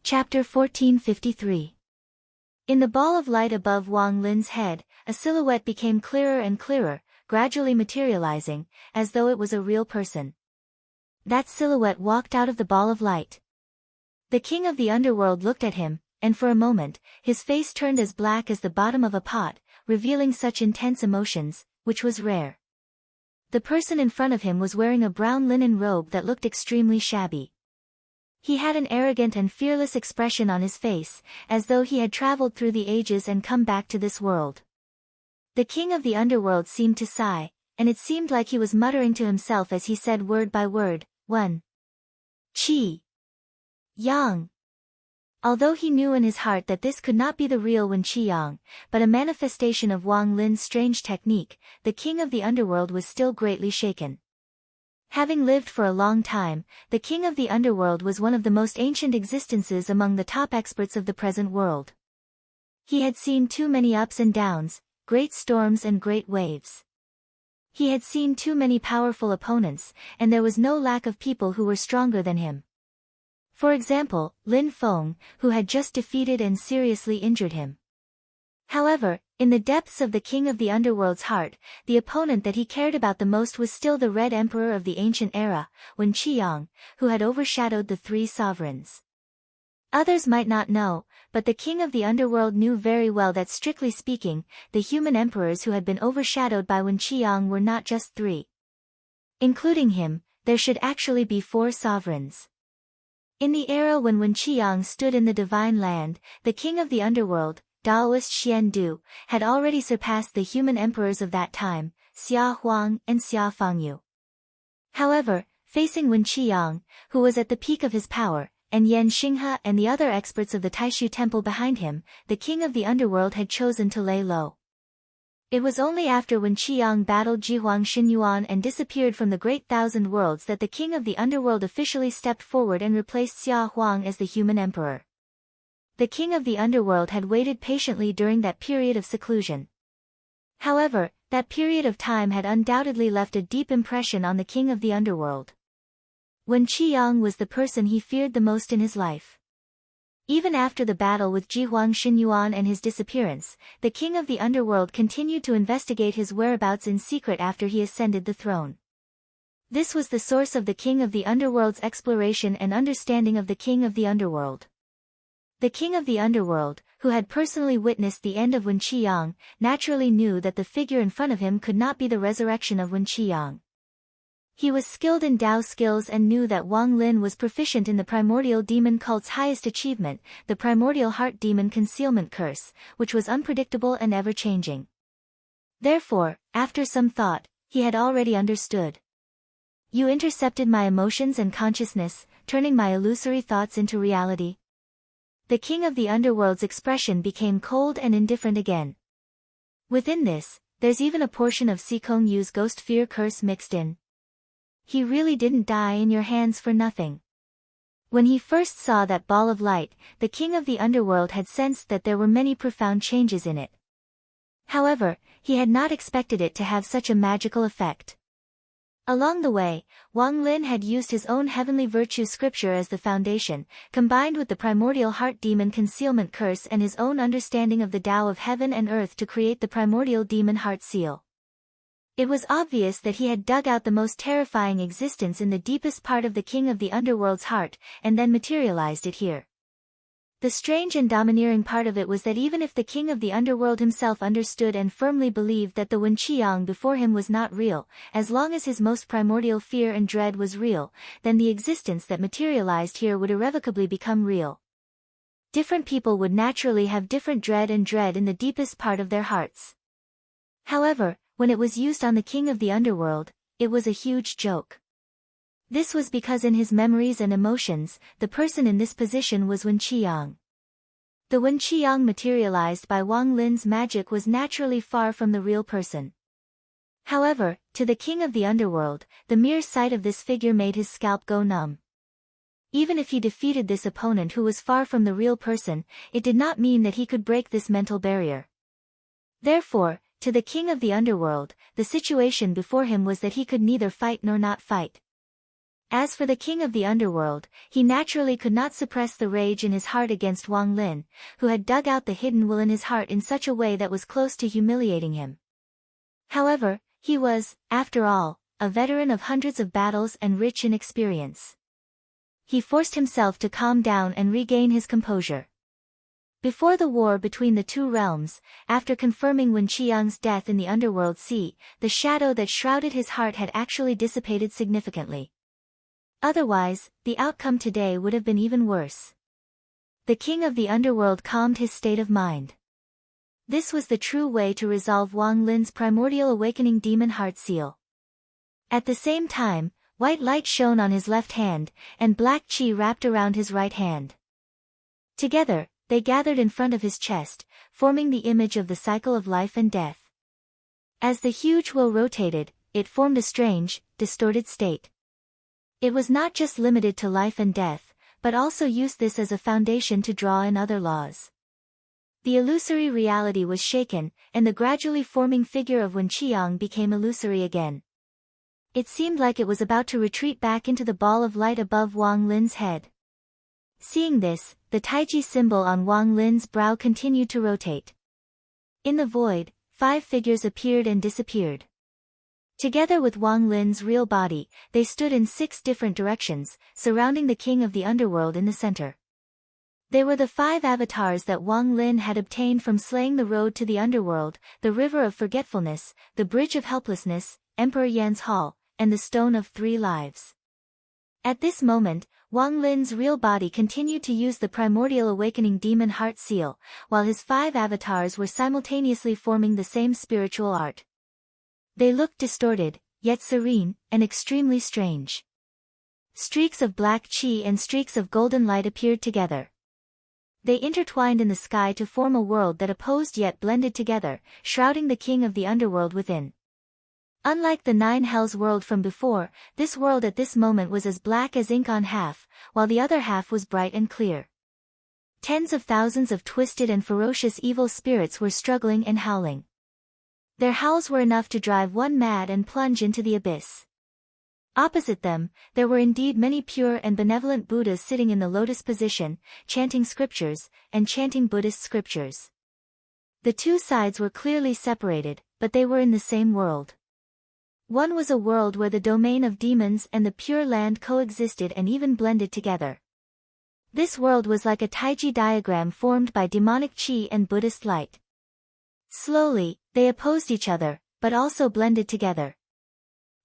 Chapter 1453. In the ball of light above Wang Lin's head, a silhouette became clearer and clearer, gradually materializing, as though it was a real person. That silhouette walked out of the ball of light. The king of the underworld looked at him, and for a moment, his face turned as black as the bottom of a pot, revealing such intense emotions, which was rare. The person in front of him was wearing a brown linen robe that looked extremely shabby. He had an arrogant and fearless expression on his face, as though he had traveled through the ages and come back to this world. The king of the underworld seemed to sigh, and it seemed like he was muttering to himself as he said word by word, "One. Qi. Yang." Although he knew in his heart that this could not be the real Wen Qiyang, but a manifestation of Wang Lin's strange technique, the king of the underworld was still greatly shaken. Having lived for a long time, the king of the underworld was one of the most ancient existences among the top experts of the present world. He had seen too many ups and downs, great storms and great waves. He had seen too many powerful opponents, and there was no lack of people who were stronger than him. For example, Lin Feng, who had just defeated and seriously injured him. However, in the depths of the king of the underworld's heart, the opponent that he cared about the most was still the Red Emperor of the ancient era, Wen Qiyang, who had overshadowed the three sovereigns. Others might not know, but the king of the underworld knew very well that strictly speaking, the human emperors who had been overshadowed by Wen Qiyang were not just three. Including him, there should actually be 4 sovereigns. In the era when Wen Qiyang stood in the divine land, the king of the underworld, Daoist Xian Du, had already surpassed the human emperors of that time, Xia Huang and Xia Fangyu. However, facing Wen Qiyang, who was at the peak of his power, and Yan Xinghe and the other experts of the Taishu temple behind him, the king of the underworld had chosen to lay low. It was only after Wen Qiyang battled Jihuang Xinyuan and disappeared from the Great Thousand Worlds that the king of the underworld officially stepped forward and replaced Xia Huang as the human emperor. The king of the underworld had waited patiently during that period of seclusion. However, that period of time had undoubtedly left a deep impression on the king of the underworld. Wen Qiyang was the person he feared the most in his life. Even after the battle with Jihuang Xinyuan and his disappearance, the king of the underworld continued to investigate his whereabouts in secret after he ascended the throne. This was the source of the king of the underworld's exploration and understanding of the king of the underworld. The king of the underworld, who had personally witnessed the end of Wen Qiyang, naturally knew that the figure in front of him could not be the resurrection of Wen Qiyang. He was skilled in Dao skills and knew that Wang Lin was proficient in the primordial demon cult's highest achievement, the primordial heart demon concealment curse, which was unpredictable and ever-changing. Therefore, after some thought, he had already understood. "You intercepted my emotions and consciousness, turning my illusory thoughts into reality." The king of the underworld's expression became cold and indifferent again. Within this, there's even a portion of Sikong Yu's ghost fear curse mixed in. He really didn't die in your hands for nothing. When he first saw that ball of light, the king of the underworld had sensed that there were many profound changes in it. However, he had not expected it to have such a magical effect. Along the way, Wang Lin had used his own heavenly virtue scripture as the foundation, combined with the primordial heart demon concealment curse and his own understanding of the Tao of heaven and earth to create the primordial demon heart seal. It was obvious that he had dug out the most terrifying existence in the deepest part of the king of the underworld's heart, and then materialized it here. The strange and domineering part of it was that even if the king of the underworld himself understood and firmly believed that the Wen Qiyang before him was not real, as long as his most primordial fear and dread was real, then the existence that materialized here would irrevocably become real. Different people would naturally have different dread in the deepest part of their hearts. However, when it was used on the king of the underworld, it was a huge joke. This was because in his memories and emotions, the person in this position was Wen Qiyang. The Wen Qiyang materialized by Wang Lin's magic was naturally far from the real person. However, to the king of the underworld, the mere sight of this figure made his scalp go numb. Even if he defeated this opponent who was far from the real person, it did not mean that he could break this mental barrier. Therefore, to the king of the underworld, the situation before him was that he could neither fight nor not fight. As for the king of the underworld, he naturally could not suppress the rage in his heart against Wang Lin, who had dug out the hidden will in his heart in such a way that was close to humiliating him. However, he was, after all, a veteran of hundreds of battles and rich in experience. He forced himself to calm down and regain his composure. Before the war between the two realms, after confirming Wen Qiang's death in the underworld sea, the shadow that shrouded his heart had actually dissipated significantly. Otherwise, the outcome today would have been even worse. The king of the underworld calmed his state of mind. This was the true way to resolve Wang Lin's primordial awakening demon heart seal. At the same time, white light shone on his left hand, and black qi wrapped around his right hand. Together, they gathered in front of his chest, forming the image of the cycle of life and death. As the huge will rotated, it formed a strange, distorted state. It was not just limited to life and death, but also used this as a foundation to draw in other laws. The illusory reality was shaken, and the gradually forming figure of Wen Qiang became illusory again. It seemed like it was about to retreat back into the ball of light above Wang Lin's head. Seeing this, the taiji symbol on Wang Lin's brow continued to rotate. In the void, 5 figures appeared and disappeared. Together with Wang Lin's real body, they stood in 6 different directions, surrounding the king of the underworld in the center. They were the 5 avatars that Wang Lin had obtained from slaying the road to the underworld, the river of forgetfulness, the bridge of helplessness, Emperor Yan's hall, and the stone of 3 lives. At this moment, Wang Lin's real body continued to use the primordial awakening demon heart seal, while his 5 avatars were simultaneously forming the same spiritual art. They looked distorted, yet serene, and extremely strange. Streaks of black qi and streaks of golden light appeared together. They intertwined in the sky to form a world that opposed yet blended together, shrouding the king of the underworld within. Unlike the 9 hells world from before, this world at this moment was as black as ink on half, while the other half was bright and clear. Tens of thousands of twisted and ferocious evil spirits were struggling and howling. Their howls were enough to drive one mad and plunge into the abyss. Opposite them, there were indeed many pure and benevolent Buddhas sitting in the lotus position, chanting scriptures, and chanting Buddhist scriptures. The 2 sides were clearly separated, but they were in the same world. One was a world where the domain of demons and the pure land coexisted and even blended together. This world was like a taiji diagram formed by demonic qi and Buddhist light. Slowly, they opposed each other, but also blended together.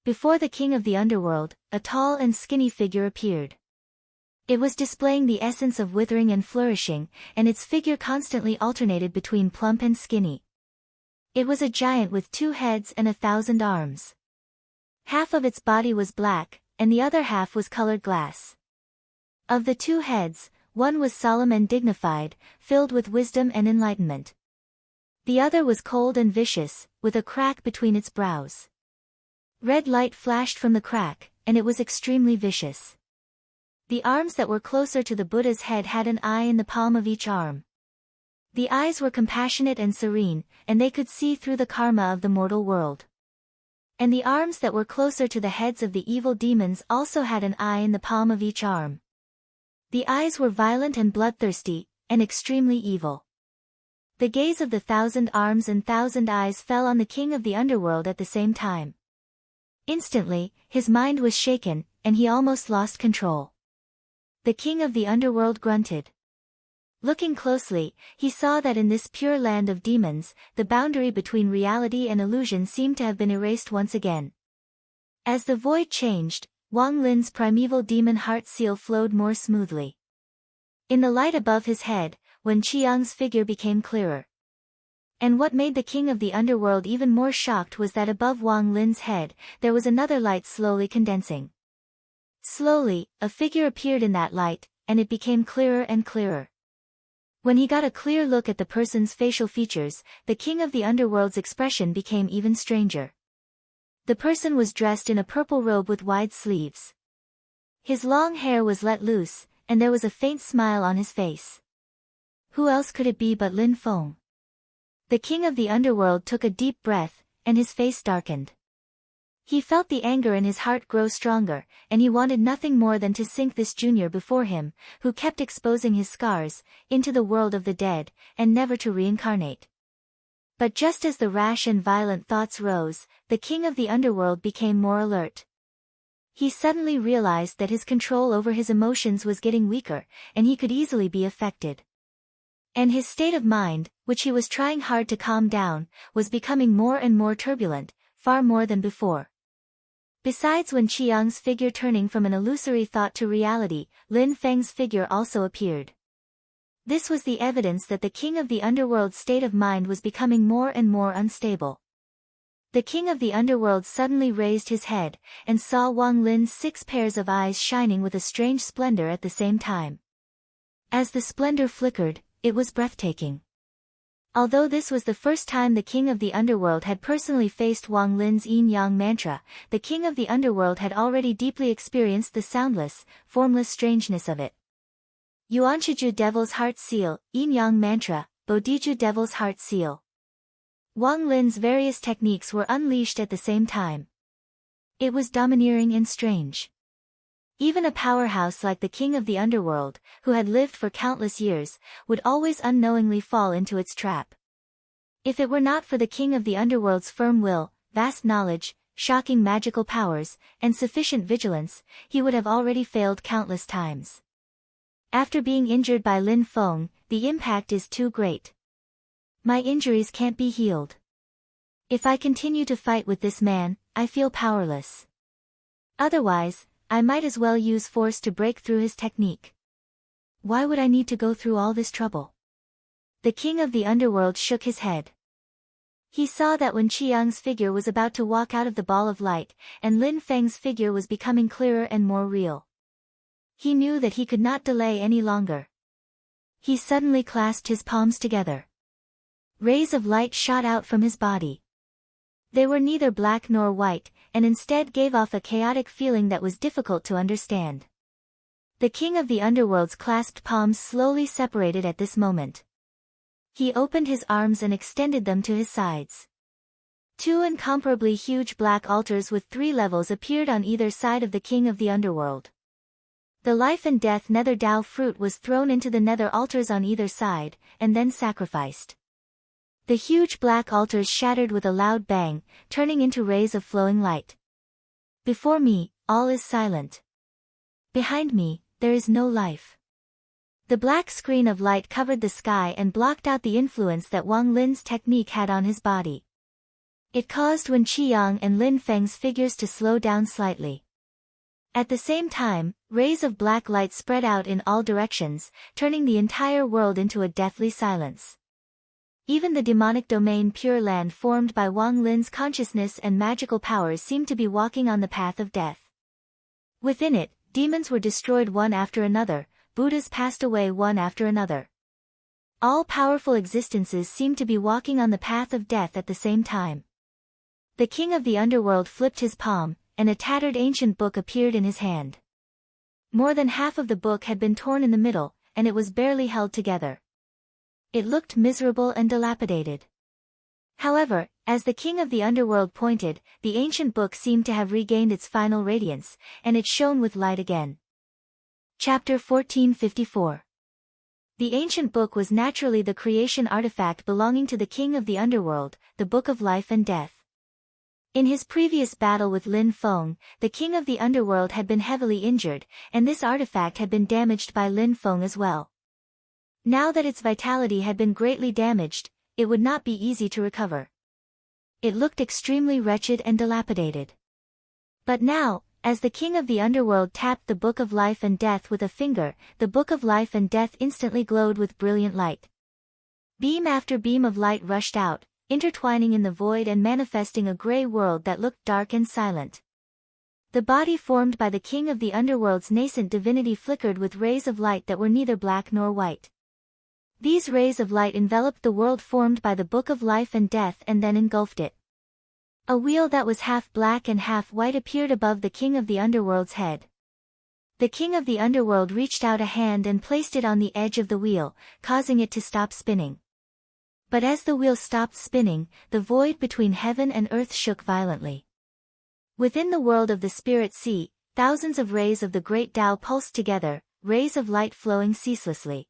Before the king of the underworld, a tall and skinny figure appeared. It was displaying the essence of withering and flourishing, and its figure constantly alternated between plump and skinny. It was a giant with 2 heads and 1,000 arms. Half of its body was black, and the other half was colored glass. Of the 2 heads, one was solemn and dignified, filled with wisdom and enlightenment. The other was cold and vicious, with a crack between its brows. Red light flashed from the crack, and it was extremely vicious. The arms that were closer to the Buddha's head had an eye in the palm of each arm. The eyes were compassionate and serene, and they could see through the karma of the mortal world. And the arms that were closer to the heads of the evil demons also had an eye in the palm of each arm. The eyes were violent and bloodthirsty, and extremely evil. The gaze of the 1,000 arms and 1,000 eyes fell on the king of the underworld at the same time. Instantly, his mind was shaken, and he almost lost control. The king of the underworld grunted. Looking closely, he saw that in this pure land of demons, the boundary between reality and illusion seemed to have been erased once again. As the void changed, Wang Lin's primeval demon heart seal flowed more smoothly. In the light above his head, Wen Qiang's figure became clearer. And what made the king of the underworld even more shocked was that above Wang Lin's head, there was another light slowly condensing. Slowly, a figure appeared in that light, and it became clearer and clearer. When he got a clear look at the person's facial features, the king of the underworld's expression became even stranger. The person was dressed in a purple robe with wide sleeves. His long hair was let loose, and there was a faint smile on his face. Who else could it be but Lin Feng? The king of the underworld took a deep breath, and his face darkened. He felt the anger in his heart grow stronger, and he wanted nothing more than to sink this junior before him, who kept exposing his scars, into the world of the dead, and never to reincarnate. But just as the rash and violent thoughts rose, the king of the underworld became more alert. He suddenly realized that his control over his emotions was getting weaker, and he could easily be affected. And his state of mind, which he was trying hard to calm down, was becoming more and more turbulent, far more than before. Besides, when Chiang's figure turning from an illusory thought to reality, Lin Feng's figure also appeared. This was the evidence that the king of the underworld's state of mind was becoming more and more unstable. The king of the underworld suddenly raised his head, and saw Wang Lin's 6 pairs of eyes shining with a strange splendor at the same time. As the splendor flickered, it was breathtaking. Although this was the first time the king of the underworld had personally faced Wang Lin's yin-yang mantra, the king of the underworld had already deeply experienced the soundless, formless strangeness of it. Yuanshiju Devil's Heart Seal, yin-yang mantra, Bodhiju Devil's Heart Seal. Wang Lin's various techniques were unleashed at the same time. It was domineering and strange. Even a powerhouse like the king of the underworld, who had lived for countless years, would always unknowingly fall into its trap. If it were not for the king of the underworld's firm will, vast knowledge, shocking magical powers, and sufficient vigilance, he would have already failed countless times. After being injured by Lin Feng, the impact is too great. My injuries can't be healed. If I continue to fight with this man, I feel powerless. Otherwise, I might as well use force to break through his technique. Why would I need to go through all this trouble? The king of the underworld shook his head. He saw that when Chiang's figure was about to walk out of the ball of light, and Lin Feng's figure was becoming clearer and more real. He knew that he could not delay any longer. He suddenly clasped his palms together. Rays of light shot out from his body. They were neither black nor white, and instead gave off a chaotic feeling that was difficult to understand. The king of the underworld's clasped palms slowly separated at this moment. He opened his arms and extended them to his sides. 2 incomparably huge black altars with 3 levels appeared on either side of the king of the underworld. The life and death nether Dao fruit was thrown into the nether altars on either side, and then sacrificed. The huge black altars shattered with a loud bang, turning into rays of flowing light. Before me, all is silent. Behind me, there is no life. The black screen of light covered the sky and blocked out the influence that Wang Lin's technique had on his body. It caused Wen Qiang and Lin Feng's figures to slow down slightly. At the same time, rays of black light spread out in all directions, turning the entire world into a deathly silence. Even the demonic domain Pure Land formed by Wang Lin's consciousness and magical powers seemed to be walking on the path of death. Within it, demons were destroyed one after another, Buddhas passed away one after another. All powerful existences seemed to be walking on the path of death at the same time. The king of the underworld flipped his palm, and a tattered ancient book appeared in his hand. More than half of the book had been torn in the middle, and it was barely held together. It looked miserable and dilapidated. However, as the king of the underworld pointed, the ancient book seemed to have regained its final radiance, and it shone with light again. Chapter 1454. The ancient book was naturally the creation artifact belonging to the king of the underworld, the Book of Life and Death. In his previous battle with Lin Feng, the king of the underworld had been heavily injured, and this artifact had been damaged by Lin Feng as well. Now that its vitality had been greatly damaged, it would not be easy to recover. It looked extremely wretched and dilapidated. But now, as the king of the underworld tapped the Book of Life and Death with a finger, the Book of Life and Death instantly glowed with brilliant light. Beam after beam of light rushed out, intertwining in the void and manifesting a gray world that looked dark and silent. The body formed by the king of the underworld's nascent divinity flickered with rays of light that were neither black nor white. These rays of light enveloped the world formed by the Book of Life and Death and then engulfed it. A wheel that was half black and half white appeared above the king of the underworld's head. The king of the underworld reached out a hand and placed it on the edge of the wheel, causing it to stop spinning. But as the wheel stopped spinning, the void between heaven and earth shook violently. Within the world of the spirit sea, thousands of rays of the great Tao pulsed together, rays of light flowing ceaselessly.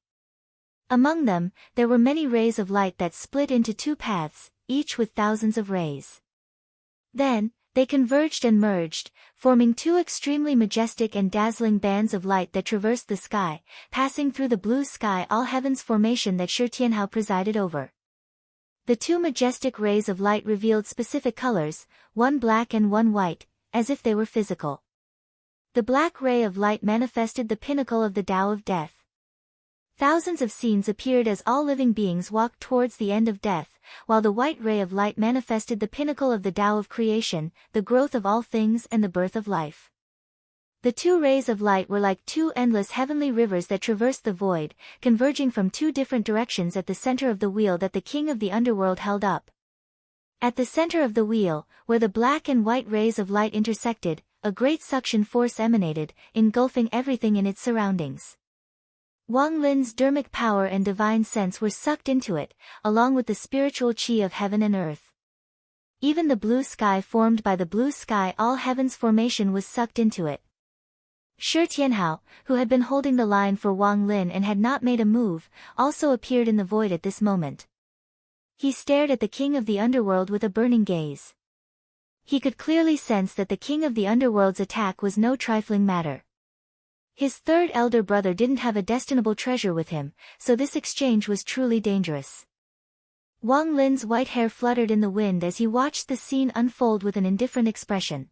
Among them, there were many rays of light that split into two paths, each with thousands of rays. Then, they converged and merged, forming two extremely majestic and dazzling bands of light that traversed the sky, passing through the blue sky all heavens formation that Shi Tianhao presided over. The two majestic rays of light revealed specific colors, one black and one white, as if they were physical. The black ray of light manifested the pinnacle of the Tao of death. Thousands of scenes appeared as all living beings walked towards the end of death, while the white ray of light manifested the pinnacle of the Tao of creation, the growth of all things and the birth of life. The two rays of light were like two endless heavenly rivers that traversed the void, converging from two different directions at the center of the wheel that the king of the underworld held up. At the center of the wheel, where the black and white rays of light intersected, a great suction force emanated, engulfing everything in its surroundings. Wang Lin's dermic power and divine sense were sucked into it, along with the spiritual qi of heaven and earth. Even the blue sky formed by the blue sky all heavens formation was sucked into it. Shi Tianhao, who had been holding the line for Wang Lin and had not made a move, also appeared in the void at this moment. He stared at the king of the underworld with a burning gaze. He could clearly sense that the king of the underworld's attack was no trifling matter. His third elder brother didn't have a destinable treasure with him, so this exchange was truly dangerous. Wang Lin's white hair fluttered in the wind as he watched the scene unfold with an indifferent expression.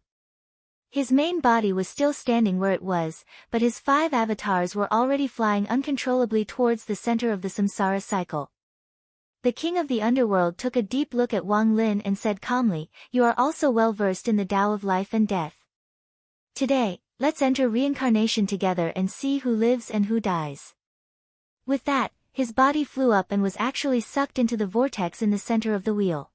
His main body was still standing where it was, but his 5 avatars were already flying uncontrollably towards the center of the samsara cycle. The king of the underworld took a deep look at Wang Lin and said calmly, "You are also well versed in the Tao of life and death. Today, let's enter reincarnation together and see who lives and who dies." With that, his body flew up and was actually sucked into the vortex in the center of the wheel.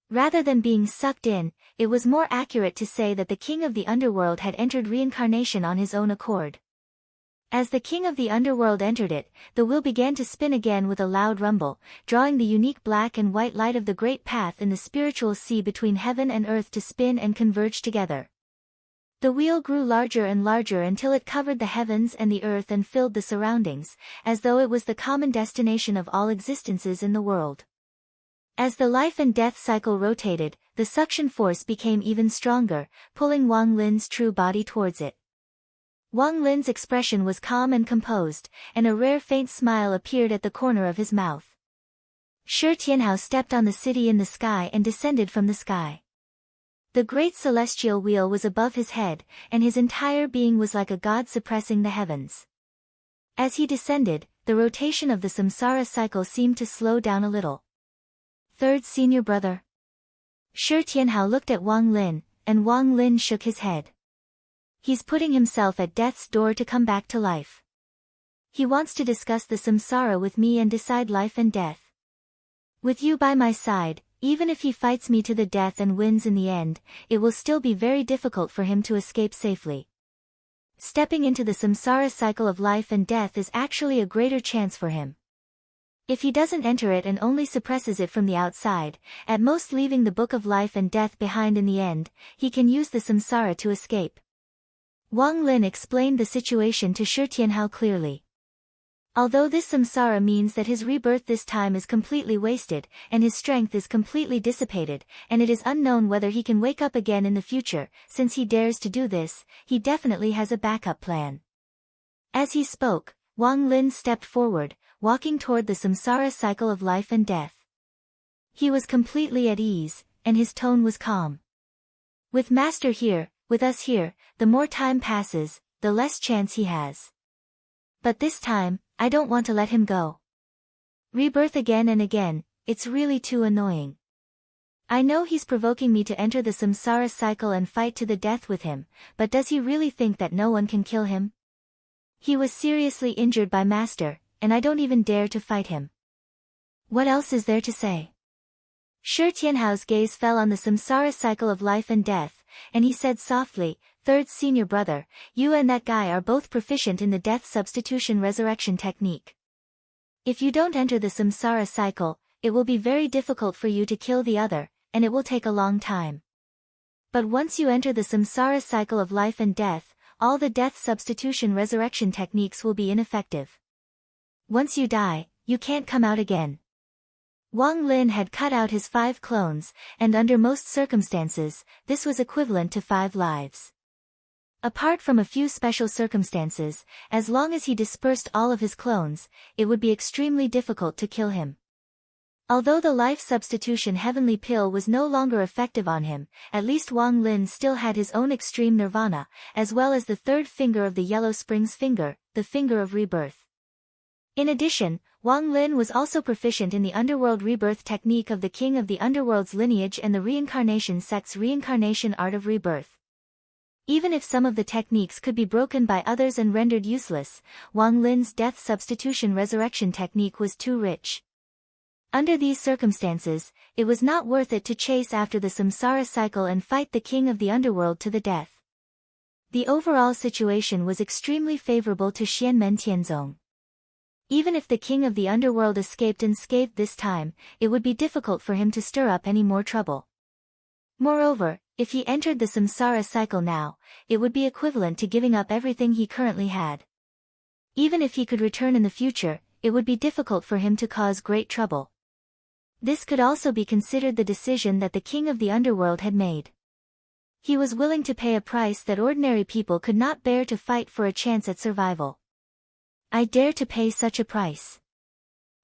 Rather than being sucked in, it was more accurate to say that the king of the underworld had entered reincarnation on his own accord. As the king of the underworld entered it, the wheel began to spin again with a loud rumble, drawing the unique black and white light of the great path in the spiritual sea between heaven and earth to spin and converge together. The wheel grew larger and larger until it covered the heavens and the earth and filled the surroundings, as though it was the common destination of all existences in the world. As the life and death cycle rotated, the suction force became even stronger, pulling Wang Lin's true body towards it. Wang Lin's expression was calm and composed, and a rare faint smile appeared at the corner of his mouth. Shi Tianhao stepped on the city in the sky and descended from the sky. The great celestial wheel was above his head, and his entire being was like a god suppressing the heavens. As he descended, the rotation of the samsara cycle seemed to slow down a little. "Third senior brother." Shi Tianhao looked at Wang Lin, and Wang Lin shook his head. "He's putting himself at death's door to come back to life. He wants to discuss the samsara with me and decide life and death. With you by my side, even if he fights me to the death and wins in the end, it will still be very difficult for him to escape safely. Stepping into the samsara cycle of life and death is actually a greater chance for him. If he doesn't enter it and only suppresses it from the outside, at most leaving the book of life and death behind in the end, he can use the samsara to escape." Wang Lin explained the situation to Shi Tianhao clearly. Although this samsara means that his rebirth this time is completely wasted, and his strength is completely dissipated, and it is unknown whether he can wake up again in the future, since he dares to do this, he definitely has a backup plan. As he spoke, Wang Lin stepped forward, walking toward the samsara cycle of life and death. He was completely at ease, and his tone was calm. "With Master here, with us here, the more time passes, the less chance he has. But this time, I don't want to let him go. Rebirth again and again, it's really too annoying. I know he's provoking me to enter the samsara cycle and fight to the death with him, but does he really think that no one can kill him? He was seriously injured by Master, and I don't even dare to fight him. What else is there to say?" Shi Tianhao's gaze fell on the samsara cycle of life and death, and he said softly, "Third senior brother, you and that guy are both proficient in the death substitution resurrection technique. If you don't enter the samsara cycle, it will be very difficult for you to kill the other, and it will take a long time. But once you enter the samsara cycle of life and death, all the death substitution resurrection techniques will be ineffective. Once you die, you can't come out again. Wang Lin had cut out his 5 clones, and under most circumstances, this was equivalent to 5 lives. Apart from a few special circumstances, as long as he dispersed all of his clones, it would be extremely difficult to kill him. Although the life substitution heavenly pill was no longer effective on him, at least Wang Lin still had his own extreme nirvana, as well as the 3rd finger of the Yellow Springs finger, the finger of rebirth. In addition, Wang Lin was also proficient in the underworld rebirth technique of the king of the underworld's lineage and the reincarnation sect's reincarnation art of rebirth. Even if some of the techniques could be broken by others and rendered useless, Wang Lin's death substitution resurrection technique was too rich. Under these circumstances, it was not worth it to chase after the samsara cycle and fight the king of the underworld to the death. The overall situation was extremely favorable to Xianmen Tianzong. Even if the king of the underworld escaped unscathed this time, it would be difficult for him to stir up any more trouble. Moreover, if he entered the samsara cycle now, it would be equivalent to giving up everything he currently had. Even if he could return in the future, it would be difficult for him to cause great trouble. This could also be considered the decision that the king of the underworld had made. He was willing to pay a price that ordinary people could not bear to fight for a chance at survival. I dare to pay such a price.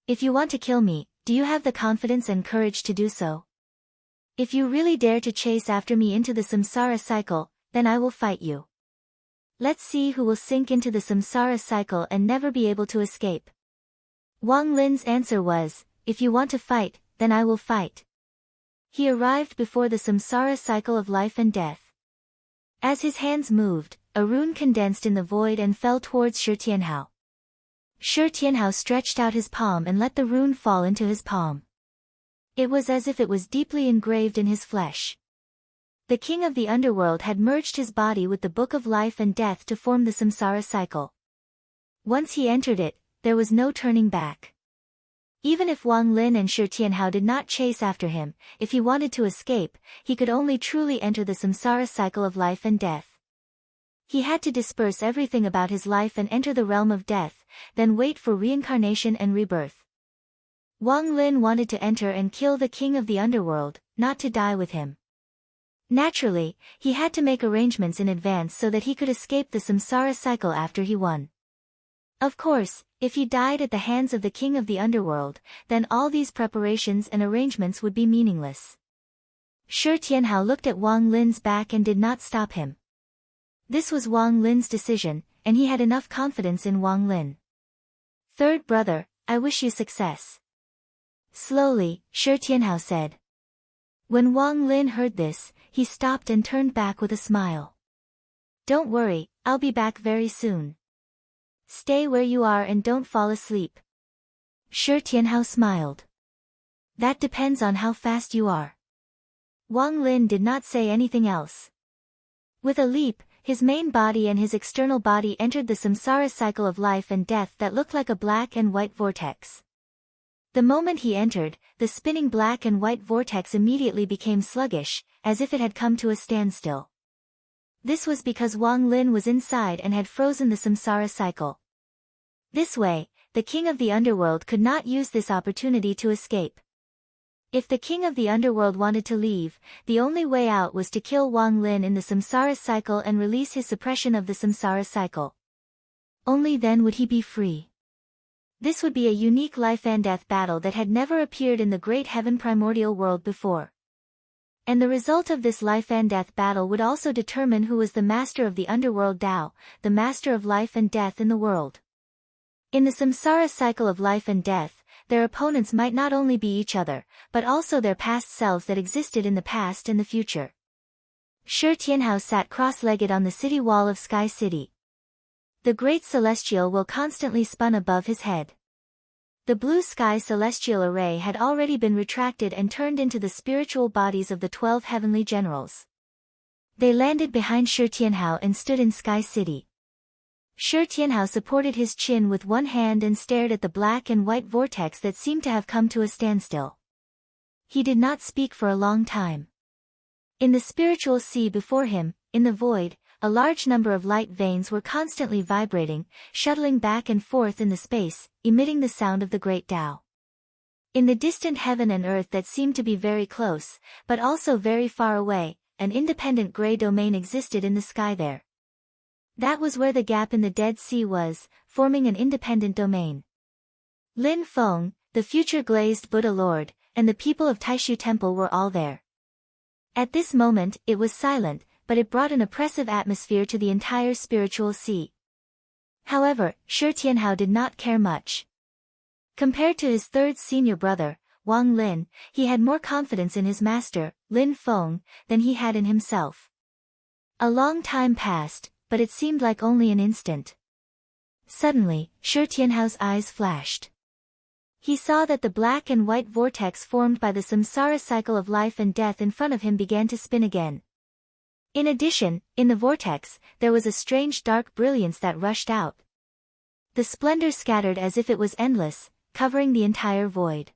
If you want to kill me, do you have the confidence and courage to do so? If you really dare to chase after me into the samsara cycle, then I will fight you. Let's see who will sink into the samsara cycle and never be able to escape. Wang Lin's answer was, if you want to fight, then I will fight. He arrived before the samsara cycle of life and death. As his hands moved, a rune condensed in the void and fell towards Shi Tianhao. Shi Tianhao stretched out his palm and let the rune fall into his palm. It was as if it was deeply engraved in his flesh. The king of the underworld had merged his body with the book of life and death to form the samsara cycle. Once he entered it, there was no turning back. Even if Wang Lin and Shi Tianhao did not chase after him, if he wanted to escape, he could only truly enter the samsara cycle of life and death. He had to disperse everything about his life and enter the realm of death, then wait for reincarnation and rebirth. Wang Lin wanted to enter and kill the king of the underworld, not to die with him. Naturally, he had to make arrangements in advance so that he could escape the samsara cycle after he won. Of course, if he died at the hands of the king of the underworld, then all these preparations and arrangements would be meaningless. Shi Tianhao looked at Wang Lin's back and did not stop him. This was Wang Lin's decision, and he had enough confidence in Wang Lin. Third brother, I wish you success. Slowly, Shi Tianhao said. When Wang Lin heard this, he stopped and turned back with a smile. Don't worry, I'll be back very soon. Stay where you are and don't fall asleep. Shi Tianhao smiled. That depends on how fast you are. Wang Lin did not say anything else. With a leap, his main body and his external body entered the samsara cycle of life and death that looked like a black and white vortex. The moment he entered, the spinning black and white vortex immediately became sluggish, as if it had come to a standstill. This was because Wang Lin was inside and had frozen the samsara cycle. This way, the king of the underworld could not use this opportunity to escape. If the king of the underworld wanted to leave, the only way out was to kill Wang Lin in the samsara cycle and release his suppression of the samsara cycle. Only then would he be free. This would be a unique life and death battle that had never appeared in the great heaven primordial world before. And the result of this life and death battle would also determine who was the master of the underworld Tao, the master of life and death in the world. In the samsara cycle of life and death, their opponents might not only be each other, but also their past selves that existed in the past and the future. Shi Tianhao sat cross-legged on the city wall of Sky City. The great celestial will constantly spun above his head. The blue sky celestial array had already been retracted and turned into the spiritual bodies of the 12 heavenly generals. They landed behind Shi Tianhao and stood in Sky City. Shi Tianhao supported his chin with one hand and stared at the black and white vortex that seemed to have come to a standstill. He did not speak for a long time. In the spiritual sea before him, in the void, a large number of light veins were constantly vibrating, shuttling back and forth in the space, emitting the sound of the great Tao. In the distant heaven and earth that seemed to be very close, but also very far away, an independent gray domain existed in the sky there. That was where the gap in the Dead Sea was, forming an independent domain. Lin Feng, the future glazed Buddha Lord, and the people of Taishu Temple were all there. At this moment, it was silent, but it brought an oppressive atmosphere to the entire spiritual sea. However, Shi Tianhao did not care much. Compared to his third senior brother, Wang Lin, he had more confidence in his master, Lin Feng, than he had in himself. A long time passed, but it seemed like only an instant. Suddenly, Shi Tianhao's eyes flashed. He saw that the black and white vortex formed by the samsara cycle of life and death in front of him began to spin again. In addition, in the vortex, there was a strange dark brilliance that rushed out. The splendor scattered as if it was endless, covering the entire void.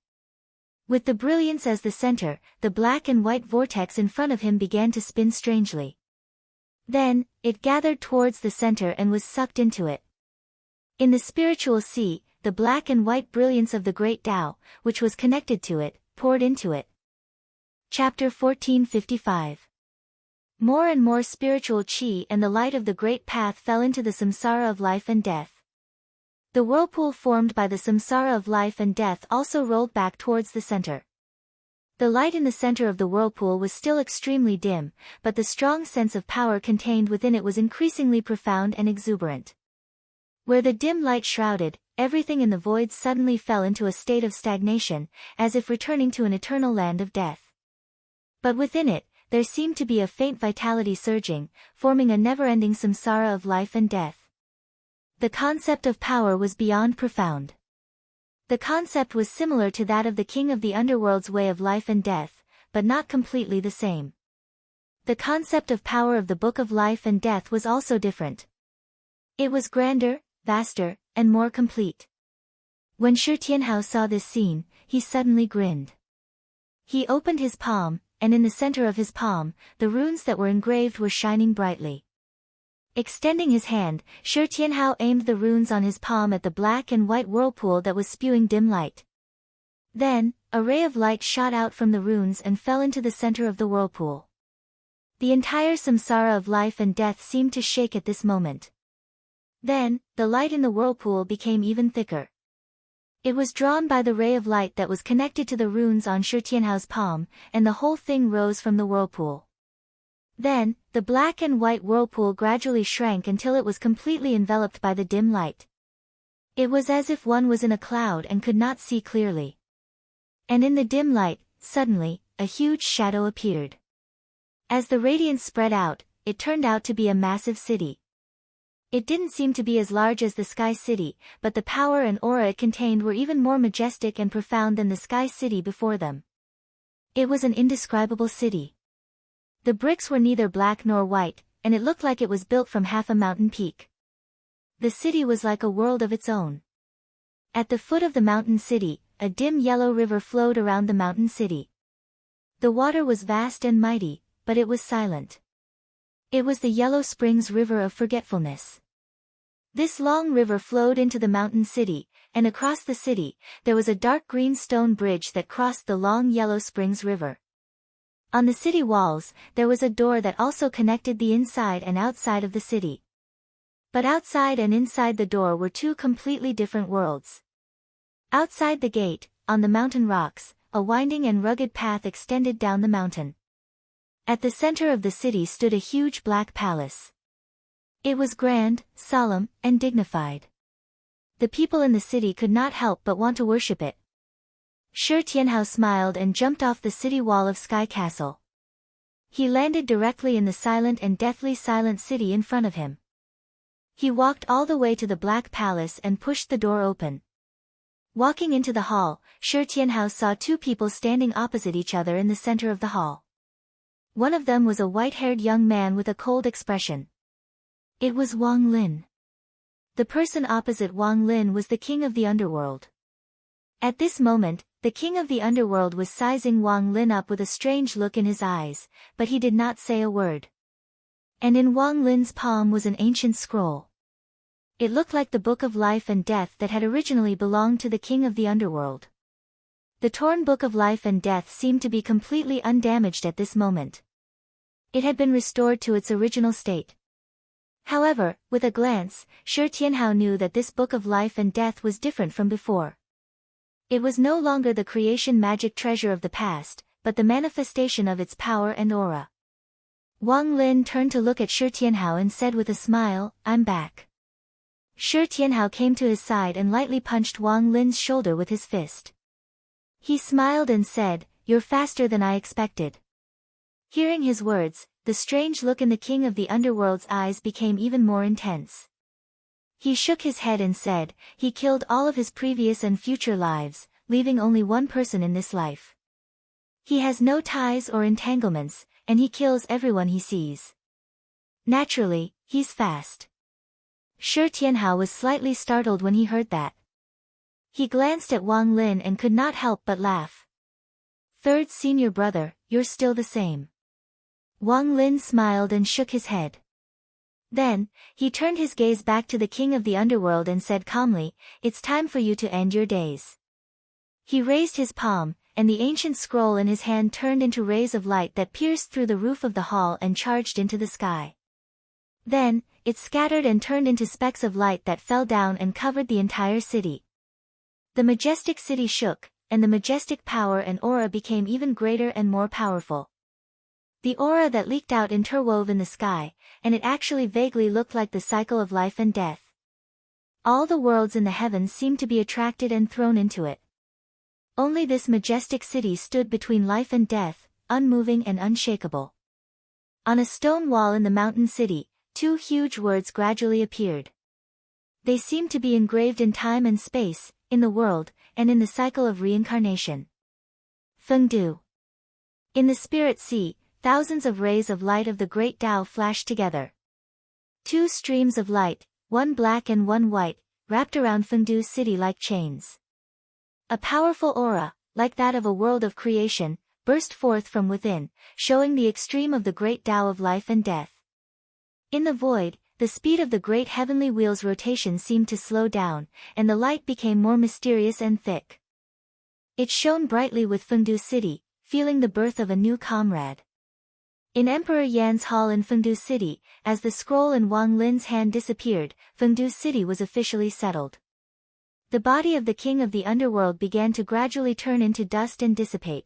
With the brilliance as the center, the black and white vortex in front of him began to spin strangely. Then, it gathered towards the center and was sucked into it. In the spiritual sea, the black and white brilliance of the great Tao, which was connected to it, poured into it. Chapter 1455. More and more spiritual chi and the light of the great path fell into the samsara of life and death. The whirlpool formed by the samsara of life and death also rolled back towards the center. The light in the center of the whirlpool was still extremely dim, but the strong sense of power contained within it was increasingly profound and exuberant. Where the dim light shrouded, everything in the void suddenly fell into a state of stagnation, as if returning to an eternal land of death. But within it, there seemed to be a faint vitality surging, forming a never-ending samsara of life and death. The concept of power was beyond profound. The concept was similar to that of the king of the underworld's way of life and death, but not completely the same. The concept of power of the Book of Life and Death was also different. It was grander, vaster, and more complete. When Shi Tianhao saw this scene, he suddenly grinned. He opened his palm, and in the center of his palm, the runes that were engraved were shining brightly. Extending his hand, Shi Tianhao aimed the runes on his palm at the black and white whirlpool that was spewing dim light. Then, a ray of light shot out from the runes and fell into the center of the whirlpool. The entire samsara of life and death seemed to shake at this moment. Then, the light in the whirlpool became even thicker. It was drawn by the ray of light that was connected to the runes on Shi Tianhao's palm, and the whole thing rose from the whirlpool. Then, the black and white whirlpool gradually shrank until it was completely enveloped by the dim light. It was as if one was in a cloud and could not see clearly. And in the dim light, suddenly, a huge shadow appeared. As the radiance spread out, it turned out to be a massive city. It didn't seem to be as large as the Sky City, but the power and aura it contained were even more majestic and profound than the Sky City before them. It was an indescribable city. The bricks were neither black nor white, and it looked like it was built from half a mountain peak. The city was like a world of its own. At the foot of the mountain city, a dim yellow river flowed around the mountain city. The water was vast and mighty, but it was silent. It was the Yellow Springs River of Forgetfulness. This long river flowed into the mountain city, and across the city, there was a dark green stone bridge that crossed the long Yellow Springs River. On the city walls, there was a door that also connected the inside and outside of the city. But outside and inside the door were two completely different worlds. Outside the gate, on the mountain rocks, a winding and rugged path extended down the mountain. At the center of the city stood a huge black palace. It was grand, solemn, and dignified. The people in the city could not help but want to worship it. Shi Tianhao smiled and jumped off the city wall of Sky Castle. He landed directly in the silent and deathly silent city in front of him. He walked all the way to the Black Palace and pushed the door open. Walking into the hall, Shi Tianhao saw two people standing opposite each other in the center of the hall. One of them was a white-haired young man with a cold expression. It was Wang Lin. The person opposite Wang Lin was the king of the underworld. At this moment, The king of the underworld was sizing Wang Lin up with a strange look in his eyes, but he did not say a word. And in Wang Lin's palm was an ancient scroll. It looked like the Book of Life and Death that had originally belonged to the king of the underworld. The torn Book of Life and Death seemed to be completely undamaged at this moment. It had been restored to its original state. However, with a glance, Shi Tianhao knew that this Book of Life and Death was different from before. It was no longer the creation magic treasure of the past, but the manifestation of its power and aura. Wang Lin turned to look at Shi Tianhao and said with a smile, "I'm back." Shi Tianhao came to his side and lightly punched Wang Lin's shoulder with his fist. He smiled and said, "You're faster than I expected." Hearing his words, the strange look in the king of the underworld's eyes became even more intense. He shook his head and said, "He killed all of his previous and future lives, leaving only one person in this life. He has no ties or entanglements, and he kills everyone he sees. Naturally, he's fast." Shi Tianhao was slightly startled when he heard that. He glanced at Wang Lin and could not help but laugh. "Third senior brother, you're still the same." Wang Lin smiled and shook his head. Then, he turned his gaze back to the king of the underworld and said calmly, "It's time for you to end your days." He raised his palm, and the ancient scroll in his hand turned into rays of light that pierced through the roof of the hall and charged into the sky. Then, it scattered and turned into specks of light that fell down and covered the entire city. The majestic city shook, and the majestic power and aura became even greater and more powerful. The aura that leaked out interwove in the sky, and it actually vaguely looked like the cycle of life and death. All the worlds in the heavens seemed to be attracted and thrown into it. Only this majestic city stood between life and death, unmoving and unshakable. On a stone wall in the mountain city, two huge words gradually appeared. They seemed to be engraved in time and space, in the world, and in the cycle of reincarnation. Fengdu. In the spirit sea, thousands of rays of light of the great Tao flashed together. Two streams of light, one black and one white, wrapped around Fengdu city like chains. A powerful aura, like that of a world of creation, burst forth from within, showing the extreme of the great Tao of life and death. In the void, the speed of the great heavenly wheel's rotation seemed to slow down, and the light became more mysterious and thick. It shone brightly with Fengdu city, feeling the birth of a new comrade. In Emperor Yan's hall in Fengdu city, as the scroll in Wang Lin's hand disappeared, Fengdu city was officially settled. The body of the king of the underworld began to gradually turn into dust and dissipate.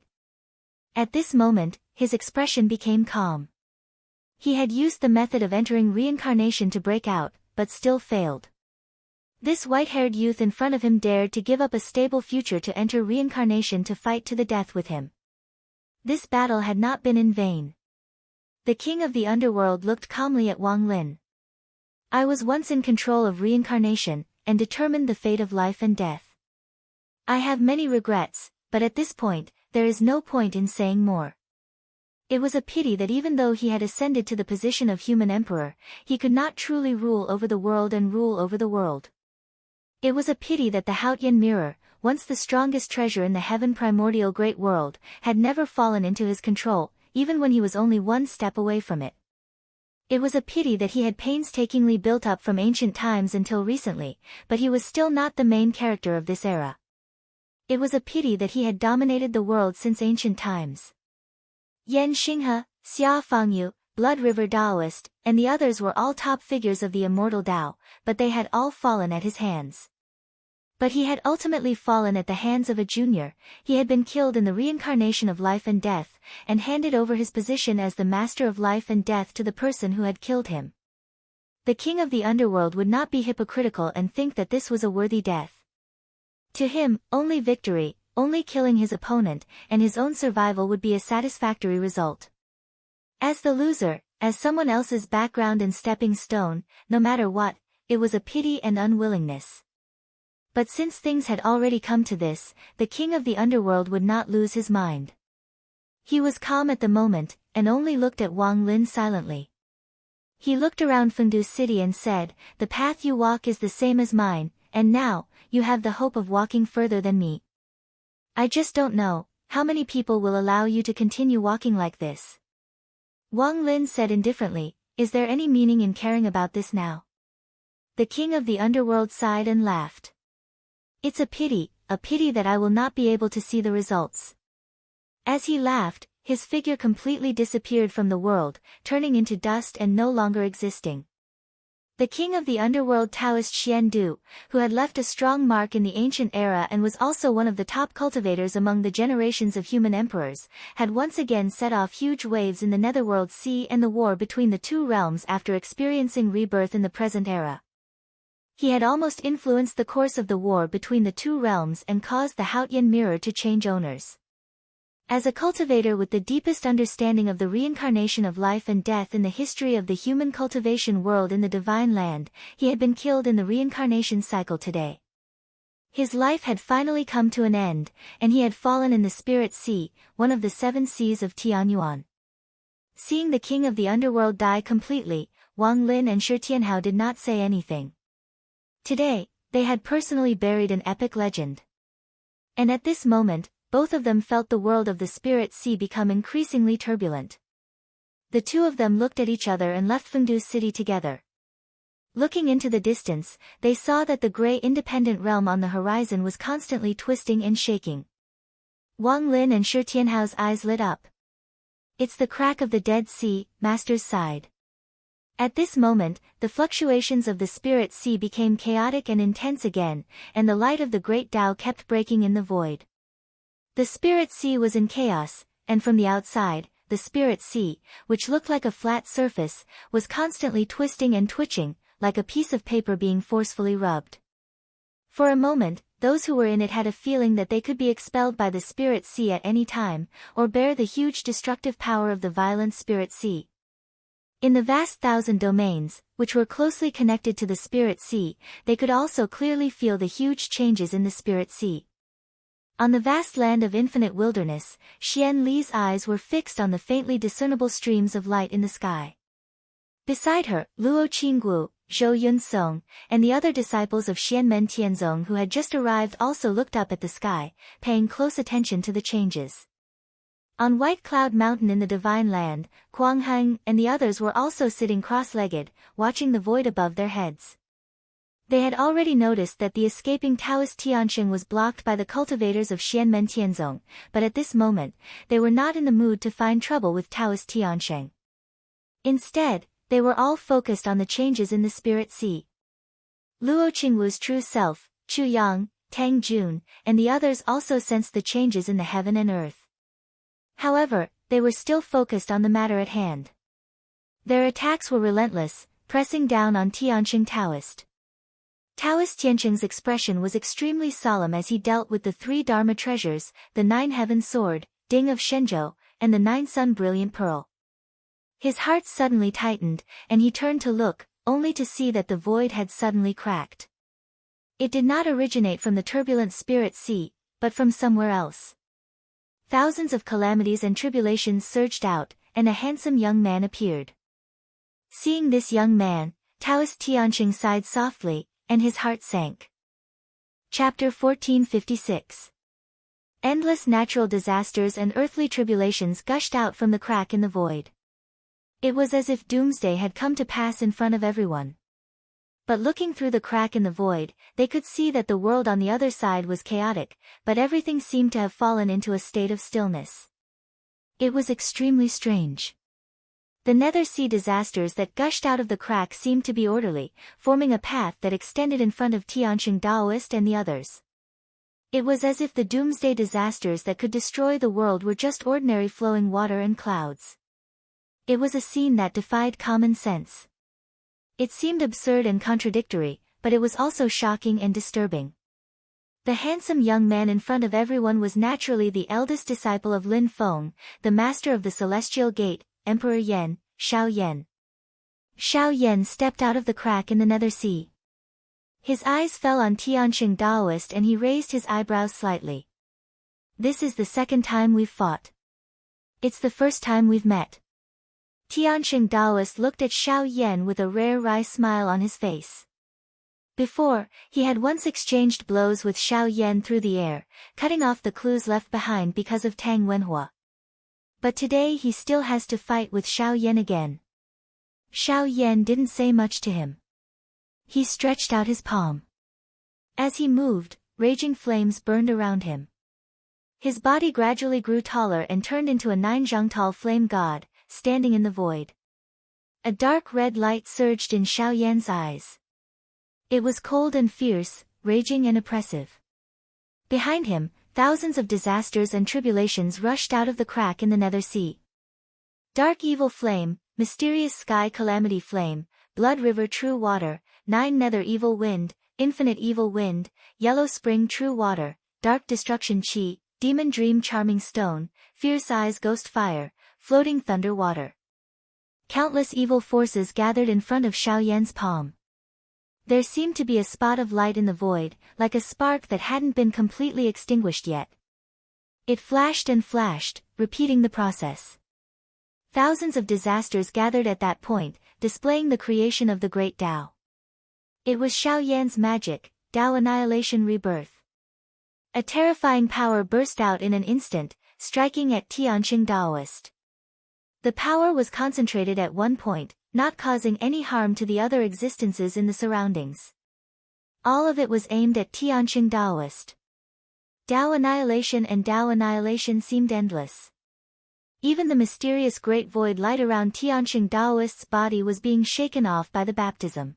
At this moment, his expression became calm. He had used the method of entering reincarnation to break out, but still failed. This white-haired youth in front of him dared to give up a stable future to enter reincarnation to fight to the death with him. This battle had not been in vain. The king of the underworld looked calmly at Wang Lin. "I was once in control of reincarnation, and determined the fate of life and death. I have many regrets, but at this point, there is no point in saying more." It was a pity that even though he had ascended to the position of human emperor, he could not truly rule over the world and rule over the world. It was a pity that the Haotian mirror, once the strongest treasure in the heaven primordial great world, had never fallen into his control, even when he was only one step away from it. It was a pity that he had painstakingly built up from ancient times until recently, but he was still not the main character of this era. It was a pity that he had dominated the world since ancient times. Yan Xinghe, Xia Fangyu, Blood River Taoist, and the others were all top figures of the immortal Tao, but they had all fallen at his hands. But he had ultimately fallen at the hands of a junior. He had been killed in the reincarnation of life and death, and handed over his position as the master of life and death to the person who had killed him. The king of the underworld would not be hypocritical and think that this was a worthy death. To him, only victory, only killing his opponent, and his own survival would be a satisfactory result. As the loser, as someone else's background and stepping stone, no matter what, it was a pity and unwillingness. But since things had already come to this, the king of the underworld would not lose his mind. He was calm at the moment, and only looked at Wang Lin silently. He looked around Fengdu city and said, "The path you walk is the same as mine, and now, you have the hope of walking further than me. I just don't know, how many people will allow you to continue walking like this? Wang Lin said indifferently, is there any meaning in caring about this now? The king of the underworld sighed and laughed. It's a pity that I will not be able to see the results. As he laughed, his figure completely disappeared from the world, turning into dust and no longer existing. The king of the underworld Taoist Xian Du, who had left a strong mark in the ancient era and was also one of the top cultivators among the generations of human emperors, had once again set off huge waves in the Netherworld Sea and the war between the two realms after experiencing rebirth in the present era. He had almost influenced the course of the war between the two realms and caused the Haotian mirror to change owners. As a cultivator with the deepest understanding of the reincarnation of life and death in the history of the human cultivation world in the Divine Land, he had been killed in the reincarnation cycle today. His life had finally come to an end, and he had fallen in the Spirit Sea, one of the 7 seas of Tianyuan. Seeing the king of the underworld die completely, Wang Lin and Shi Tianhao did not say anything. Today, they had personally buried an epic legend. And at this moment, both of them felt the world of the Spirit Sea become increasingly turbulent. The two of them looked at each other and left Fengdu's city together. Looking into the distance, they saw that the gray independent realm on the horizon was constantly twisting and shaking. Wang Lin and Shi Tianhao's eyes lit up. It's the crack of the Dead Sea, Masters sighed. At this moment, the fluctuations of the Spirit Sea became chaotic and intense again, and the light of the great Tao kept breaking in the void. The Spirit Sea was in chaos, and from the outside, the Spirit Sea, which looked like a flat surface, was constantly twisting and twitching, like a piece of paper being forcefully rubbed. For a moment, those who were in it had a feeling that they could be expelled by the Spirit Sea at any time, or bear the huge destructive power of the violent Spirit Sea. In the vast 1,000 domains, which were closely connected to the Spirit Sea, they could also clearly feel the huge changes in the Spirit Sea. On the vast land of infinite wilderness, Xian Li's eyes were fixed on the faintly discernible streams of light in the sky. Beside her, Luo Qinggu, Zhou Yunsong, and the other disciples of Xianmen Tianzong who had just arrived also looked up at the sky, paying close attention to the changes. On White Cloud Mountain in the Divine Land, Kuang Heng and the others were also sitting cross-legged, watching the void above their heads. They had already noticed that the escaping Taoist Tianxing was blocked by the cultivators of Xianmen Tianzong, but at this moment, they were not in the mood to find trouble with Taoist Tianxing. Instead, they were all focused on the changes in the Spirit Sea. Luo Qingwu's true self, Chu Yang, Tang Jun, and the others also sensed the changes in the heaven and earth. However, they were still focused on the matter at hand. Their attacks were relentless, pressing down on Tianxing Taoist. Taoist Tianxing's expression was extremely solemn as he dealt with the 3 Dharma treasures, the 9 Heaven Sword, Ding of Shenzhou, and the 9 Sun Brilliant Pearl. His heart suddenly tightened, and he turned to look, only to see that the void had suddenly cracked. It did not originate from the turbulent Spirit Sea, but from somewhere else. Thousands of calamities and tribulations surged out, and a handsome young man appeared. Seeing this young man, Taoist Tianxing sighed softly, and his heart sank. Chapter 1456. Endless natural disasters and earthly tribulations gushed out from the crack in the void. It was as if doomsday had come to pass in front of everyone. But looking through the crack in the void, they could see that the world on the other side was chaotic, but everything seemed to have fallen into a state of stillness. It was extremely strange. The nether sea disasters that gushed out of the crack seemed to be orderly, forming a path that extended in front of Tianxing Daoist and the others. It was as if the doomsday disasters that could destroy the world were just ordinary flowing water and clouds. It was a scene that defied common sense. It seemed absurd and contradictory, but it was also shocking and disturbing. The handsome young man in front of everyone was naturally the eldest disciple of Lin Feng, the master of the Celestial Gate, Emperor Yan, Xiao Yan. Xiao Yan stepped out of the crack in the nether sea. His eyes fell on Tianxing Daoist and he raised his eyebrows slightly. This is the second time we've fought. It's the first time we've met. Tianxing Daoist looked at Xiao Yan with a rare wry smile on his face. Before, he had once exchanged blows with Xiao Yan through the air, cutting off the clues left behind because of Tang Wenhua. But today he still has to fight with Xiao Yan again. Xiao Yan didn't say much to him. He stretched out his palm. As he moved, raging flames burned around him. His body gradually grew taller and turned into a 9-zhangtal flame god, standing in the void. A dark red light surged in Xiao Yan's eyes. It was cold and fierce, raging and oppressive. Behind him, thousands of disasters and tribulations rushed out of the crack in the nether sea. Dark evil flame, mysterious sky calamity flame, blood river true water, 9 nether evil wind, infinite evil wind, yellow spring true water, dark destruction chi, demon dream charming stone, fierce eyes ghost fire, floating thunder water. Countless evil forces gathered in front of Xiao Yan's palm. There seemed to be a spot of light in the void, like a spark that hadn't been completely extinguished yet. It flashed and flashed, repeating the process. Thousands of disasters gathered at that point, displaying the creation of the great Tao. It was Xiao Yan's magic, Tao annihilation rebirth. A terrifying power burst out in an instant, striking at Tianqing Taoist. The power was concentrated at one point, not causing any harm to the other existences in the surroundings. All of it was aimed at Tianqing Taoist. Tao annihilation and Tao annihilation seemed endless. Even the mysterious great void light around Tianqing Taoist's body was being shaken off by the baptism.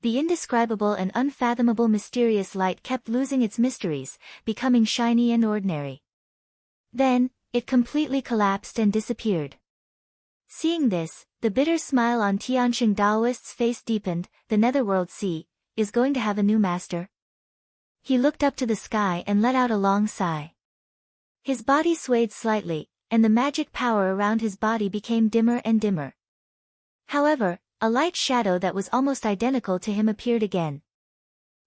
The indescribable and unfathomable mysterious light kept losing its mysteries, becoming shiny and ordinary. Then, it completely collapsed and disappeared. Seeing this, the bitter smile on Tianqing Taoist's face deepened. The netherworld sea is going to have a new master. He looked up to the sky and let out a long sigh. His body swayed slightly, and the magic power around his body became dimmer and dimmer. However, a light shadow that was almost identical to him appeared again.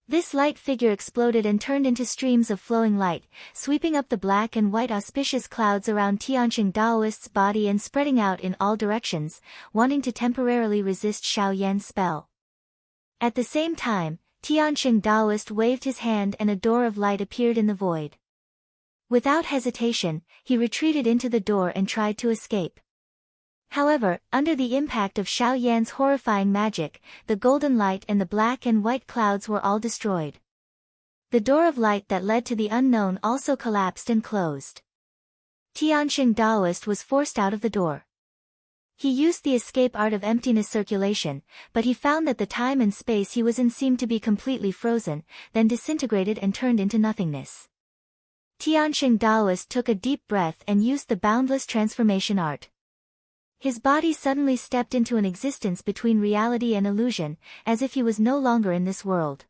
This light figure exploded and turned into streams of flowing light, sweeping up the black and white auspicious clouds around Tianqing Taoist's body and spreading out in all directions, wanting to temporarily resist Xiao Yan's spell. At the same time, Tianqing Taoist waved his hand and a door of light appeared in the void. Without hesitation, he retreated into the door and tried to escape. However, under the impact of Xiao Yan's horrifying magic, the golden light and the black and white clouds were all destroyed. The door of light that led to the unknown also collapsed and closed. Tianqing Taoist was forced out of the door. He used the escape art of emptiness circulation, but he found that the time and space he was in seemed to be completely frozen, then disintegrated and turned into nothingness. Tianqing Taoist took a deep breath and used the boundless transformation art. His body suddenly stepped into an existence between reality and illusion, as if he was no longer in this world.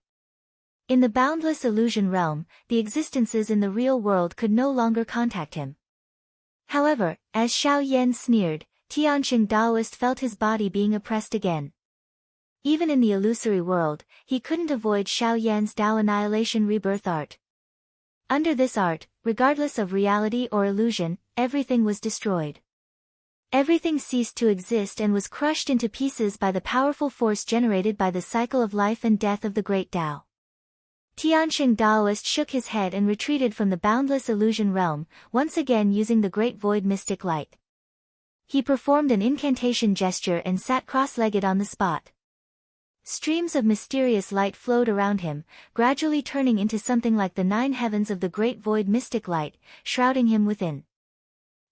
In the boundless illusion realm, the existences in the real world could no longer contact him. However, as Xiao Yan sneered, Tianqing Taoist felt his body being oppressed again. Even in the illusory world, he couldn't avoid Xiao Yan's Tao annihilation rebirth art. Under this art, regardless of reality or illusion, everything was destroyed. Everything ceased to exist and was crushed into pieces by the powerful force generated by the cycle of life and death of the great Tao. Tianqing Taoist shook his head and retreated from the boundless illusion realm, once again using the great void mystic light. He performed an incantation gesture and sat cross-legged on the spot. Streams of mysterious light flowed around him, gradually turning into something like the 9 heavens of the great void mystic light, shrouding him within.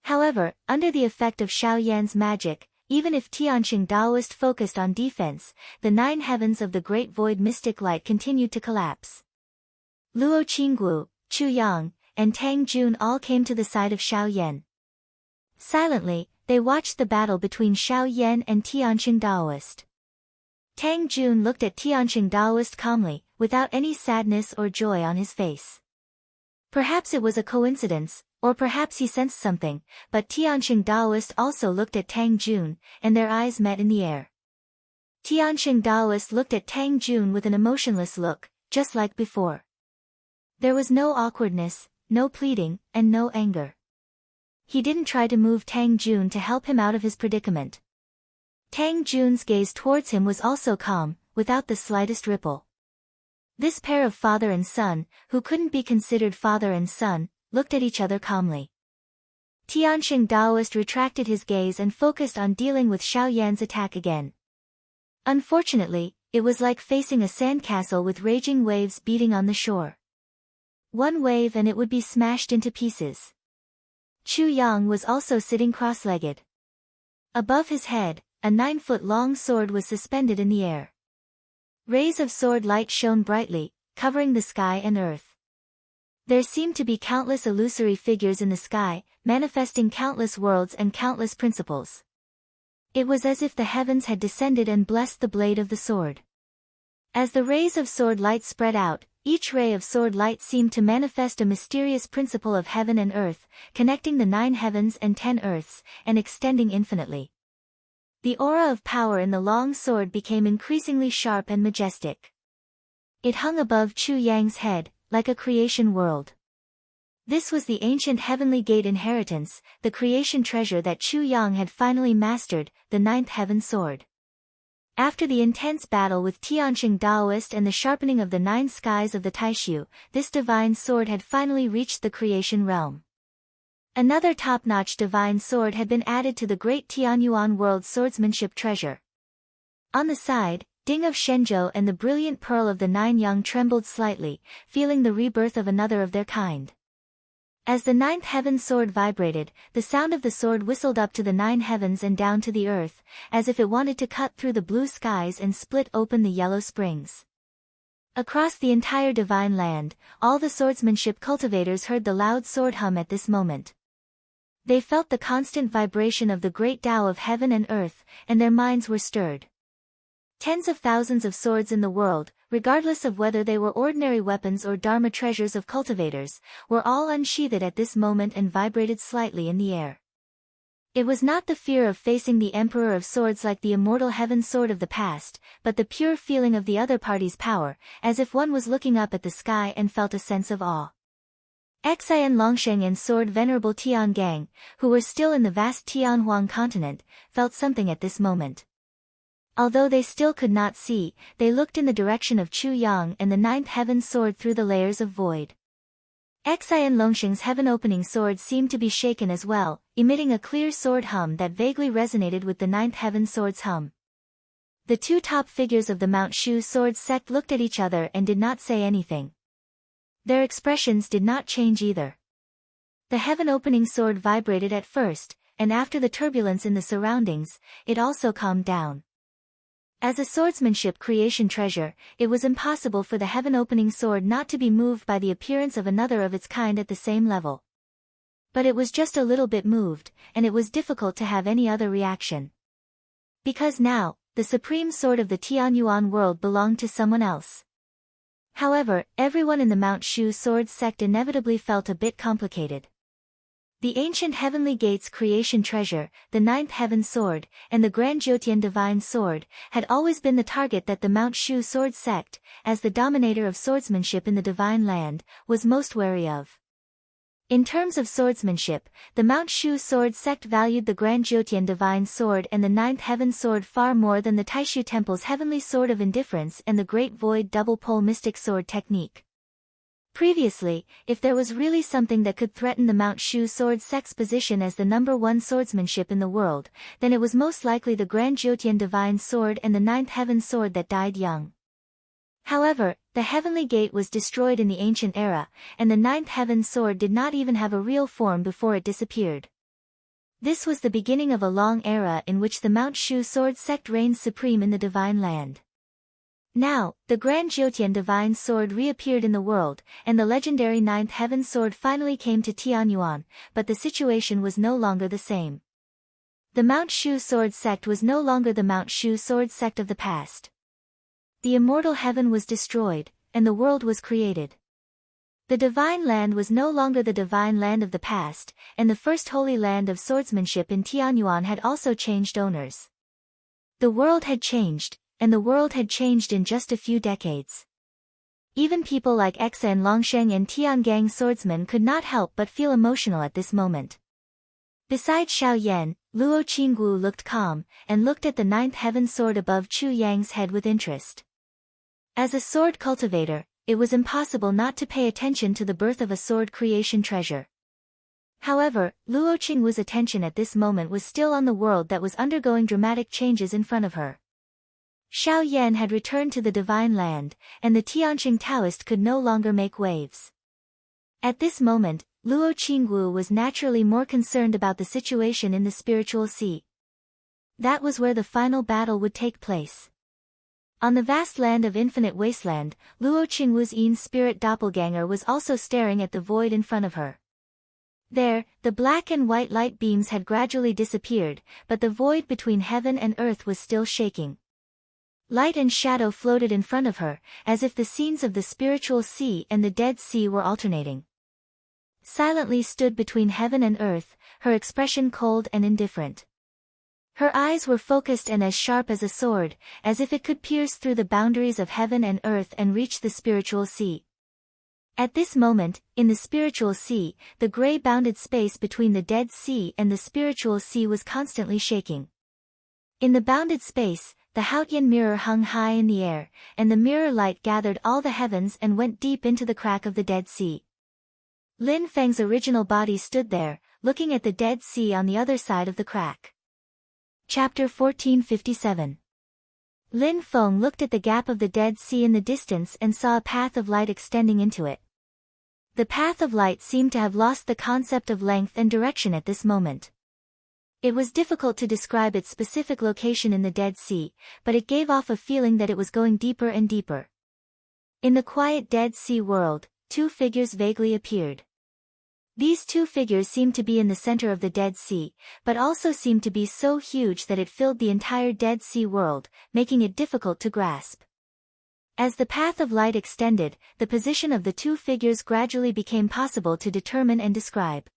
However, under the effect of Xiao Yan's magic, even if Tianqing Taoist focused on defense, the 9 heavens of the great void mystic light continued to collapse. Luo Qinggu, Chu Yang, and Tang Jun all came to the side of Xiao Yan. Silently, they watched the battle between Xiao Yan and Tianqing Taoist. Tang Jun looked at Tianqing Taoist calmly, without any sadness or joy on his face. Perhaps it was a coincidence, or perhaps he sensed something, but Tianqing Taoist also looked at Tang Jun, and their eyes met in the air. Tianqing Taoist looked at Tang Jun with an emotionless look, just like before. There was no awkwardness, no pleading, and no anger. He didn't try to move Tang Jun to help him out of his predicament. Tang Jun's gaze towards him was also calm, without the slightest ripple. This pair of father and son, who couldn't be considered father and son, looked at each other calmly. Tianxing Daoist retracted his gaze and focused on dealing with Xiao Yan's attack again. Unfortunately, it was like facing a sandcastle with raging waves beating on the shore. One wave and it would be smashed into pieces. Chu Yang was also sitting cross-legged. Above his head, a 9-foot-long sword was suspended in the air. Rays of sword light shone brightly, covering the sky and earth. There seemed to be countless illusory figures in the sky, manifesting countless worlds and countless principles. It was as if the heavens had descended and blessed the blade of the sword. As the rays of sword light spread out, each ray of sword light seemed to manifest a mysterious principle of heaven and earth, connecting the 9 heavens and 10 earths, and extending infinitely. The aura of power in the long sword became increasingly sharp and majestic. It hung above Chu Yang's head, like a creation world. This was the ancient heavenly gate inheritance, the creation treasure that Chu Yang had finally mastered, the 9th heaven sword. After the intense battle with Tianxing Daoist and the sharpening of the 9 skies of the Taishu, this divine sword had finally reached the creation realm. Another top-notch divine sword had been added to the great Tianyuan world swordsmanship treasure. On the side, Ding of Shenzhou and the brilliant pearl of the 9 Yang trembled slightly, feeling the rebirth of another of their kind. As the 9th heaven sword vibrated, the sound of the sword whistled up to the 9 heavens and down to the earth, as if it wanted to cut through the blue skies and split open the yellow springs. Across the entire divine land, all the swordsmanship cultivators heard the loud sword hum at this moment. They felt the constant vibration of the great Tao of heaven and earth, and their minds were stirred. Tens of thousands of swords in the world, regardless of whether they were ordinary weapons or Dharma treasures of cultivators, were all unsheathed at this moment and vibrated slightly in the air. It was not the fear of facing the Emperor of Swords like the immortal heaven sword of the past, but the pure feeling of the other party's power, as if one was looking up at the sky and felt a sense of awe. Xian Longsheng and Sword Venerable Tian Gang, who were still in the vast Tianhuang continent, felt something at this moment. Although they still could not see, they looked in the direction of Chu Yang and the 9th heaven sword through the layers of void. Xian Longsheng's heaven-opening sword seemed to be shaken as well, emitting a clear sword hum that vaguely resonated with the 9th heaven sword's hum. The 2 top figures of the Mount Shu sword sect looked at each other and did not say anything. Their expressions did not change either. The heaven-opening sword vibrated at first, and after the turbulence in the surroundings, it also calmed down. As a swordsmanship creation treasure, it was impossible for the heaven-opening sword not to be moved by the appearance of another of its kind at the same level. But it was just a little bit moved, and it was difficult to have any other reaction. Because now, the supreme sword of the Tianyuan world belonged to someone else. However, everyone in the Mount Shu sword sect inevitably felt a bit complicated. The ancient heavenly gates creation treasure, the 9th heaven sword, and the Grand Jiutian divine sword, had always been the target that the Mount Shu sword sect, as the dominator of swordsmanship in the divine land, was most wary of. In terms of swordsmanship, the Mount Shu sword sect valued the Grand Jiutian divine sword and the 9th heaven sword far more than the Taishu temple's heavenly sword of indifference and the Great Void double pole mystic sword technique. Previously, if there was really something that could threaten the Mount Shu sword sect's position as the #1 swordsmanship in the world, then it was most likely the Grand Jiutian divine sword and the 9th heaven sword that died young. However, the heavenly gate was destroyed in the ancient era, and the 9th heaven sword did not even have a real form before it disappeared. This was the beginning of a long era in which the Mount Shu sword sect reigned supreme in the divine land. Now, the Grand Jiutian divine sword reappeared in the world, and the legendary 9th heaven sword finally came to Tianyuan, but the situation was no longer the same. The Mount Shu sword sect was no longer the Mount Shu sword sect of the past. The immortal heaven was destroyed, and the world was created. The divine land was no longer the divine land of the past, and the first holy land of swordsmanship in Tianyuan had also changed owners. The world had changed, and the world had changed in just a few decades. Even people like Xian Longsheng and Tiangang swordsmen could not help but feel emotional at this moment. Besides Xiao Yan, Luo Qinggu looked calm, and looked at the 9th heaven sword above Chu Yang's head with interest. As a sword cultivator, it was impossible not to pay attention to the birth of a sword creation treasure. However, Luo Qingwu's attention at this moment was still on the world that was undergoing dramatic changes in front of her. Xiao Yan had returned to the divine land, and the Tianqing Taoist could no longer make waves. At this moment, Luo Qingwu was naturally more concerned about the situation in the spiritual sea. That was where the final battle would take place. On the vast land of infinite wasteland, Luo Qingwu's Yin spirit doppelganger was also staring at the void in front of her. There, the black and white light beams had gradually disappeared, but the void between heaven and earth was still shaking. Light and shadow floated in front of her, as if the scenes of the spiritual sea and the Dead Sea were alternating. Silently stood between heaven and earth, her expression cold and indifferent. Her eyes were focused and as sharp as a sword, as if it could pierce through the boundaries of heaven and earth and reach the spiritual sea. At this moment, in the spiritual sea, the gray-bounded space between the Dead Sea and the spiritual sea was constantly shaking. In the bounded space, the Haotian mirror hung high in the air, and the mirror light gathered all the heavens and went deep into the crack of the Dead Sea. Lin Feng's original body stood there, looking at the Dead Sea on the other side of the crack. Chapter 1457. Lin Feng looked at the gap of the Dead Sea in the distance and saw a path of light extending into it. The path of light seemed to have lost the concept of length and direction at this moment. It was difficult to describe its specific location in the Dead Sea, but it gave off a feeling that it was going deeper and deeper. In the quiet Dead Sea world, two figures vaguely appeared. These two figures seemed to be in the center of the Dead Sea, but also seemed to be so huge that it filled the entire Dead Sea world, making it difficult to grasp. As the path of light extended, the position of the two figures gradually became possible to determine and describe.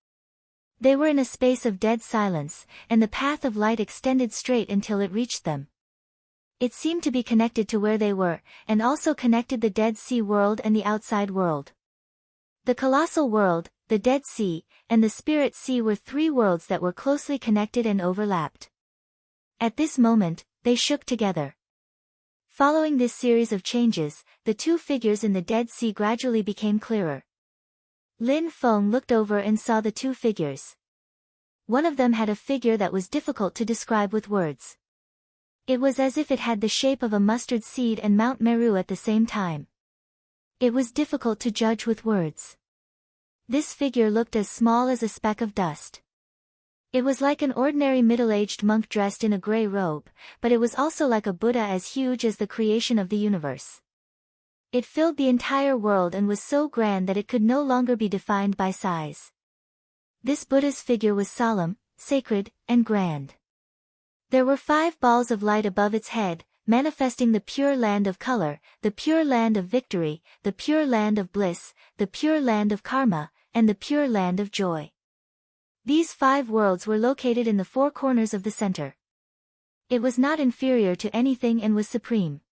They were in a space of dead silence, and the path of light extended straight until it reached them. It seemed to be connected to where they were, and also connected the Dead Sea world and the outside world. The colossal world, the Dead Sea, and the Spirit Sea were three worlds that were closely connected and overlapped. At this moment, they shook together. Following this series of changes, the two figures in the Dead Sea gradually became clearer. Lin Feng looked over and saw the two figures. One of them had a figure that was difficult to describe with words. It was as if it had the shape of a mustard seed and Mount Meru at the same time. It was difficult to judge with words. This figure looked as small as a speck of dust. It was like an ordinary middle-aged monk dressed in a gray robe, but it was also like a Buddha as huge as the creation of the universe. It filled the entire world and was so grand that it could no longer be defined by size. This Buddha's figure was solemn, sacred, and grand. There were 5 balls of light above its head, manifesting the pure land of color, the pure land of victory, the pure land of bliss, the pure land of karma, and the pure land of joy. These 5 worlds were located in the 4 corners of the center. It was not inferior to anything and was supreme.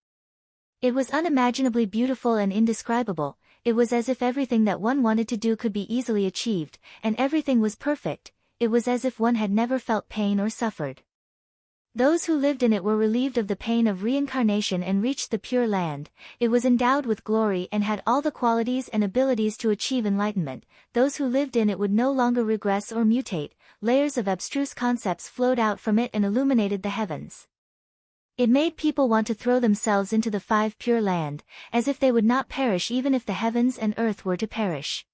It was unimaginably beautiful and indescribable. It was as if everything that one wanted to do could be easily achieved, and everything was perfect. It was as if one had never felt pain or suffered. Those who lived in it were relieved of the pain of reincarnation and reached the pure land. It was endowed with glory and had all the qualities and abilities to achieve enlightenment. Those who lived in it would no longer regress or mutate. Layers of abstruse concepts flowed out from it and illuminated the heavens. It made people want to throw themselves into the 5 pure land, as if they would not perish even if the heavens and earth were to perish.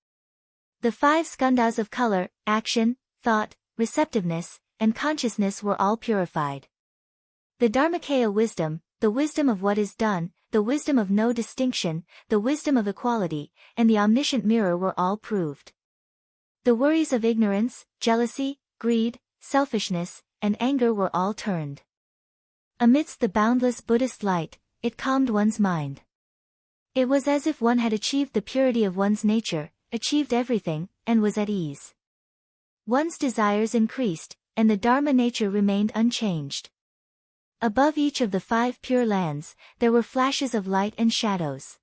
The 5 skandhas of color, action, thought, receptiveness, and consciousness were all purified. The Dharmakaya wisdom, the wisdom of what is done, the wisdom of no distinction, the wisdom of equality, and the omniscient mirror were all proved. The worries of ignorance, jealousy, greed, selfishness, and anger were all turned. Amidst the boundless Buddhist light, it calmed one's mind. It was as if one had achieved the purity of one's nature, achieved everything, and was at ease. One's desires increased, and the Dharma nature remained unchanged. Above each of the 5 pure lands, there were flashes of light and shadows.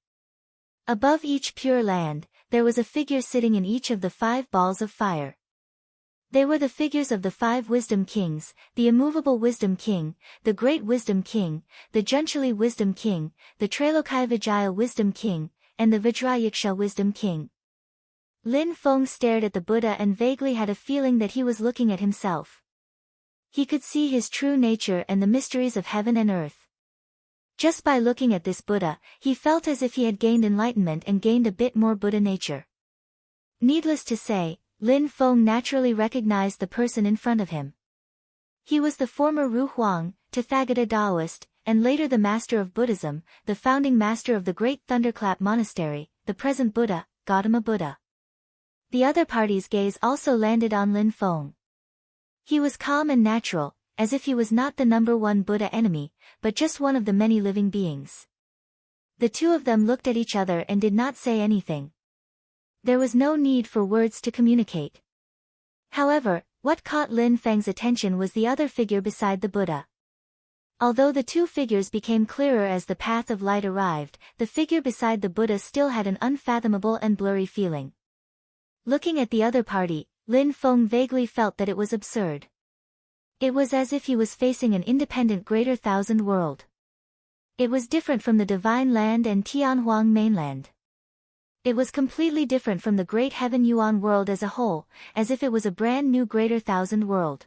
Above each pure land, there was a figure sitting in each of the 5 balls of fire. They were the figures of the 5 Wisdom Kings, the Immovable Wisdom King, the Great Wisdom King, the Junchali Wisdom King, the Trailokai Vijaya Wisdom King, and the Vajrayaksha Wisdom King. Lin Feng stared at the Buddha and vaguely had a feeling that he was looking at himself. He could see his true nature and the mysteries of heaven and earth. Just by looking at this Buddha, he felt as if he had gained enlightenment and gained a bit more Buddha nature. Needless to say, Lin Feng naturally recognized the person in front of him. He was the former Ru Huang, Tathagata Taoist, and later the master of Buddhism, the founding master of the Great Thunderclap Monastery, the present Buddha, Gautama Buddha. The other party's gaze also landed on Lin Feng. He was calm and natural, as if he was not the number 1 Buddha enemy, but just one of the many living beings. The two of them looked at each other and did not say anything. There was no need for words to communicate. However, what caught Lin Feng's attention was the other figure beside the Buddha. Although the two figures became clearer as the path of light arrived, the figure beside the Buddha still had an unfathomable and blurry feeling. Looking at the other party, Lin Feng vaguely felt that it was absurd. It was as if he was facing an independent Greater Thousand World. It was different from the Divine Land and Tianhuang mainland. It was completely different from the Great Heaven Yuan world as a whole, as if it was a brand new Greater Thousand World.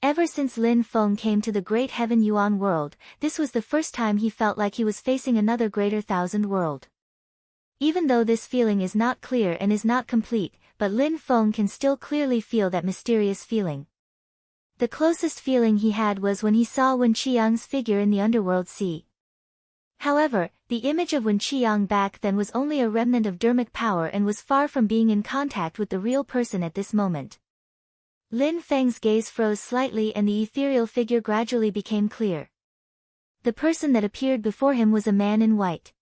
Ever since Lin Feng came to the Great Heaven Yuan world, this was the first time he felt like he was facing another Greater Thousand World. Even though this feeling is not clear and is not complete, but Lin Feng can still clearly feel that mysterious feeling. The closest feeling he had was when he saw Wen Qiang's figure in the underworld sea. However, the image of Wen Qiang back then was only a remnant of dermic power and was far from being in contact with the real person at this moment. Lin Feng's gaze froze slightly and the ethereal figure gradually became clear. The person that appeared before him was a man in white.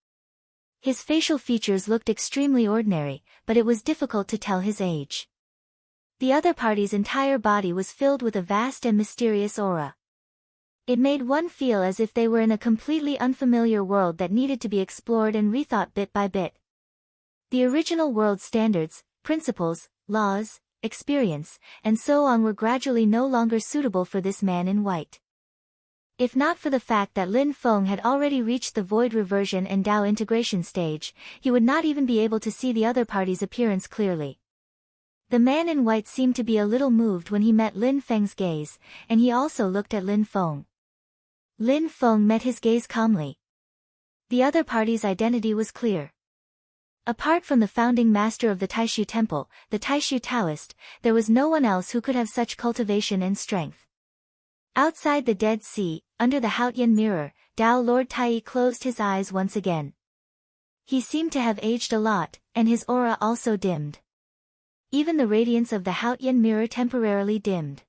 His facial features looked extremely ordinary, but it was difficult to tell his age. The other party's entire body was filled with a vast and mysterious aura. It made one feel as if they were in a completely unfamiliar world that needed to be explored and rethought bit by bit. The original world standards, principles, laws, experience, and so on were gradually no longer suitable for this man in white. If not for the fact that Lin Feng had already reached the void reversion and Tao integration stage, he would not even be able to see the other party's appearance clearly. The man in white seemed to be a little moved when he met Lin Feng's gaze, and he also looked at Lin Feng. Lin Feng met his gaze calmly. The other party's identity was clear. Apart from the founding master of the Taishu Temple, the Taishu Taoist, there was no one else who could have such cultivation and strength. Outside the Dead Sea, under the Haotian mirror, Tao Lord Tai closed his eyes once again. He seemed to have aged a lot, and his aura also dimmed. Even the radiance of the Haotian mirror temporarily dimmed.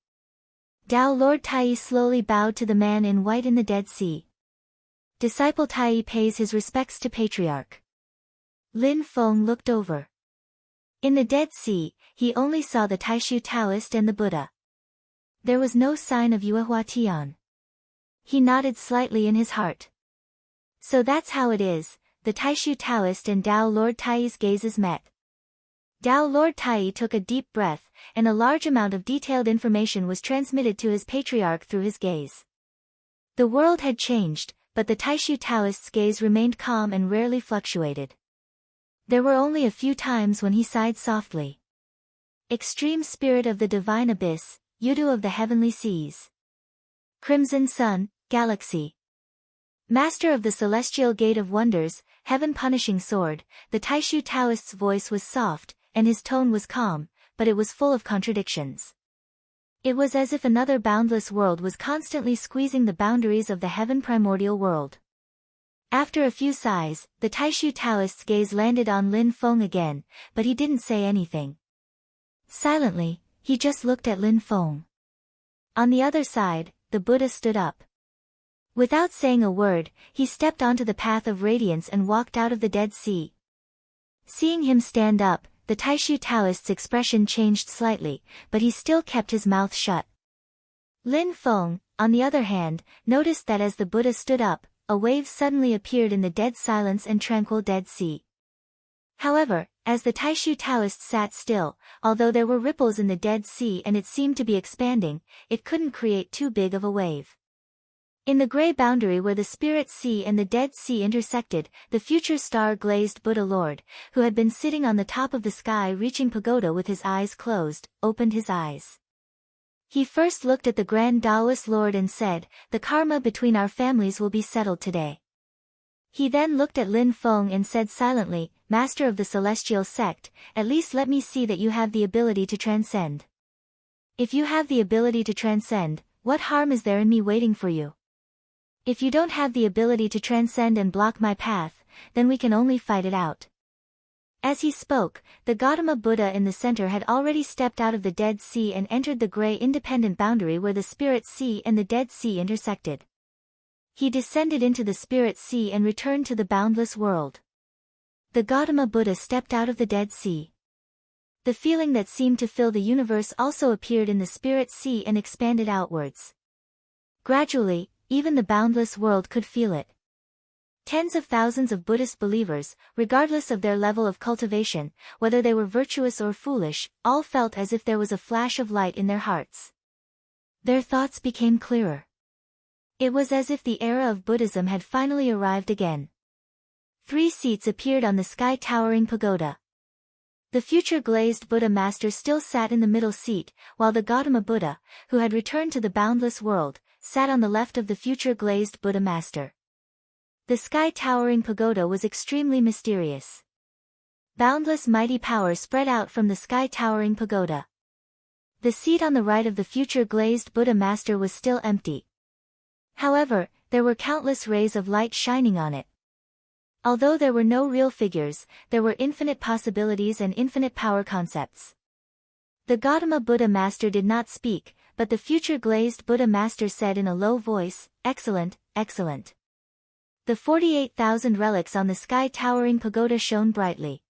Tao Lord Tai slowly bowed to the man in white in the Dead Sea. Disciple Tai pays his respects to Patriarch. Lin Feng looked over. In the Dead Sea, he only saw the Taishu Taoist and the Buddha. There was no sign of Yue Tian. He nodded slightly in his heart. So that's how it is, the Taishu Taoist and Tao Lord Tai's gazes met. Tao Lord Tai took a deep breath, and a large amount of detailed information was transmitted to his patriarch through his gaze. The world had changed, but the Taishu Taoist's gaze remained calm and rarely fluctuated. There were only a few times when he sighed softly. Extreme Spirit of the Divine Abyss, Yudu of the Heavenly Seas. Crimson Sun, Galaxy. Master of the Celestial Gate of Wonders, Heaven Punishing Sword, the Taishu Taoist's voice was soft, and his tone was calm, but it was full of contradictions. It was as if another boundless world was constantly squeezing the boundaries of the heaven primordial world. After a few sighs, the Taishu Taoist's gaze landed on Lin Feng again, but he didn't say anything. Silently, he just looked at Lin Feng. On the other side, the Buddha stood up. Without saying a word, he stepped onto the path of radiance and walked out of the Dead Sea. Seeing him stand up, the Taishu Taoist's expression changed slightly, but he still kept his mouth shut. Lin Feng, on the other hand, noticed that as the Buddha stood up, a wave suddenly appeared in the dead silence and tranquil Dead Sea. However, as the Taishu Taoists sat still, although there were ripples in the Dead Sea and it seemed to be expanding, it couldn't create too big of a wave. In the gray boundary where the Spirit Sea and the Dead Sea intersected, the future star-glazed Buddha Lord, who had been sitting on the top of the sky-reaching pagoda with his eyes closed, opened his eyes. He first looked at the Grand Taoist Lord and said, "The karma between our families will be settled today." He then looked at Lin Feng and said silently, "Master of the Celestial Sect, at least let me see that you have the ability to transcend. If you have the ability to transcend, what harm is there in me waiting for you? If you don't have the ability to transcend and block my path, then we can only fight it out." As he spoke, the Gautama Buddha in the center had already stepped out of the Dead Sea and entered the gray independent boundary where the Spirit Sea and the Dead Sea intersected. He descended into the Spirit Sea and returned to the boundless world. The Gautama Buddha stepped out of the Dead Sea. The feeling that seemed to fill the universe also appeared in the Spirit Sea and expanded outwards. Gradually, even the boundless world could feel it. Tens of thousands of Buddhist believers, regardless of their level of cultivation, whether they were virtuous or foolish, all felt as if there was a flash of light in their hearts. Their thoughts became clearer. It was as if the era of Buddhism had finally arrived again. 3 seats appeared on the sky-towering pagoda. The future glazed Buddha Master still sat in the middle seat, while the Gautama Buddha, who had returned to the boundless world, sat on the left of the future glazed Buddha Master. The sky-towering pagoda was extremely mysterious. Boundless mighty power spread out from the sky-towering pagoda. The seat on the right of the future glazed Buddha Master was still empty. However, there were countless rays of light shining on it. Although there were no real figures, there were infinite possibilities and infinite power concepts. The Gautama Buddha Master did not speak, but the future glazed Buddha Master said in a low voice, "Excellent, excellent." The 48,000 relics on the sky-towering pagoda shone brightly.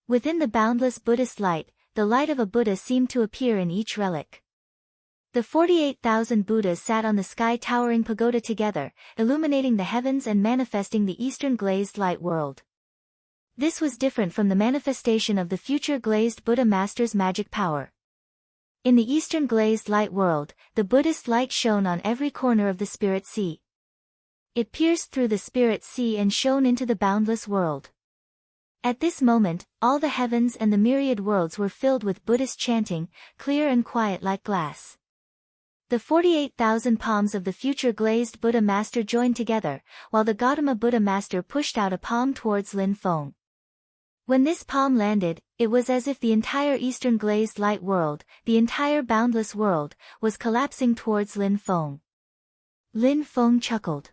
Within the boundless Buddhist light, the light of a Buddha seemed to appear in each relic. The 48,000 Buddhas sat on the sky-towering pagoda together, illuminating the heavens and manifesting the Eastern glazed light world. This was different from the manifestation of the future glazed Buddha Master's magic power. In the Eastern glazed light world, the Buddhist light shone on every corner of the Spirit Sea. It pierced through the Spirit Sea and shone into the boundless world. At this moment, all the heavens and the myriad worlds were filled with Buddhist chanting, clear and quiet like glass. The 48,000 palms of the future glazed Buddha Master joined together, while the Gautama Buddha Master pushed out a palm towards Lin Feng. When this palm landed, it was as if the entire Eastern glazed light world, the entire boundless world, was collapsing towards Lin Feng. Lin Feng chuckled.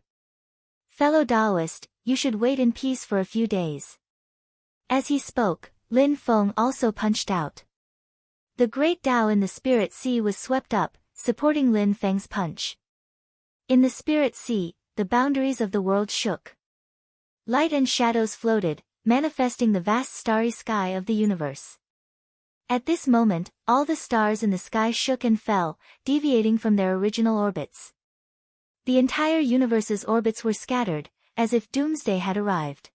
"Fellow Taoist, you should wait in peace for a few days." As he spoke, Lin Feng also punched out. The great Tao in the Spirit Sea was swept up, supporting Lin Feng's punch. In the Spirit Sea, the boundaries of the world shook. Light and shadows floated, manifesting the vast starry sky of the universe. At this moment, all the stars in the sky shook and fell, deviating from their original orbits. The entire universe's orbits were scattered, as if doomsday had arrived.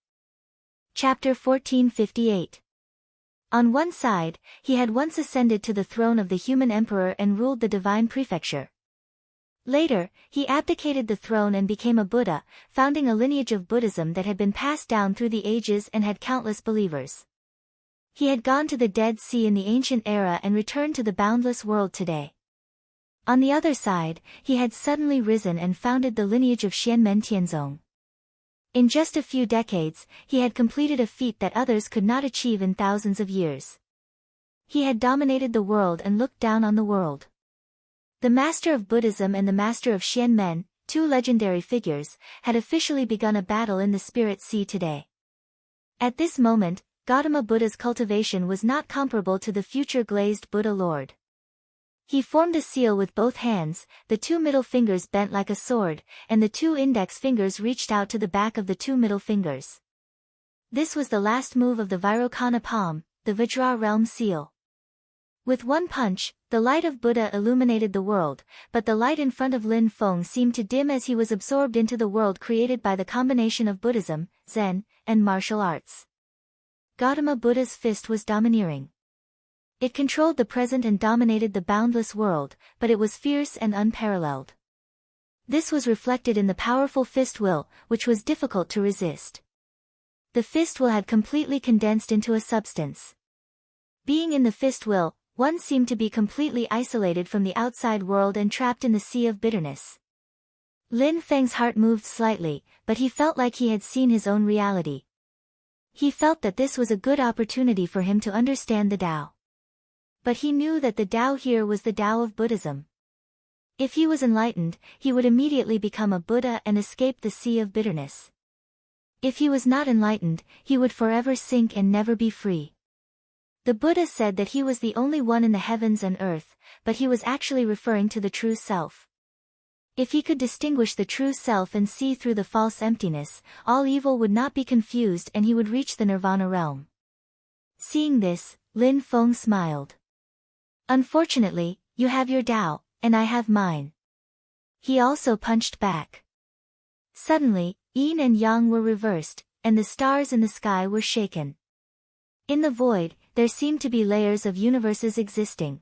Chapter 1458. On one side, he had once ascended to the throne of the human emperor and ruled the divine prefecture. Later, he abdicated the throne and became a Buddha, founding a lineage of Buddhism that had been passed down through the ages and had countless believers. He had gone to the Dead Sea in the ancient era and returned to the boundless world today. On the other side, he had suddenly risen and founded the lineage of Xianmen Tianzong. In just a few decades, he had completed a feat that others could not achieve in thousands of years. He had dominated the world and looked down on the world. The Master of Buddhism and the Master of Xianmen, 2 legendary figures, had officially begun a battle in the Spirit Sea today. At this moment, Gautama Buddha's cultivation was not comparable to the future glazed Buddha Lord. He formed a seal with both hands, the 2 middle fingers bent like a sword, and the 2 index fingers reached out to the back of the 2 middle fingers. This was the last move of the Vairocana palm, the Vajra realm seal. With one punch, the light of Buddha illuminated the world, but the light in front of Lin Feng seemed to dim as he was absorbed into the world created by the combination of Buddhism, Zen, and martial arts. Gautama Buddha's fist was domineering. It controlled the present and dominated the boundless world, but it was fierce and unparalleled. This was reflected in the powerful fist will, which was difficult to resist. The fist will had completely condensed into a substance. Being in the fist will, one seemed to be completely isolated from the outside world and trapped in the sea of bitterness. Lin Feng's heart moved slightly, but he felt like he had seen his own reality. He felt that this was a good opportunity for him to understand the Tao. But he knew that the Tao here was the Tao of Buddhism. If he was enlightened, he would immediately become a Buddha and escape the sea of bitterness. If he was not enlightened, he would forever sink and never be free. The Buddha said that he was the only one in the heavens and earth, but he was actually referring to the true self. If he could distinguish the true self and see through the false emptiness, all evil would not be confused and he would reach the nirvana realm. Seeing this, Lin Feng smiled. Unfortunately, you have your Tao, and I have mine. He also punched back. Suddenly, yin and yang were reversed, and the stars in the sky were shaken. In the void, there seemed to be layers of universes existing.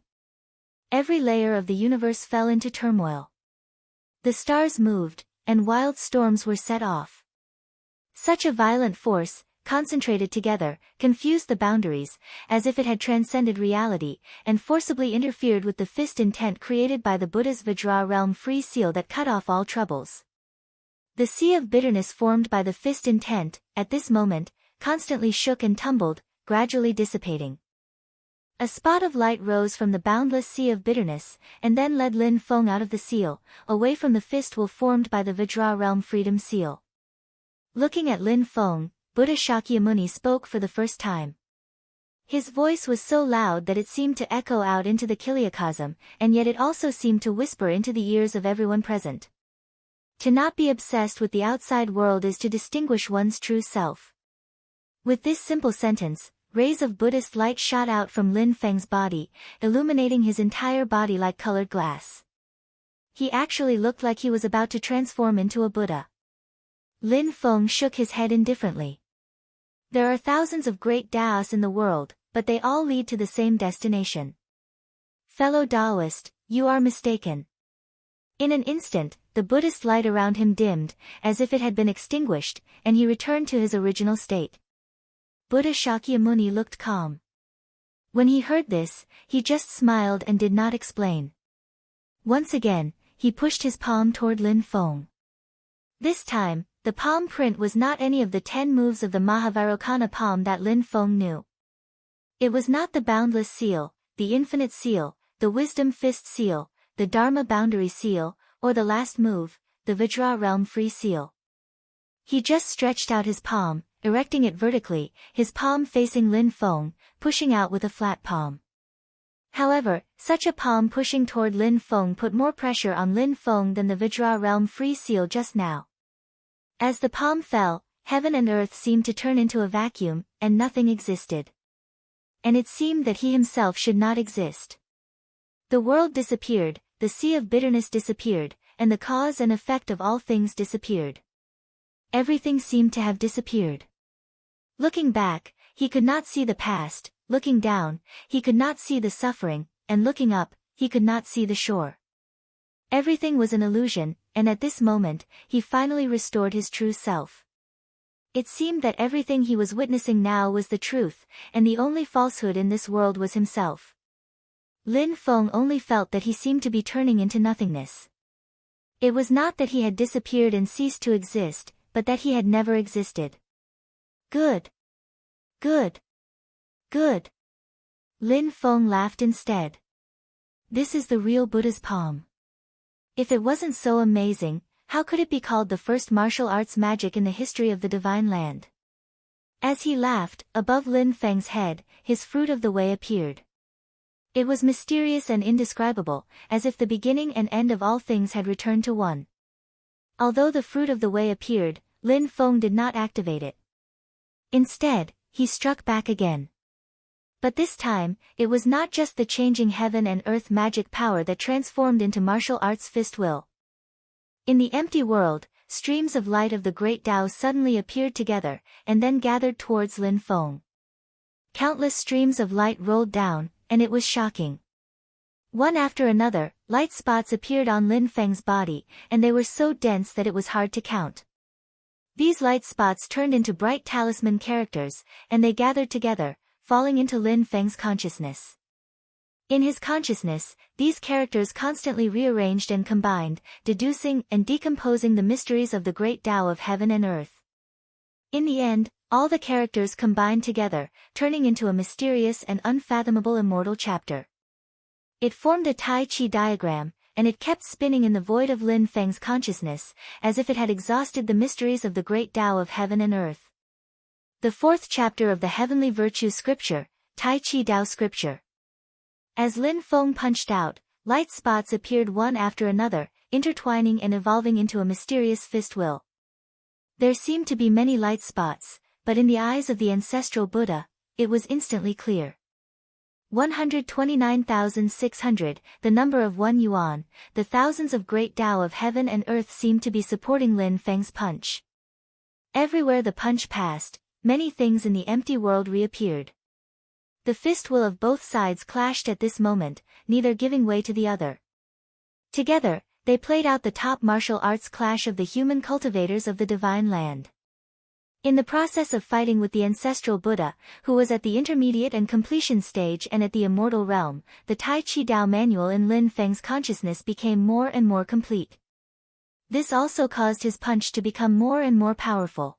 Every layer of the universe fell into turmoil. The stars moved, and wild storms were set off. Such a violent force, concentrated together, confused the boundaries, as if it had transcended reality, and forcibly interfered with the fist intent created by the Buddha's Vajra realm free seal that cut off all troubles. The sea of bitterness formed by the fist intent, at this moment, constantly shook and tumbled, gradually dissipating. A spot of light rose from the boundless sea of bitterness, and then led Lin Feng out of the seal, away from the fist will formed by the Vajra realm freedom seal. Looking at Lin Feng, Buddha Shakyamuni spoke for the first time. His voice was so loud that it seemed to echo out into the Kiliakasm, and yet it also seemed to whisper into the ears of everyone present. To not be obsessed with the outside world is to distinguish one's true self. With this simple sentence, rays of Buddhist light shot out from Lin Feng's body, illuminating his entire body like colored glass. He actually looked like he was about to transform into a Buddha. Lin Feng shook his head indifferently. There are thousands of great Taoists in the world, but they all lead to the same destination. Fellow Taoist, you are mistaken. In an instant, the Buddhist light around him dimmed, as if it had been extinguished, and he returned to his original state. Buddha Shakyamuni looked calm. When he heard this, he just smiled and did not explain. Once again, he pushed his palm toward Lin Feng. This time, the palm print was not any of the 10 moves of the Mahavarokana palm that Lin Feng knew. It was not the boundless seal, the infinite seal, the wisdom fist seal, the Dharma boundary seal, or the last move, the Vajra realm free seal. He just stretched out his palm, erecting it vertically, his palm facing Lin Feng, pushing out with a flat palm. However, such a palm pushing toward Lin Feng put more pressure on Lin Feng than the Vajra realm free seal just now. As the palm fell, heaven and earth seemed to turn into a vacuum, and nothing existed. And it seemed that he himself should not exist. The world disappeared, the sea of bitterness disappeared, and the cause and effect of all things disappeared. Everything seemed to have disappeared. Looking back, he could not see the past, looking down, he could not see the suffering, and looking up, he could not see the shore. Everything was an illusion, and at this moment, he finally restored his true self. It seemed that everything he was witnessing now was the truth, and the only falsehood in this world was himself. Lin Feng only felt that he seemed to be turning into nothingness. It was not that he had disappeared and ceased to exist, but that he had never existed. Good. Good. Good. Lin Feng laughed instead. This is the real Buddha's palm. If it wasn't so amazing, how could it be called the first martial arts magic in the history of the divine land? As he laughed, above Lin Feng's head, his fruit of the way appeared. It was mysterious and indescribable, as if the beginning and end of all things had returned to one. Although the fruit of the way appeared, Lin Feng did not activate it. Instead, he struck back again. But this time, it was not just the changing heaven and earth magic power that transformed into martial arts fist will. In the empty world, streams of light of the great Tao suddenly appeared together, and then gathered towards Lin Feng. countless streams of light rolled down, and it was shocking. One after another, light spots appeared on Lin Feng's body, and they were so dense that it was hard to count. These light spots turned into bright talisman characters, and they gathered together, falling into Lin Feng's consciousness. In his consciousness, these characters constantly rearranged and combined, deducing and decomposing the mysteries of the great Tao of heaven and earth. In the end, all the characters combined together, turning into a mysterious and unfathomable immortal chapter. It formed a Tai Chi diagram, and it kept spinning in the void of Lin Feng's consciousness, as if it had exhausted the mysteries of the great Tao of heaven and earth. The fourth chapter of the Heavenly Virtue Scripture, Tai Chi Tao Scripture. As Lin Feng punched out, light spots appeared one after another, intertwining and evolving into a mysterious fist will. There seemed to be many light spots, but in the eyes of the ancestral Buddha, it was instantly clear. 129,600, the number of 1 yuan, the thousands of great Tao of heaven and earth seemed to be supporting Lin Feng's punch. Everywhere the punch passed, many things in the empty world reappeared. The fist will of both sides clashed at this moment, neither giving way to the other. Together, they played out the top martial arts clash of the human cultivators of the divine land. In the process of fighting with the ancestral Buddha, who was at the intermediate and completion stage and at the immortal realm, the Tai Chi Tao manual in Lin Feng's consciousness became more and more complete. This also caused his punch to become more and more powerful.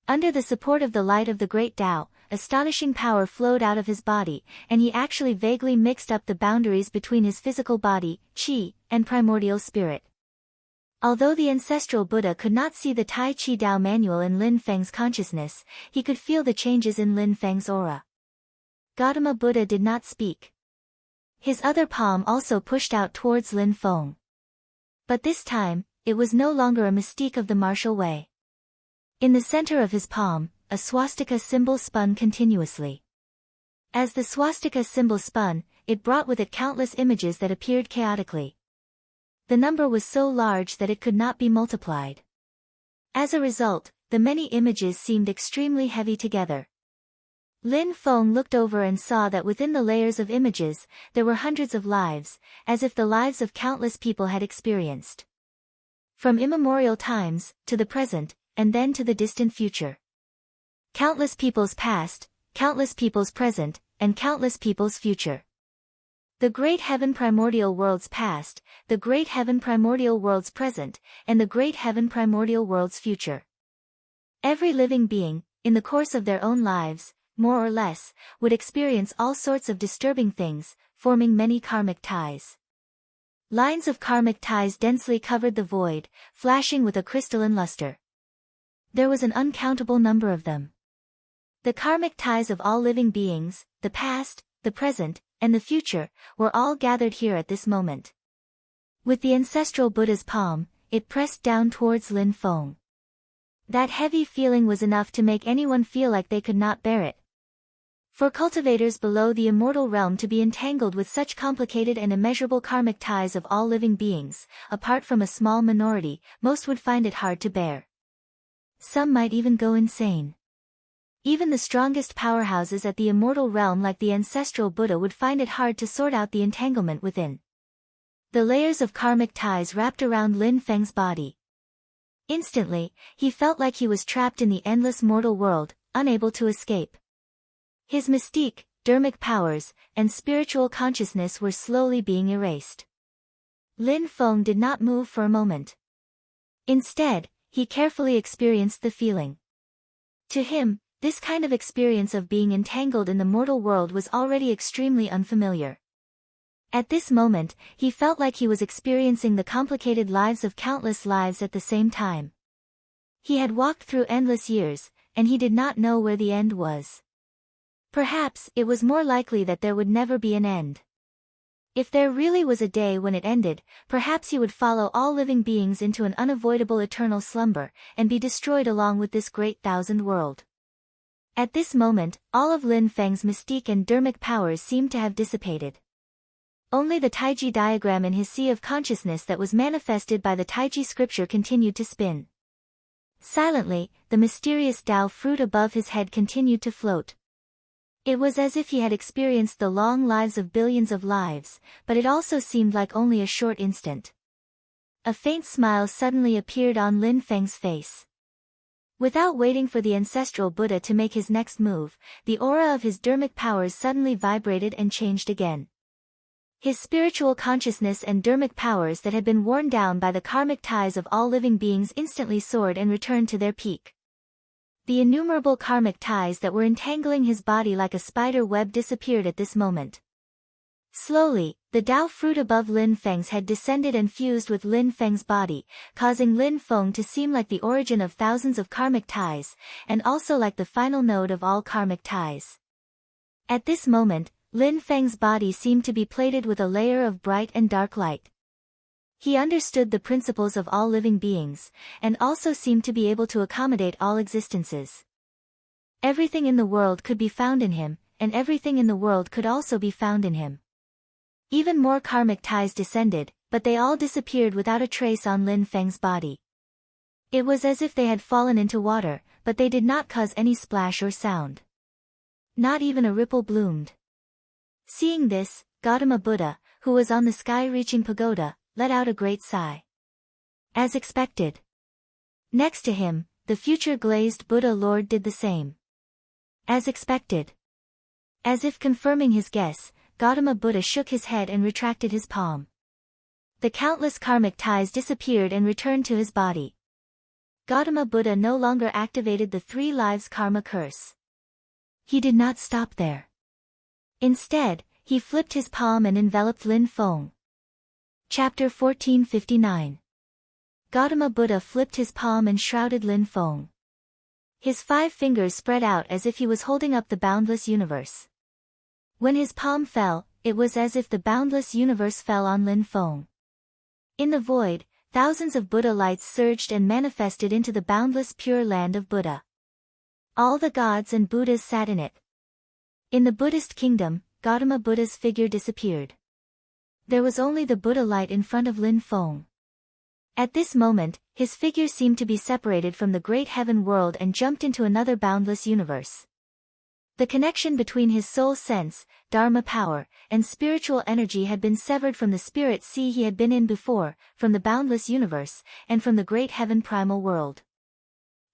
Under the support of the light of the great Tao, astonishing power flowed out of his body, and he actually vaguely mixed up the boundaries between his physical body, Qi, and primordial spirit. Although the ancestral Buddha could not see the Tai Chi Tao manual in Lin Feng's consciousness, he could feel the changes in Lin Feng's aura. Gautama Buddha did not speak. His other palm also pushed out towards Lin Feng. But this time, it was no longer a mystique of the martial way. In the center of his palm, a swastika symbol spun continuously. As the swastika symbol spun, it brought with it countless images that appeared chaotically. The number was so large that it could not be multiplied. As a result, the many images seemed extremely heavy together. Lin Feng looked over and saw that within the layers of images, there were hundreds of lives, as if the lives of countless people had experienced. From immemorial times, to the present, and then to the distant future. Countless people's past, countless people's present, and countless people's future. The great heaven primordial world's past, the great heaven primordial world's present, and the great heaven primordial world's future. Every living being, in the course of their own lives, more or less, would experience all sorts of disturbing things, forming many karmic ties. Lines of karmic ties densely covered the void, flashing with a crystalline luster. There was an uncountable number of them. The karmic ties of all living beings, the past, the present, and the future, were all gathered here at this moment. With the ancestral Buddha's palm, it pressed down towards Lin Feng. That heavy feeling was enough to make anyone feel like they could not bear it. For cultivators below the immortal realm to be entangled with such complicated and immeasurable karmic ties of all living beings, apart from a small minority, most would find it hard to bear. Some might even go insane. Even the strongest powerhouses at the immortal realm like the ancestral Buddha would find it hard to sort out the entanglement within. The layers of karmic ties wrapped around Lin Feng's body. Instantly, he felt like he was trapped in the endless mortal world, unable to escape. His mystique, dermic powers, and spiritual consciousness were slowly being erased. Lin Feng did not move for a moment. Instead, he carefully experienced the feeling. To him, this kind of experience of being entangled in the mortal world was already extremely unfamiliar. At this moment, he felt like he was experiencing the complicated lives of countless lives at the same time. He had walked through endless years, and he did not know where the end was. Perhaps it was more likely that there would never be an end. If there really was a day when it ended, perhaps he would follow all living beings into an unavoidable eternal slumber, and be destroyed along with this great thousand world. At this moment, all of Lin Feng's mystique and dermic powers seemed to have dissipated. Only the Taiji diagram in his sea of consciousness that was manifested by the Taiji scripture continued to spin. Silently, the mysterious Tao fruit above his head continued to float. It was as if he had experienced the long lives of billions of lives, but it also seemed like only a short instant. A faint smile suddenly appeared on Lin Feng's face. Without waiting for the ancestral Buddha to make his next move, the aura of his dharmic powers suddenly vibrated and changed again. His spiritual consciousness and dharmic powers that had been worn down by the karmic ties of all living beings instantly soared and returned to their peak. The innumerable karmic ties that were entangling his body like a spider web disappeared at this moment. Slowly, the Tao fruit above Lin Feng's head descended and fused with Lin Feng's body, causing Lin Feng to seem like the origin of thousands of karmic ties, and also like the final node of all karmic ties. At this moment, Lin Feng's body seemed to be plated with a layer of bright and dark light. He understood the principles of all living beings, and also seemed to be able to accommodate all existences. Everything in the world could be found in him, and everything in the world could also be found in him. Even more karmic ties descended, but they all disappeared without a trace on Lin Feng's body. It was as if they had fallen into water, but they did not cause any splash or sound. Not even a ripple bloomed. Seeing this, Gautama Buddha, who was on the sky-reaching pagoda, let out a great sigh. As expected. Next to him, the future glazed Buddha Lord did the same. As expected. As if confirming his guess, Gautama Buddha shook his head and retracted his palm. The countless karmic ties disappeared and returned to his body. Gautama Buddha no longer activated the 3 lives karma curse. He did not stop there. Instead, he flipped his palm and enveloped Lin Feng. Chapter 1459. Gautama Buddha flipped his palm and shrouded Lin Feng. His 5 fingers spread out as if he was holding up the boundless universe. When his palm fell, it was as if the boundless universe fell on Lin Feng. In the void, thousands of Buddha lights surged and manifested into the boundless pure land of Buddha. All the gods and Buddhas sat in it. In the Buddhist kingdom, Gautama Buddha's figure disappeared. There was only the Buddha light in front of Lin Feng. At this moment, his figure seemed to be separated from the great heaven world and jumped into another boundless universe. The connection between his soul sense, dharma power, and spiritual energy had been severed from the spirit sea he had been in before, from the boundless universe, and from the great heaven primal world.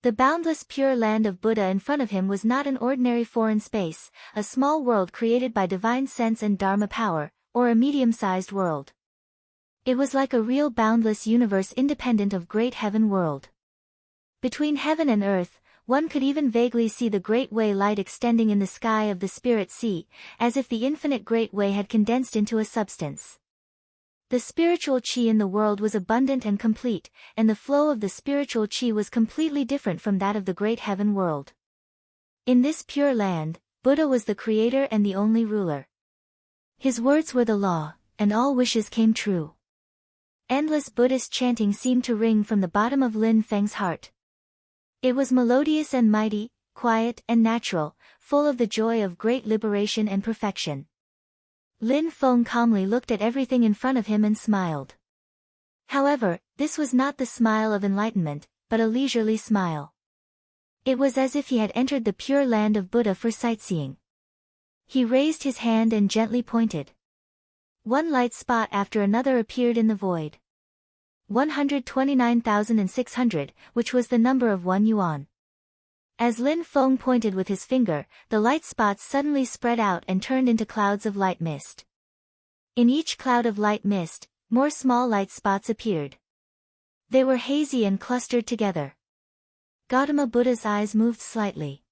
The boundless pure land of Buddha in front of him was not an ordinary foreign space, a small world created by divine sense and dharma power, or a medium-sized world. It was like a real boundless universe independent of great heaven world. Between heaven and earth, one could even vaguely see the Great Way light extending in the sky of the Spirit Sea, as if the infinite Great Way had condensed into a substance. The spiritual chi in the world was abundant and complete, and the flow of the spiritual chi was completely different from that of the great heaven world. In this pure land, Buddha was the creator and the only ruler. His words were the law, and all wishes came true. Endless Buddhist chanting seemed to ring from the bottom of Lin Feng's heart. It was melodious and mighty, quiet and natural, full of the joy of great liberation and perfection. Lin Feng calmly looked at everything in front of him and smiled. However, this was not the smile of enlightenment, but a leisurely smile. It was as if he had entered the pure land of Buddha for sightseeing. He raised his hand and gently pointed. One light spot after another appeared in the void. 129,600, which was the number of 1 yuan. As Lin Feng pointed with his finger, the light spots suddenly spread out and turned into clouds of light mist. In each cloud of light mist, more small light spots appeared. They were hazy and clustered together. Gautama Buddha's eyes moved slightly.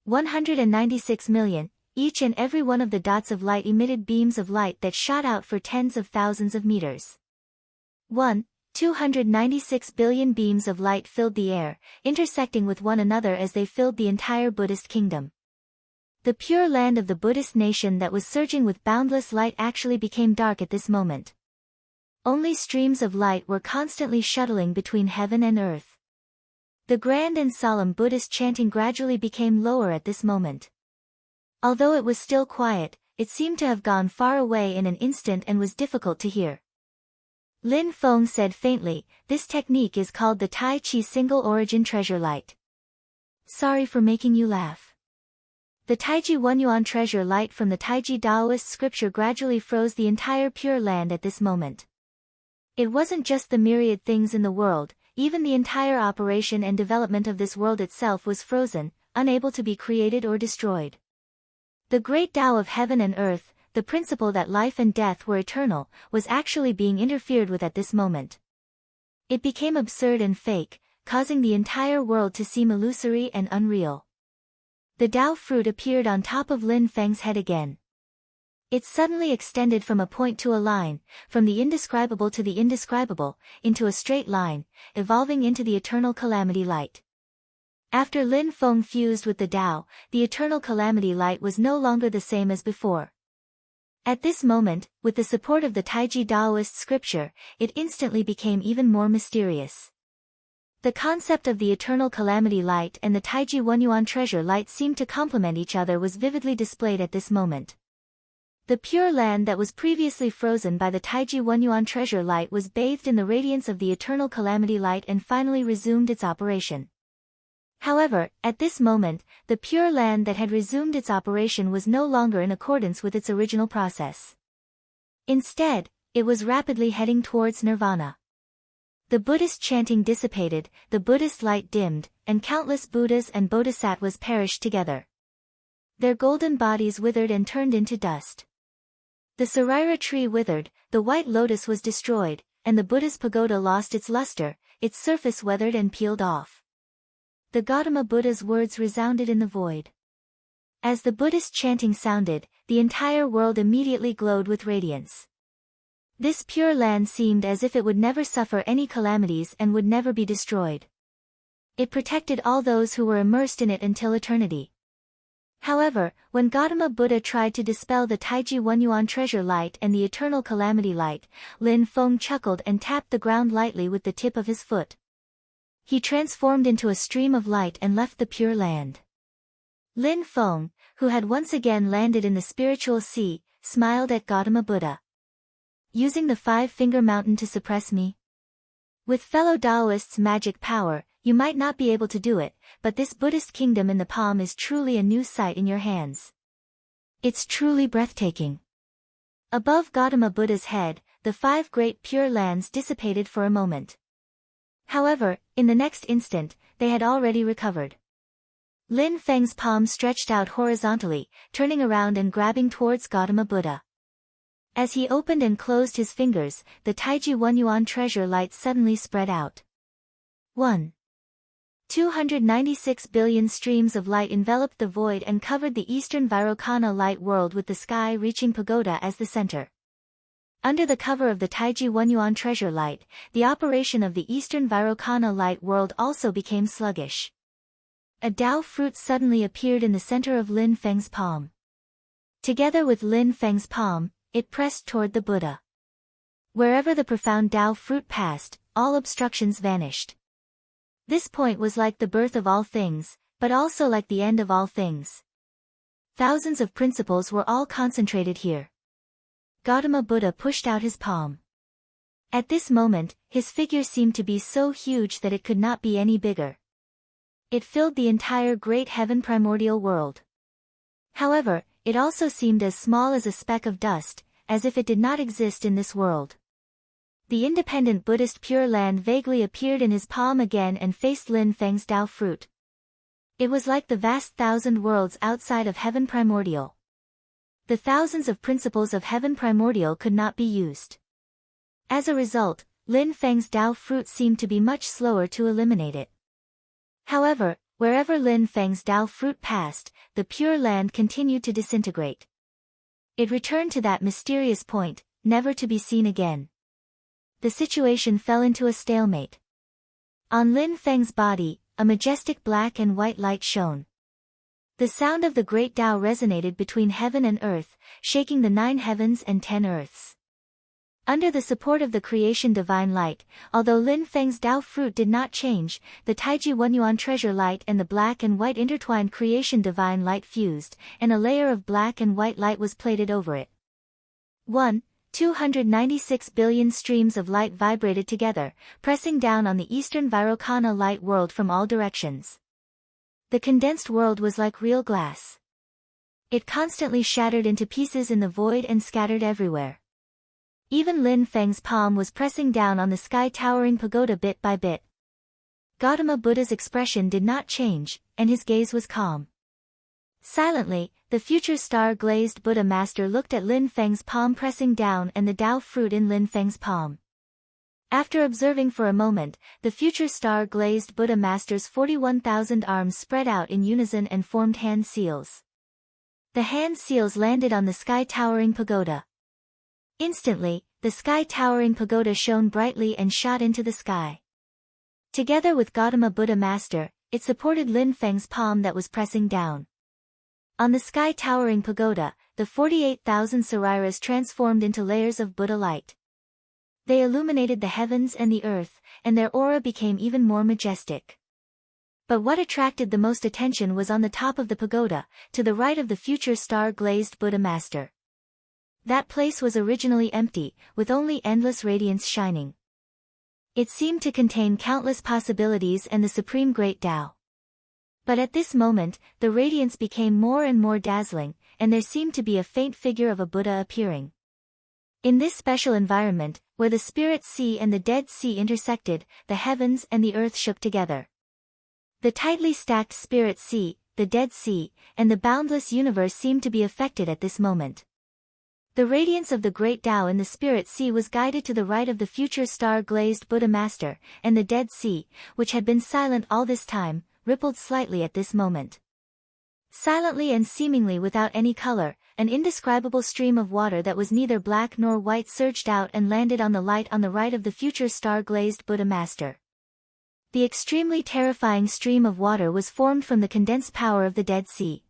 196 million, each and every one of the dots of light emitted beams of light that shot out for tens of thousands of meters. 296 billion beams of light filled the air, intersecting with one another as they filled the entire Buddhist kingdom. The pure land of the Buddhist nation that was surging with boundless light actually became dark at this moment. Only streams of light were constantly shuttling between heaven and earth. The grand and solemn Buddhist chanting gradually became lower at this moment. Although it was still quiet, it seemed to have gone far away in an instant and was difficult to hear. Lin Feng said faintly, "This technique is called the Tai Chi Single Origin Treasure Light. Sorry for making you laugh." The Taiji Wenyuan treasure light from the Taiji Daoist scripture gradually froze the entire Pure Land at this moment. It wasn't just the myriad things in the world, even the entire operation and development of this world itself was frozen, unable to be created or destroyed. The great Tao of heaven and earth, the principle that life and death were eternal, was actually being interfered with at this moment. It became absurd and fake, causing the entire world to seem illusory and unreal. The Tao fruit appeared on top of Lin Feng's head again. It suddenly extended from a point to a line, from the indescribable to the indescribable, into a straight line, evolving into the eternal calamity light. After Lin Feng fused with the Tao, the eternal calamity light was no longer the same as before. At this moment, with the support of the Taiji Daoist scripture, it instantly became even more mysterious. The concept of the eternal calamity light and the Taiji Wenyuan treasure light seemed to complement each other was vividly displayed at this moment. The Pure Land that was previously frozen by the Taiji Wenyuan treasure light was bathed in the radiance of the eternal calamity light and finally resumed its operation. However, at this moment, the Pure Land that had resumed its operation was no longer in accordance with its original process. Instead, it was rapidly heading towards nirvana. The Buddhist chanting dissipated, the Buddhist light dimmed, and countless Buddhas and Bodhisattvas perished together. Their golden bodies withered and turned into dust. The Sarira tree withered, the white lotus was destroyed, and the Buddha's pagoda lost its luster, its surface weathered and peeled off. The Gautama Buddha's words resounded in the void. As the Buddhist chanting sounded, the entire world immediately glowed with radiance. This Pure Land seemed as if it would never suffer any calamities and would never be destroyed. It protected all those who were immersed in it until eternity. However, when Gautama Buddha tried to dispel the Taiji Wenyuan treasure light and the eternal calamity light, Lin Feng chuckled and tapped the ground lightly with the tip of his foot. He transformed into a stream of light and left the Pure Land. Lin Feng, who had once again landed in the spiritual sea, smiled at Gautama Buddha. Using the five-finger mountain to suppress me? With fellow Taoists' magic power, you might not be able to do it, but this Buddhist kingdom in the palm is truly a new sight in your hands. It's truly breathtaking. Above Gautama Buddha's head, the five great Pure Lands dissipated for a moment. However, in the next instant, they had already recovered. Lin Feng's palm stretched out horizontally, turning around and grabbing towards Gautama Buddha. As he opened and closed his fingers, the Taiji Wenyuan treasure light suddenly spread out. 296 billion streams of light enveloped the void and covered the eastern Vairocana light world with the sky reaching pagoda as the center. Under the cover of the Taiji Wenyuan treasure light, the operation of the eastern Vairocana light world also became sluggish. A Tao fruit suddenly appeared in the center of Lin Feng's palm. Together with Lin Feng's palm, it pressed toward the Buddha. Wherever the profound Tao fruit passed, all obstructions vanished. This point was like the birth of all things, but also like the end of all things. Thousands of principles were all concentrated here. Gautama Buddha pushed out his palm. At this moment, his figure seemed to be so huge that it could not be any bigger. It filled the entire great heaven primordial world. However, it also seemed as small as a speck of dust, as if it did not exist in this world. The independent Buddhist Pure Land vaguely appeared in his palm again and faced Lin Feng's Tao fruit. It was like the vast thousand worlds outside of heaven primordial. The thousands of principles of heaven primordial could not be used. As a result, Lin Feng's Tao fruit seemed to be much slower to eliminate it. However, wherever Lin Feng's Tao fruit passed, the Pure Land continued to disintegrate. It returned to that mysterious point, never to be seen again. The situation fell into a stalemate. On Lin Feng's body, a majestic black and white light shone. The sound of the great Tao resonated between heaven and earth, shaking the 9 heavens and 10 earths. Under the support of the creation divine light, although Lin Feng's Tao fruit did not change, the Taiji Wenyuan treasure light and the black and white intertwined creation divine light fused, and a layer of black and white light was plated over it. 296 billion streams of light vibrated together, pressing down on the eastern Vairocana light world from all directions. The condensed world was like real glass. It constantly shattered into pieces in the void and scattered everywhere. Even Lin Feng's palm was pressing down on the sky-towering pagoda bit by bit. Gautama Buddha's expression did not change, and his gaze was calm. Silently, the future star-glazed Buddha master looked at Lin Feng's palm pressing down and the Tao fruit in Lin Feng's palm. After observing for a moment, the future star-glazed Buddha master's 41,000 arms spread out in unison and formed hand seals. The hand seals landed on the sky-towering pagoda. Instantly, the sky-towering pagoda shone brightly and shot into the sky. Together with Gautama Buddha master, it supported Lin Feng's palm that was pressing down. On the sky-towering pagoda, the 48,000 sariras transformed into layers of Buddha light. They illuminated the heavens and the earth, and their aura became even more majestic. But what attracted the most attention was on the top of the pagoda, to the right of the future star-glazed Buddha master. That place was originally empty, with only endless radiance shining. It seemed to contain countless possibilities and the supreme great Tao. But at this moment, the radiance became more and more dazzling, and there seemed to be a faint figure of a Buddha appearing. In this special environment, where the Spirit Sea and the Dead Sea intersected, the heavens and the earth shook together. The tightly stacked Spirit Sea, the Dead Sea, and the boundless universe seemed to be affected at this moment. The radiance of the great Tao in the Spirit Sea was guided to the right of the future star-glazed Buddha master, and the Dead Sea, which had been silent all this time, rippled slightly at this moment. Silently and seemingly without any color, an indescribable stream of water that was neither black nor white surged out and landed on the light on the right of the future star-glazed Buddha master. The extremely terrifying stream of water was formed from the condensed power of the Dead Sea.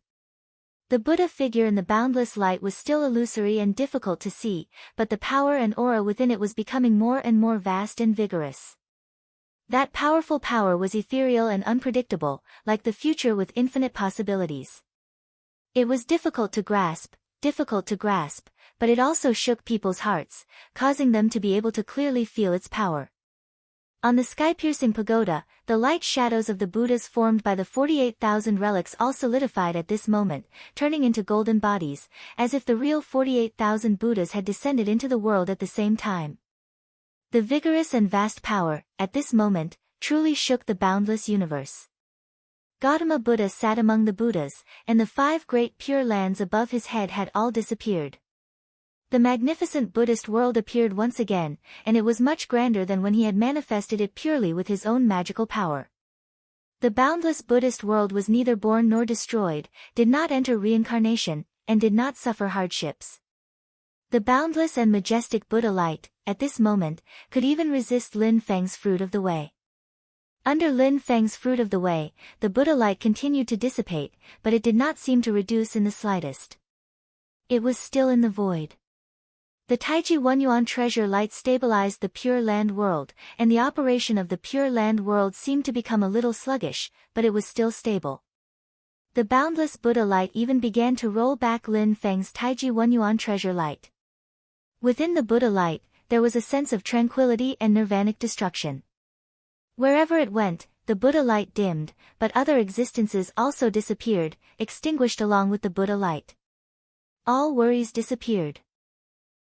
The Buddha figure in the boundless light was still illusory and difficult to see, but the power and aura within it was becoming more and more vast and vigorous. That powerful power was ethereal and unpredictable, like the future with infinite possibilities. It was difficult to grasp, but it also shook people's hearts, causing them to be able to clearly feel its power. On the sky-piercing pagoda, the light shadows of the Buddhas formed by the 48,000 relics all solidified at this moment, turning into golden bodies, as if the real 48,000 Buddhas had descended into the world at the same time. The vigorous and vast power, at this moment, truly shook the boundless universe. Gautama Buddha sat among the Buddhas, and the 5 great pure lands above his head had all disappeared. The magnificent Buddhist world appeared once again, and it was much grander than when he had manifested it purely with his own magical power. The boundless Buddhist world was neither born nor destroyed, did not enter reincarnation, and did not suffer hardships. The boundless and majestic Buddha light, at this moment, could even resist Lin Feng's fruit of the way. Under Lin Feng's fruit of the way, the Buddha light continued to dissipate, but it did not seem to reduce in the slightest. It was still in the void. The Taiji 1 Yuan treasure light stabilized the Pure Land world, and the operation of the Pure Land world seemed to become a little sluggish, but it was still stable. The boundless Buddha light even began to roll back Lin Feng's Taiji 1 Yuan treasure light. Within the Buddha light, there was a sense of tranquility and nirvanic destruction. Wherever it went, the Buddha light dimmed, but other existences also disappeared, extinguished along with the Buddha light. All worries disappeared.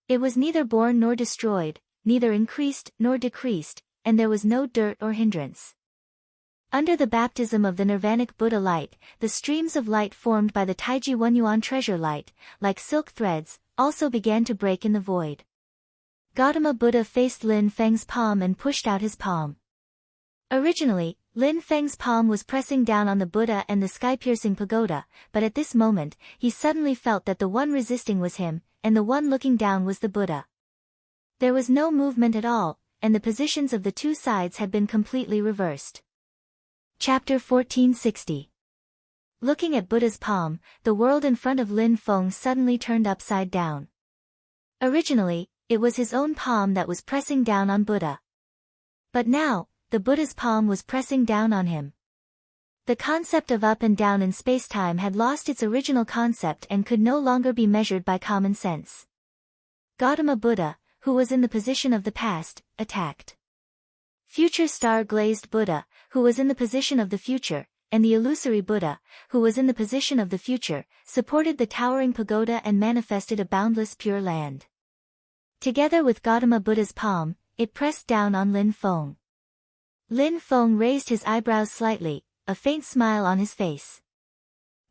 It was neither born nor destroyed, neither increased nor decreased, and there was no dirt or hindrance. Under the baptism of the nirvanic Buddha light, the streams of light formed by the Taiji 1 Yuan treasure light, like silk threads, also began to break in the void. Gautama Buddha faced Lin Feng's palm and pushed out his palm. Originally, Lin Feng's palm was pressing down on the Buddha and the sky-piercing pagoda, but at this moment, he suddenly felt that the one resisting was him, and the one looking down was the Buddha. There was no movement at all, and the positions of the two sides had been completely reversed. Chapter 1460. Looking at Buddha's palm, the world in front of Lin Feng suddenly turned upside down. Originally, it was his own palm that was pressing down on Buddha. But now, the Buddha's palm was pressing down on him. The concept of up and down in spacetime had lost its original concept and could no longer be measured by common sense. Gautama Buddha, who was in the position of the past, attacked. Future star-glazed Buddha, who was in the position of the future, and the illusory Buddha, who was in the position of the future, supported the towering pagoda and manifested a boundless pure land. Together with Gautama Buddha's palm, it pressed down on Lin Feng. Lin Feng raised his eyebrows slightly, a faint smile on his face.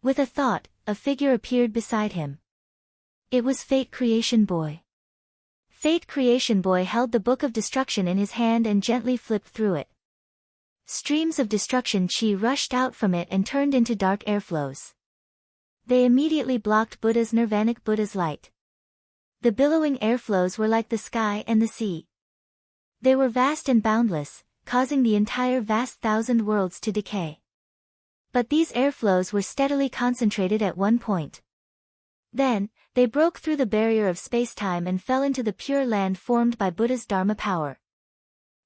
With a thought, a figure appeared beside him. It was Fate Creation Boy. Fate Creation Boy held the Book of Destruction in his hand and gently flipped through it. Streams of destruction chi rushed out from it and turned into dark airflows. They immediately blocked Nirvanic Buddha's light. The billowing airflows were like the sky and the sea. They were vast and boundless, causing the entire vast thousand worlds to decay. But these airflows were steadily concentrated at one point. Then, they broke through the barrier of space-time and fell into the pure land formed by Buddha's Dharma power.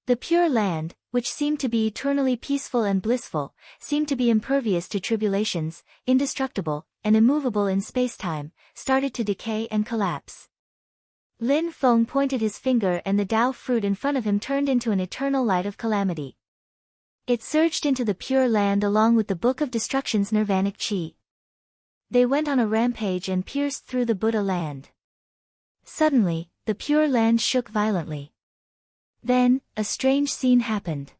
The pure land, which seemed to be eternally peaceful and blissful, seemed to be impervious to tribulations, indestructible, and immovable in space-time, started to decay and collapse. Lin Feng pointed his finger and the Tao fruit in front of him turned into an eternal light of calamity. It surged into the pure land along with the Book of Destruction's nirvanic chi. They went on a rampage and pierced through the Buddha land. Suddenly, the pure land shook violently. Then, a strange scene happened.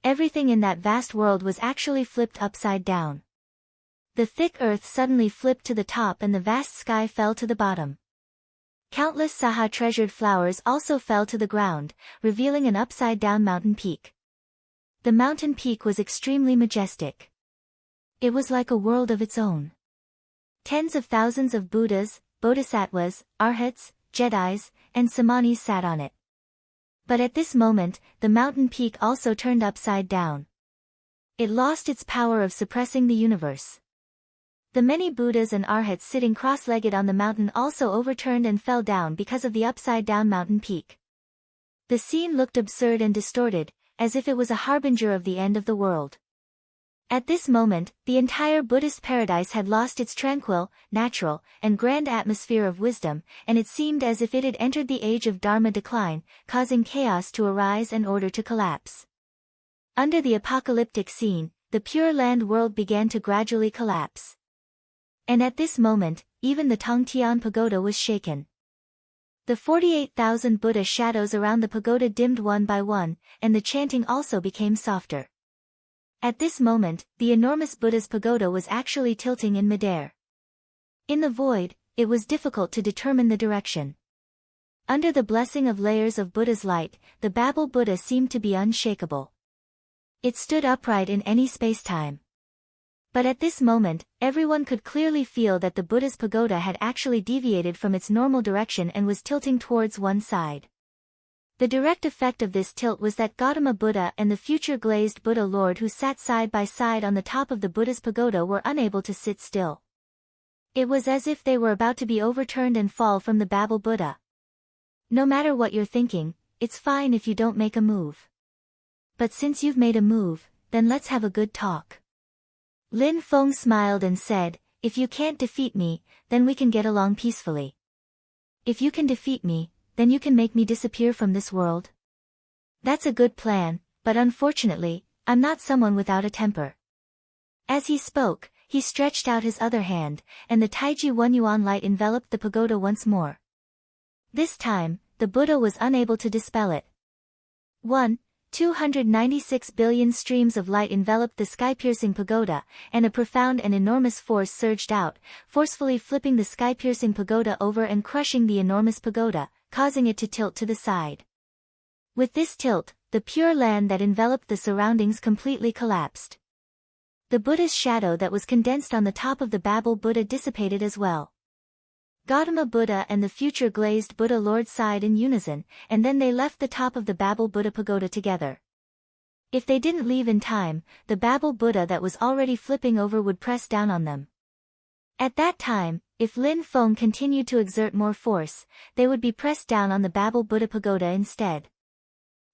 Everything in that vast world was actually flipped upside down. The thick earth suddenly flipped to the top and the vast sky fell to the bottom. Countless Saha treasured flowers also fell to the ground, revealing an upside-down mountain peak. The mountain peak was extremely majestic. It was like a world of its own. Tens of thousands of Buddhas, Bodhisattvas, Arhats, Jedis, and Samanis sat on it. But at this moment, the mountain peak also turned upside down. It lost its power of suppressing the universe. The many Buddhas and Arhats sitting cross-legged on the mountain also overturned and fell down because of the upside-down mountain peak. The scene looked absurd and distorted, as if it was a harbinger of the end of the world. At this moment, the entire Buddhist paradise had lost its tranquil, natural, and grand atmosphere of wisdom, and it seemed as if it had entered the age of Dharma decline, causing chaos to arise and order to collapse. Under the apocalyptic scene, the Pure Land world began to gradually collapse. And at this moment, even the Tongtian pagoda was shaken. The 48,000 Buddha shadows around the pagoda dimmed one by one, and the chanting also became softer. At this moment, the enormous Buddha's pagoda was actually tilting in midair. In the void, it was difficult to determine the direction. Under the blessing of layers of Buddha's light, the Babel Buddha seemed to be unshakable. It stood upright in any space-time. But at this moment, everyone could clearly feel that the Buddha's pagoda had actually deviated from its normal direction and was tilting towards one side. The direct effect of this tilt was that Gautama Buddha and the future glazed Buddha Lord who sat side by side on the top of the Buddha's pagoda were unable to sit still. It was as if they were about to be overturned and fall from the Babel Buddha. No matter what you're thinking, it's fine if you don't make a move. But since you've made a move, then let's have a good talk. Lin Feng smiled and said, if you can't defeat me, then we can get along peacefully. If you can defeat me, then you can make me disappear from this world. That's a good plan, but unfortunately, I'm not someone without a temper. As he spoke, he stretched out his other hand, and the Taiji 1 yuan light enveloped the pagoda once more. This time, the Buddha was unable to dispel it. 296 billion streams of light enveloped the sky-piercing pagoda, and a profound and enormous force surged out, forcefully flipping the sky-piercing pagoda over and crushing the enormous pagoda, causing it to tilt to the side. With this tilt, the pure land that enveloped the surroundings completely collapsed. The Buddha's shadow that was condensed on the top of the Babel Buddha dissipated as well. Gautama Buddha and the future glazed Buddha Lord sighed in unison, and then they left the top of the Babel Buddha pagoda together. If they didn't leave in time, the Babel Buddha that was already flipping over would press down on them. At that time, if Lin Feng continued to exert more force, they would be pressed down on the Babel Buddha pagoda instead.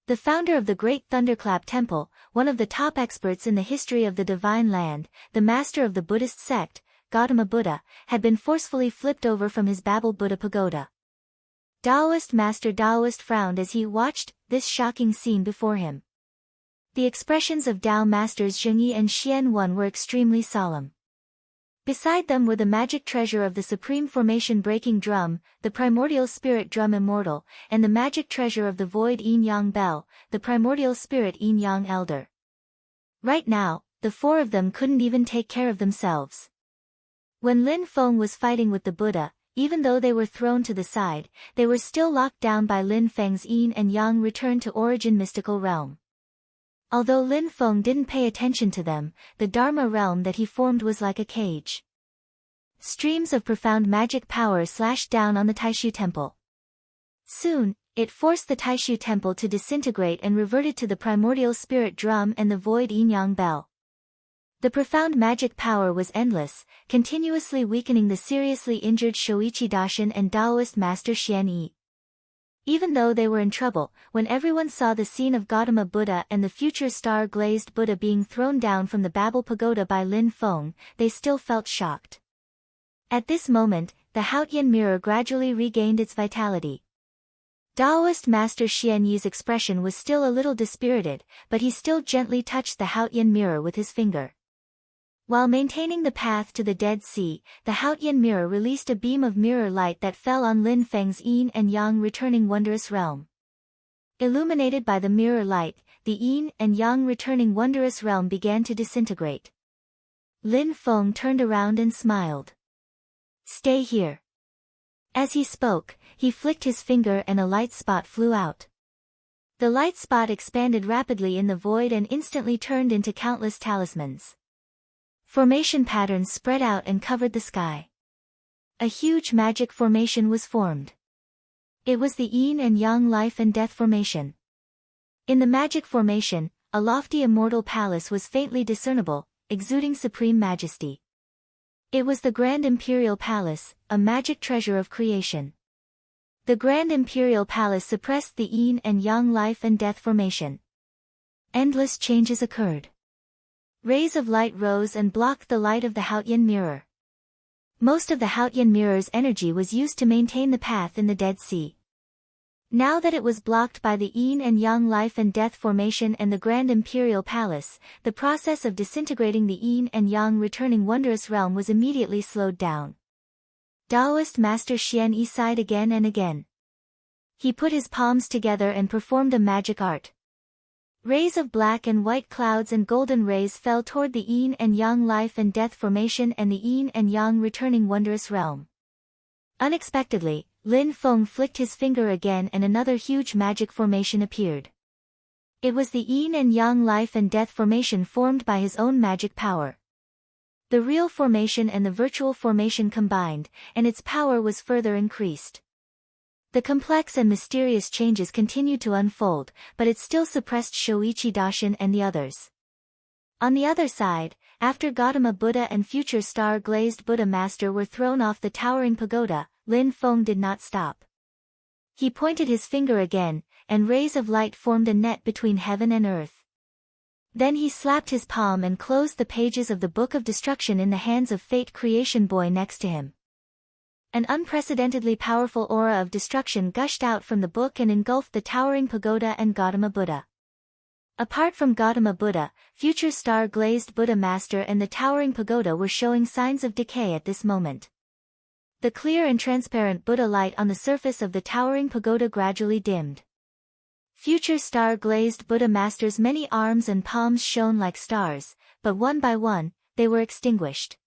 The founder of the Great Thunderclap Temple, one of the top experts in the history of the Divine Land, the master of the Buddhist sect, Gautama Buddha, had been forcefully flipped over from his Babel Buddha pagoda. Taoist Master Taoist frowned as he watched this shocking scene before him. The expressions of Tao Masters Zhengyi and Xian Wen were extremely solemn. Beside them were the magic treasure of the Supreme Formation Breaking Drum, the Primordial Spirit Drum Immortal, and the magic treasure of the Void Yin Yang Bell, the Primordial Spirit Yin Yang Elder. Right now, the four of them couldn't even take care of themselves. When Lin Feng was fighting with the Buddha, even though they were thrown to the side, they were still locked down by Lin Feng's Yin and Yang return to origin mystical realm. Although Lin Feng didn't pay attention to them, the Dharma realm that he formed was like a cage. Streams of profound magic power slashed down on the Taishu temple. Soon, it forced the Taishu temple to disintegrate and reverted to the primordial spirit drum and the void yin-yang bell. The profound magic power was endless, continuously weakening the seriously injured Shoichi Daishin and Taoist master Xian Yi. Even though they were in trouble, when everyone saw the scene of Gautama Buddha and the future star-glazed Buddha being thrown down from the Babel Pagoda by Lin Feng, they still felt shocked. At this moment, the Haotian mirror gradually regained its vitality. Taoist master Xian Yi's expression was still a little dispirited, but he still gently touched the Haotian mirror with his finger. While maintaining the path to the Dead Sea, the Haotian mirror released a beam of mirror light that fell on Lin Feng's Yin and Yang returning wondrous realm. Illuminated by the mirror light, the Yin and Yang returning wondrous realm began to disintegrate. Lin Feng turned around and smiled. "Stay here." As he spoke, he flicked his finger and a light spot flew out. The light spot expanded rapidly in the void and instantly turned into countless talismans. Formation patterns spread out and covered the sky. A huge magic formation was formed. It was the Yin and Yang life and death formation. In the magic formation, a lofty immortal palace was faintly discernible, exuding supreme majesty. It was the Grand Imperial Palace, a magic treasure of creation. The Grand Imperial Palace suppressed the Yin and Yang life and death formation. Endless changes occurred. Rays of light rose and blocked the light of the Haotian mirror. Most of the Haotian mirror's energy was used to maintain the path in the Dead Sea. Now that it was blocked by the Yin and Yang life and death formation and the Grand Imperial Palace, the process of disintegrating the Yin and Yang returning wondrous realm was immediately slowed down. Taoist master Xian Yi sighed again and again. He put his palms together and performed a magic art. Rays of black and white clouds and golden rays fell toward the Yin and Yang life and death formation and the Yin and Yang returning wondrous realm. Unexpectedly, Lin Feng flicked his finger again and another huge magic formation appeared. It was the Yin and Yang life and death formation formed by his own magic power. The real formation and the virtual formation combined, and its power was further increased. The complex and mysterious changes continued to unfold, but it still suppressed Shoichi Daishin and the others. On the other side, after Gautama Buddha and future star-glazed Buddha Master were thrown off the towering pagoda, Lin Feng did not stop. He pointed his finger again, and rays of light formed a net between heaven and earth. Then he slapped his palm and closed the pages of the Book of Destruction in the hands of Fate Creation Boy next to him. An unprecedentedly powerful aura of destruction gushed out from the book and engulfed the towering pagoda and Gautama Buddha. Apart from Gautama Buddha, future star-glazed Buddha Master and the towering pagoda were showing signs of decay at this moment. The clear and transparent Buddha light on the surface of the towering pagoda gradually dimmed. Future star-glazed Buddha Master's many arms and palms shone like stars, but one by one, they were extinguished.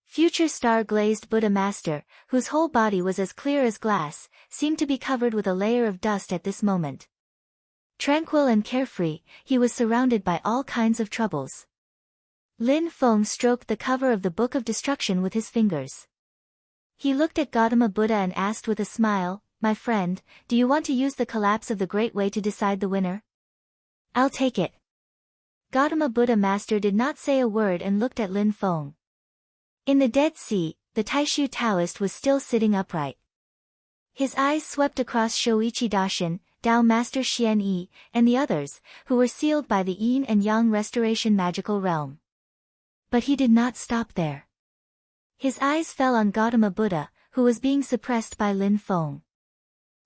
Future star-glazed Buddha Master, whose whole body was as clear as glass, seemed to be covered with a layer of dust at this moment. Tranquil and carefree, he was surrounded by all kinds of troubles. Lin Feng stroked the cover of the Book of Destruction with his fingers. He looked at Gautama Buddha and asked with a smile, "My friend, do you want to use the collapse of the Great Way to decide the winner?" "I'll take it." Gautama Buddha Master did not say a word and looked at Lin Feng. In the Dead Sea, the Taishu Taoist was still sitting upright. His eyes swept across Shoichi Daishin, Tao Master Xian Yi, and the others, who were sealed by the Yin and Yang restoration magical realm. But he did not stop there. His eyes fell on Gautama Buddha, who was being suppressed by Lin Feng.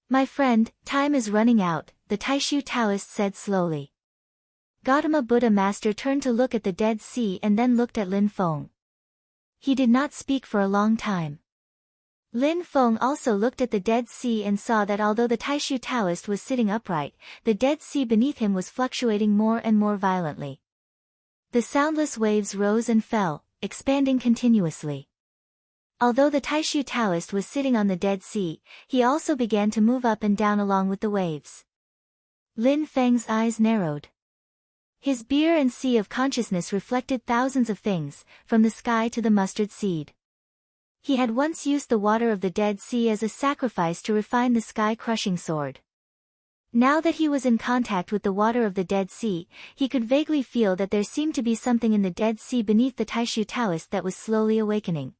"My friend, time is running out," the Taishu Taoist said slowly. Gautama Buddha Master turned to look at the Dead Sea and then looked at Lin Feng. He did not speak for a long time. Lin Feng also looked at the Dead Sea and saw that although the Taishu Taoist was sitting upright, the Dead Sea beneath him was fluctuating more and more violently. The soundless waves rose and fell, expanding continuously. Although the Taishu Taoist was sitting on the Dead Sea, he also began to move up and down along with the waves. Lin Feng's eyes narrowed. His beer and sea of consciousness reflected thousands of things, from the sky to the mustard seed. He had once used the water of the Dead Sea as a sacrifice to refine the sky-crushing sword. Now that he was in contact with the water of the Dead Sea, he could vaguely feel that there seemed to be something in the Dead Sea beneath the Taishu Taoist that was slowly awakening.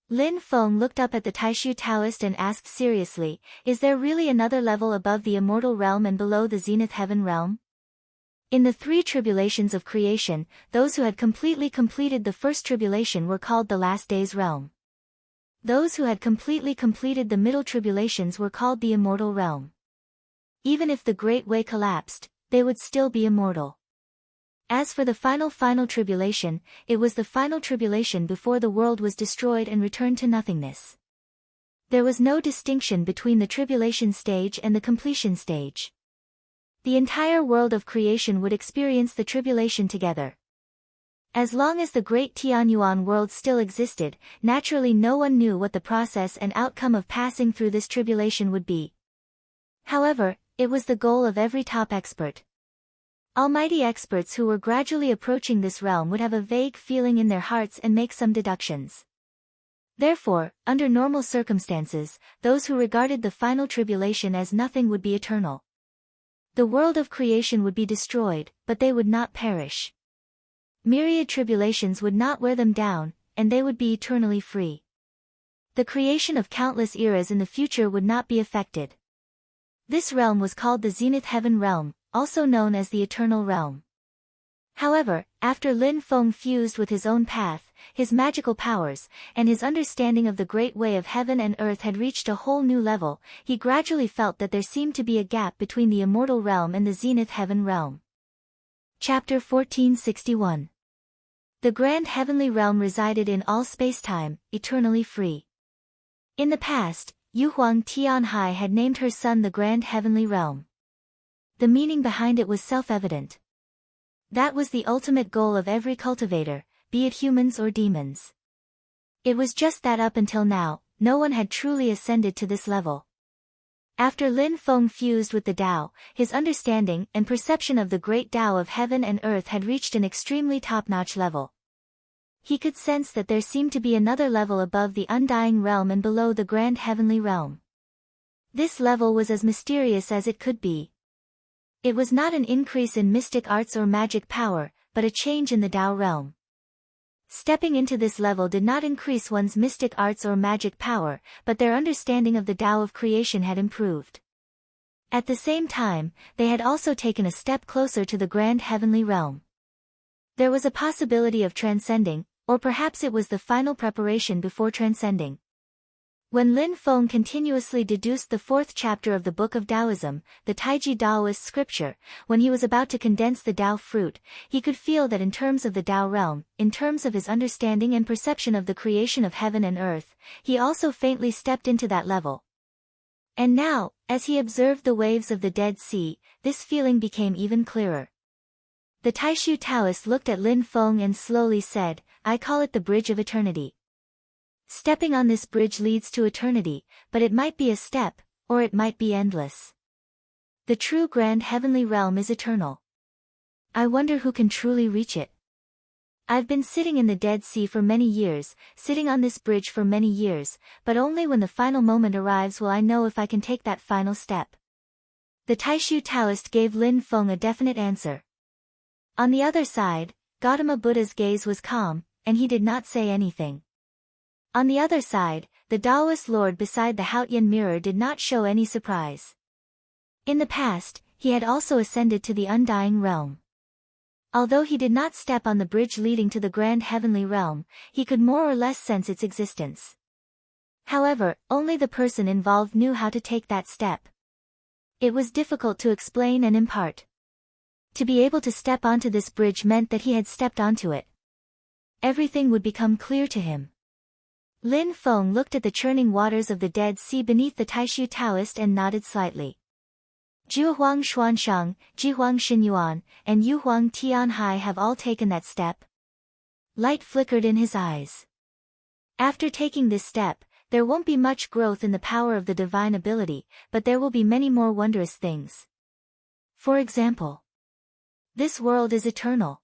Lin Feng looked up at the Taishu Taoist and asked seriously, "Is there really another level above the immortal realm and below the zenith heaven realm?" In the three tribulations of creation, those who had completely completed the first tribulation were called the last days realm. Those who had completely completed the middle tribulations were called the immortal realm. Even if the Great Way collapsed, they would still be immortal. As for the final tribulation, it was the final tribulation before the world was destroyed and returned to nothingness. There was no distinction between the tribulation stage and the completion stage. The entire world of creation would experience the tribulation together. As long as the great Tianyuan world still existed, naturally no one knew what the process and outcome of passing through this tribulation would be. However, it was the goal of every top expert. Almighty experts who were gradually approaching this realm would have a vague feeling in their hearts and make some deductions. Therefore, under normal circumstances, those who regarded the final tribulation as nothing would be eternal. The world of creation would be destroyed, but they would not perish. Myriad tribulations would not wear them down, and they would be eternally free. The creation of countless eras in the future would not be affected. This realm was called the Zenith Heaven Realm, also known as the Eternal Realm. However, after Lin Feng fused with his own path, his magical powers, and his understanding of the great way of heaven and earth had reached a whole new level, he gradually felt that there seemed to be a gap between the Immortal Realm and the Zenith Heaven Realm. Chapter 1461. The Grand Heavenly Realm resided in all space-time, eternally free. In the past, Yu Huang Tianhai had named her son the Grand Heavenly Realm. The meaning behind it was self-evident. That was the ultimate goal of every cultivator, be it humans or demons. It was just that up until now, no one had truly ascended to this level. After Lin Feng fused with the Tao, his understanding and perception of the great Tao of heaven and earth had reached an extremely top-notch level. He could sense that there seemed to be another level above the undying realm and below the Grand Heavenly Realm. This level was as mysterious as it could be. It was not an increase in mystic arts or magic power, but a change in the Tao realm. Stepping into this level did not increase one's mystic arts or magic power, but their understanding of the Tao of creation had improved. At the same time, they had also taken a step closer to the Grand Heavenly Realm. There was a possibility of transcending, or perhaps it was the final preparation before transcending. When Lin Feng continuously deduced the fourth chapter of the Book of Taoism, the Taiji Daoist scripture, when he was about to condense the Tao fruit, he could feel that in terms of the Tao realm, in terms of his understanding and perception of the creation of heaven and earth, he also faintly stepped into that level. And now, as he observed the waves of the Dead Sea, this feeling became even clearer. The Taishu Taoist looked at Lin Feng and slowly said, "I call it the Bridge of Eternity. Stepping on this bridge leads to eternity, but it might be a step, or it might be endless. The true Grand Heavenly Realm is eternal. I wonder who can truly reach it. I've been sitting in the Dead Sea for many years, sitting on this bridge for many years, but only when the final moment arrives will I know if I can take that final step." The Taishu Taoist gave Lin Feng a definite answer. On the other side, Gautama Buddha's gaze was calm, and he did not say anything. On the other side, the Taoist lord beside the Haotian mirror did not show any surprise. In the past, he had also ascended to the undying realm. Although he did not step on the bridge leading to the Grand Heavenly Realm, he could more or less sense its existence. However, only the person involved knew how to take that step. It was difficult to explain and impart. To be able to step onto this bridge meant that he had stepped onto it. Everything would become clear to him. Lin Feng looked at the churning waters of the Dead Sea beneath the Taishu Taoist and nodded slightly. Zhuhuang Xuansheng, Jihuang Xinyuan, and Yuhuang Tianhai have all taken that step. Light flickered in his eyes. After taking this step, there won't be much growth in the power of the divine ability, but there will be many more wondrous things. For example, this world is eternal.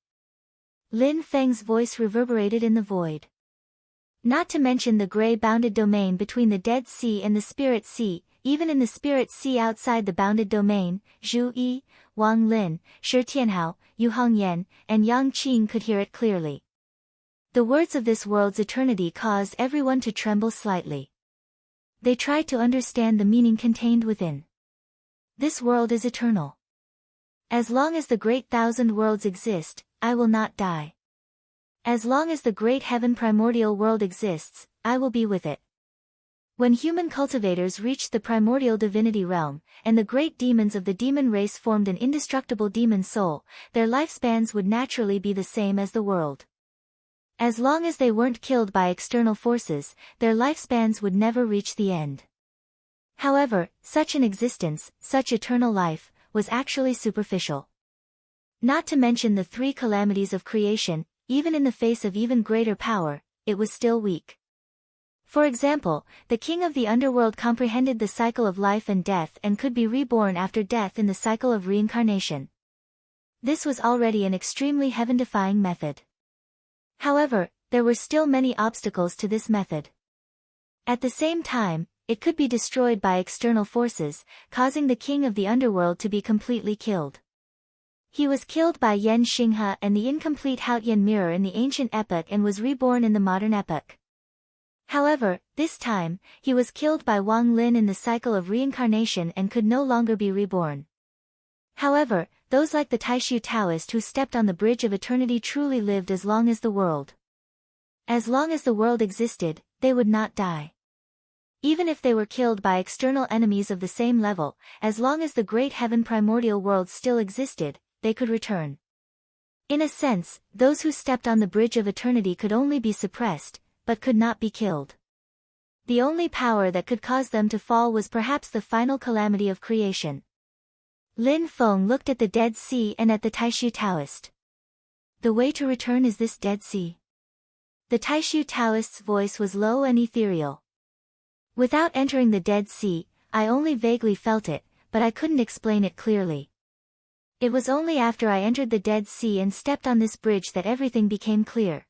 Lin Feng's voice reverberated in the void. Not to mention the gray bounded domain between the Dead Sea and the Spirit Sea. Even in the Spirit Sea outside the bounded domain, Zhu Yi, Wang Lin, Shi Tianhao, Yu Hongyan, and Yang Qing could hear it clearly. The words of this world's eternity caused everyone to tremble slightly. They tried to understand the meaning contained within. This world is eternal. As long as the great thousand worlds exist, I will not die. As long as the great heaven primordial world exists, I will be with it. When human cultivators reached the primordial divinity realm, and the great demons of the demon race formed an indestructible demon soul, their lifespans would naturally be the same as the world. As long as they weren't killed by external forces, their lifespans would never reach the end. However, such an existence, such eternal life, was actually superficial. Not to mention the three calamities of creation, even in the face of even greater power, it was still weak. For example, the king of the underworld comprehended the cycle of life and death and could be reborn after death in the cycle of reincarnation. This was already an extremely heaven-defying method. However, there were still many obstacles to this method. At the same time, it could be destroyed by external forces, causing the king of the underworld to be completely killed. He was killed by Yan Xinghe and the incomplete Haotian mirror in the ancient epoch and was reborn in the modern epoch. However, this time, he was killed by Wang Lin in the cycle of reincarnation and could no longer be reborn. However, those like the Taishu Taoist who stepped on the bridge of eternity truly lived as long as the world. As long as the world existed, they would not die. Even if they were killed by external enemies of the same level, as long as the great heaven primordial world still existed, they could return. In a sense, those who stepped on the bridge of eternity could only be suppressed, but could not be killed. The only power that could cause them to fall was perhaps the final calamity of creation. Lin Feng looked at the Dead Sea and at the Taishu Taoist. The way to return is this Dead Sea. The Taishu Taoist's voice was low and ethereal. Without entering the Dead Sea, I only vaguely felt it, but I couldn't explain it clearly. It was only after I entered the Dead Sea and stepped on this bridge that everything became clear.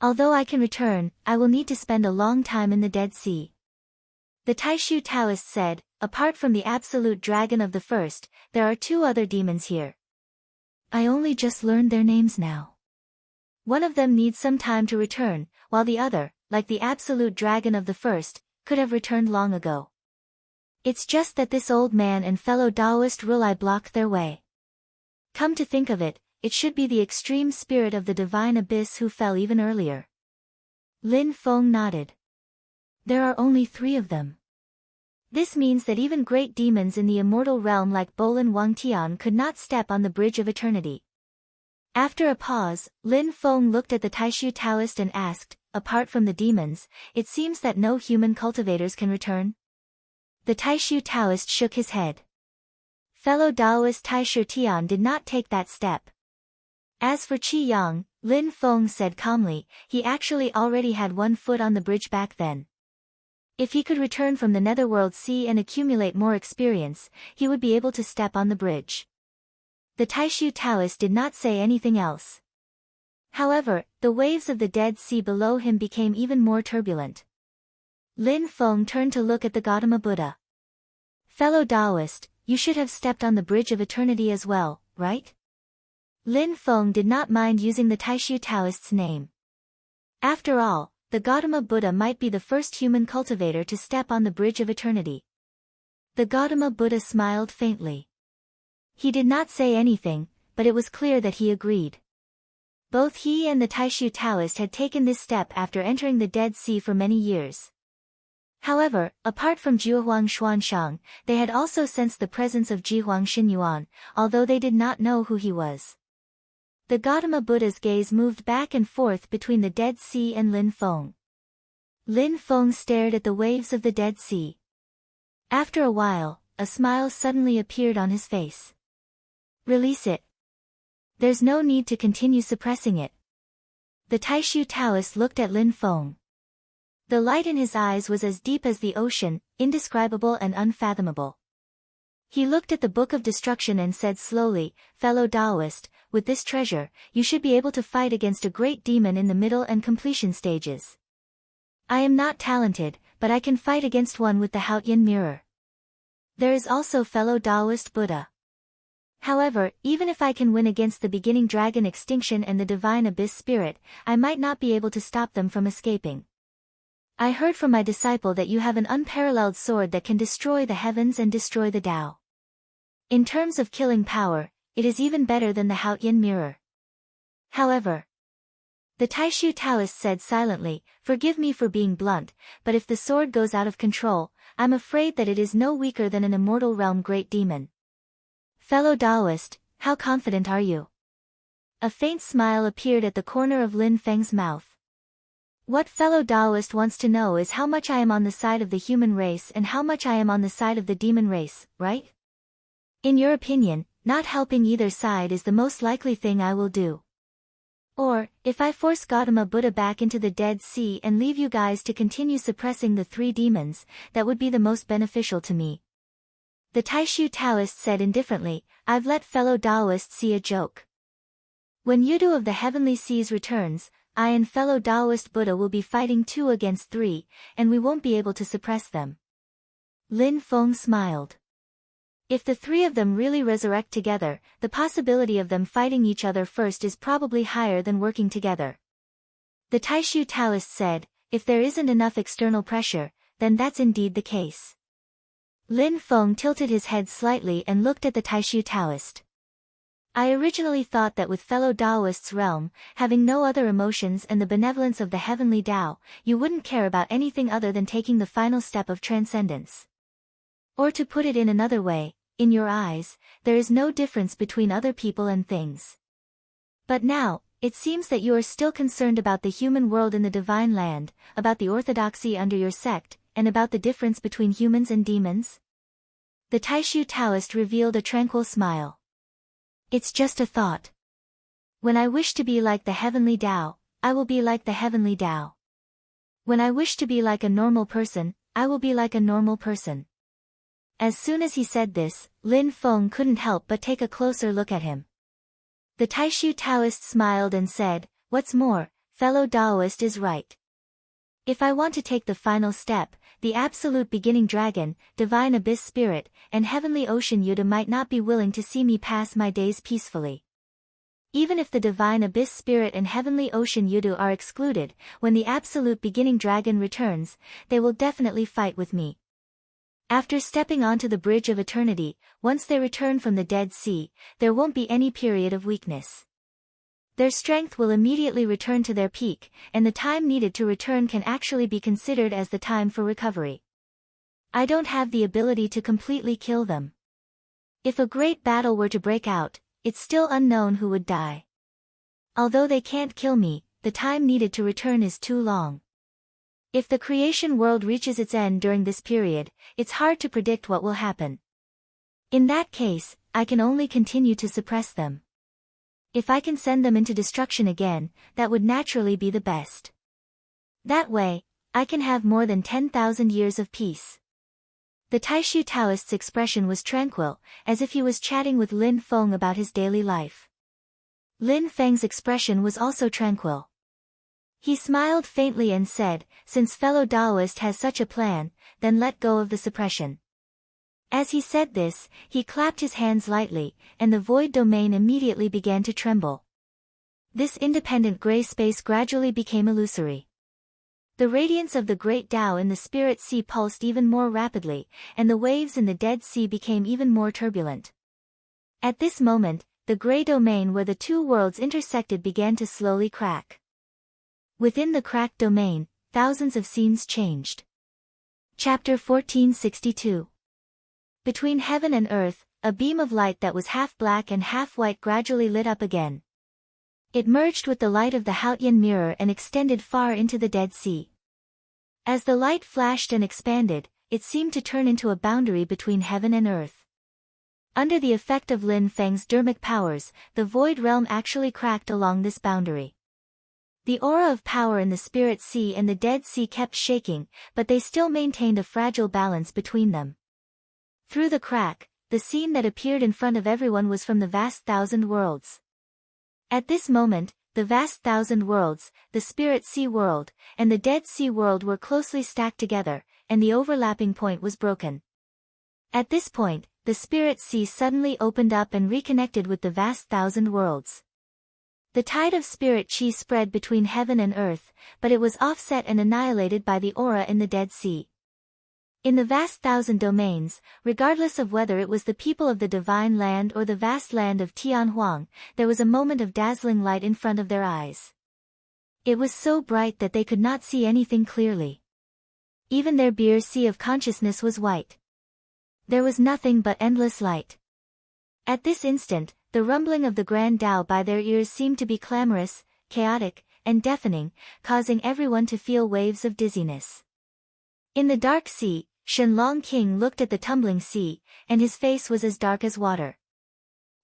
Although I can return, I will need to spend a long time in the Dead Sea. The Taishu Taoist said, apart from the absolute dragon of the first, there are two other demons here. I only just learned their names now. One of them needs some time to return, while the other, like the absolute dragon of the first, could have returned long ago. It's just that this old man and fellow Taoist Rulai blocked their way. Come to think of it, it should be the extreme spirit of the divine abyss who fell even earlier. Lin Feng nodded. There are only 3 of them. This means that even great demons in the immortal realm like Bolin Wangtian could not step on the bridge of eternity. After a pause, Lin Feng looked at the Taishu Taoist and asked, apart from the demons, it seems that no human cultivators can return? The Taishu Taoist shook his head. Fellow Taoist Taishu Tian did not take that step. As for Qi Yang, Lin Feng said calmly, he actually already had 1 foot on the bridge back then. If he could return from the Netherworld Sea and accumulate more experience, he would be able to step on the bridge. The Taishu Taoist did not say anything else. However, the waves of the Dead Sea below him became even more turbulent. Lin Feng turned to look at the Gautama Buddha. Fellow Taoist, you should have stepped on the bridge of eternity as well, right? Lin Feng did not mind using the Taishu Taoist's name. After all, the Gautama Buddha might be the first human cultivator to step on the bridge of eternity. The Gautama Buddha smiled faintly. He did not say anything, but it was clear that he agreed. Both he and the Taishu Taoist had taken this step after entering the Dead Sea for many years. However, apart from Jiuhuang Xuanshang, they had also sensed the presence of Jihuang Xinyuan, although they did not know who he was. The Gautama Buddha's gaze moved back and forth between the Dead Sea and Lin Feng. Lin Feng stared at the waves of the Dead Sea. After a while, a smile suddenly appeared on his face. Release it. There's no need to continue suppressing it. The Taishu Taoist looked at Lin Feng. The light in his eyes was as deep as the ocean, indescribable and unfathomable. He looked at the Book of Destruction and said slowly, "Fellow Taoist, with this treasure, you should be able to fight against a great demon in the middle and completion stages. I am not talented, but I can fight against one with the Haotian mirror. There is also fellow Taoist Buddha. However, even if I can win against the beginning dragon extinction and the divine abyss spirit, I might not be able to stop them from escaping. I heard from my disciple that you have an unparalleled sword that can destroy the heavens and destroy the Tao. In terms of killing power, it is even better than the Haotian mirror. However," the Taishu Taoist said silently, "Forgive me for being blunt, but if the sword goes out of control, I'm afraid that it is no weaker than an immortal realm great demon. Fellow Taoist, how confident are you?" A faint smile appeared at the corner of Lin Feng's mouth. "What fellow Taoist wants to know is how much I am on the side of the human race and how much I am on the side of the demon race, right? In your opinion, not helping either side is the most likely thing I will do. Or, if I force Gautama Buddha back into the Dead Sea and leave you guys to continue suppressing the three demons, that would be the most beneficial to me." The Taishu Taoist said indifferently, "I've let fellow Taoists see a joke. When Yudu of the Heavenly Seas returns, I and fellow Taoist Buddha will be fighting 2 against 3, and we won't be able to suppress them." Lin Feng smiled. If the 3 of them really resurrect together, the possibility of them fighting each other first is probably higher than working together. The Taishu Taoist said, "If there isn't enough external pressure, then that's indeed the case." Lin Feng tilted his head slightly and looked at the Taishu Taoist. "I originally thought that with fellow Taoist's realm, having no other emotions and the benevolence of the heavenly Tao, you wouldn't care about anything other than taking the final step of transcendence. Or to put it in another way, in your eyes, there is no difference between other people and things. But now, it seems that you are still concerned about the human world in the divine land, about the orthodoxy under your sect, and about the difference between humans and demons?" The Taishu Taoist revealed a tranquil smile. "It's just a thought. When I wish to be like the heavenly Tao, I will be like the heavenly Tao. When I wish to be like a normal person, I will be like a normal person." As soon as he said this, Lin Feng couldn't help but take a closer look at him. The Taishu Taoist smiled and said, "What's more, fellow Taoist is right. If I want to take the final step, the absolute beginning dragon, divine abyss spirit, and heavenly ocean Yuda might not be willing to see me pass my days peacefully. Even if the divine abyss spirit and heavenly ocean Yudu are excluded, when the absolute beginning dragon returns, they will definitely fight with me. After stepping onto the bridge of eternity, once they return from the Dead Sea, there won't be any period of weakness. Their strength will immediately return to their peak, and the time needed to return can actually be considered as the time for recovery. I don't have the ability to completely kill them. If a great battle were to break out, it's still unknown who would die. Although they can't kill me, the time needed to return is too long. If the creation world reaches its end during this period, it's hard to predict what will happen. In that case, I can only continue to suppress them. If I can send them into destruction again, that would naturally be the best. That way, I can have more than 10,000 years of peace." The Taishu Taoist's expression was tranquil, as if he was chatting with Lin Feng about his daily life. Lin Feng's expression was also tranquil. He smiled faintly and said, "Since fellow Taoist has such a plan, then let go of the suppression." As he said this, he clapped his hands lightly, and the void domain immediately began to tremble. This independent gray space gradually became illusory. The radiance of the great Tao in the spirit sea pulsed even more rapidly, and the waves in the Dead Sea became even more turbulent. At this moment, the gray domain where the two worlds intersected began to slowly crack. Within the cracked domain, thousands of scenes changed. Chapter 1462. Between heaven and earth, a beam of light that was half black and half white gradually lit up again. It merged with the light of the Haotian mirror and extended far into the Dead Sea. As the light flashed and expanded, it seemed to turn into a boundary between heaven and earth. Under the effect of Lin Feng's dermic powers, the void realm actually cracked along this boundary. The aura of power in the Spirit Sea and the Dead Sea kept shaking, but they still maintained a fragile balance between them. Through the crack, the scene that appeared in front of everyone was from the vast thousand worlds. At this moment, the vast thousand worlds, the Spirit Sea world, and the Dead Sea world were closely stacked together, and the overlapping point was broken. At this point, the Spirit Sea suddenly opened up and reconnected with the vast thousand worlds. The tide of spirit chi spread between heaven and earth, but it was offset and annihilated by the aura in the Dead Sea. In the vast thousand domains, regardless of whether it was the people of the divine land or the vast land of Tianhuang, there was a moment of dazzling light in front of their eyes. It was so bright that they could not see anything clearly. Even their beer sea of consciousness was white. There was nothing but endless light. At this instant, the rumbling of the Grand Tao by their ears seemed to be clamorous, chaotic, and deafening, causing everyone to feel waves of dizziness. In the dark sea, Shenlong King looked at the tumbling sea, and his face was as dark as water.